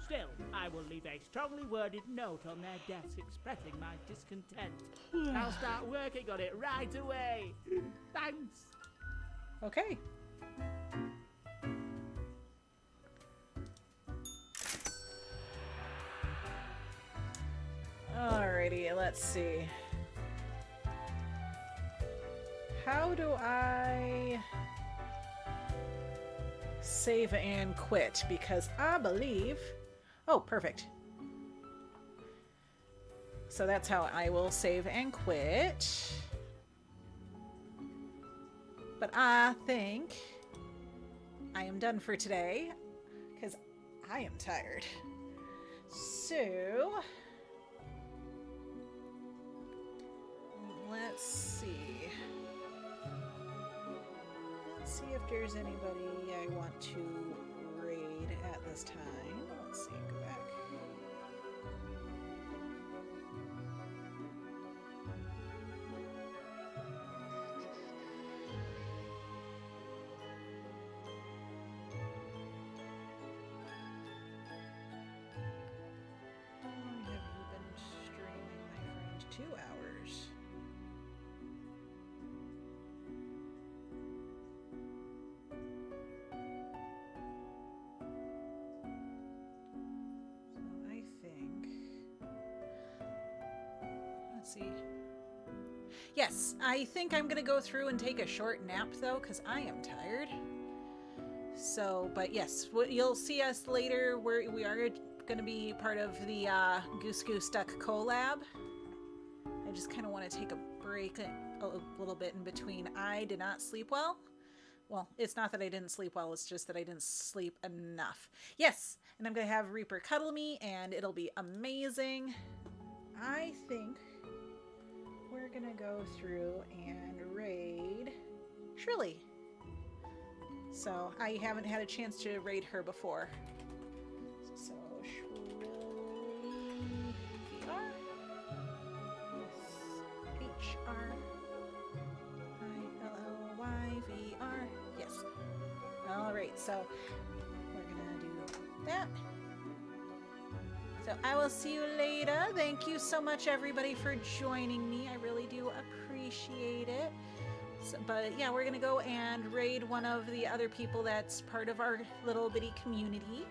Still, I will leave a strongly worded note on their desk expressing my discontent. I'll start working on it right away. Thanks. Okay. Alrighty, let's see. How do I save and quit? Because I believe... Oh, perfect. So that's how I will save and quit. But I think I am done for today because I am tired. So let's see. Let's see if there's anybody I want to raid at this time. Let's see, go back. How long have you been streaming, my friend? 2 hours. So I think Let's see. Yes, I think I'm gonna go through and take a short nap though, because I am tired. So, but yes, you'll see us later. We are gonna be part of the Goose Goose Duck collab. I just kind of want to take a break a little bit in between. I did not sleep well. Well, it's not that I didn't sleep well, it's just that I didn't sleep enough. Yes, and I'm gonna have Reaper cuddle me, and it'll be amazing. I think we're gonna go through and raid Shrilly. So I haven't had a chance to raid her before. So Shrilly VR. HRILLY VR. Yes. Alright, so we're gonna do that. So I will see you later. Thank you so much, everybody, for joining me. I really do appreciate it. So, but yeah, we're gonna go and raid one of the other people that's part of our little bitty community,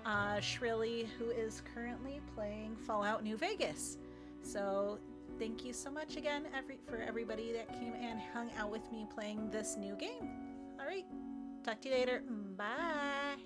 Shrilly, who is currently playing Fallout New Vegas. So thank you so much again for everybody that came and hung out with me playing this new game. All right, talk to you later. Bye.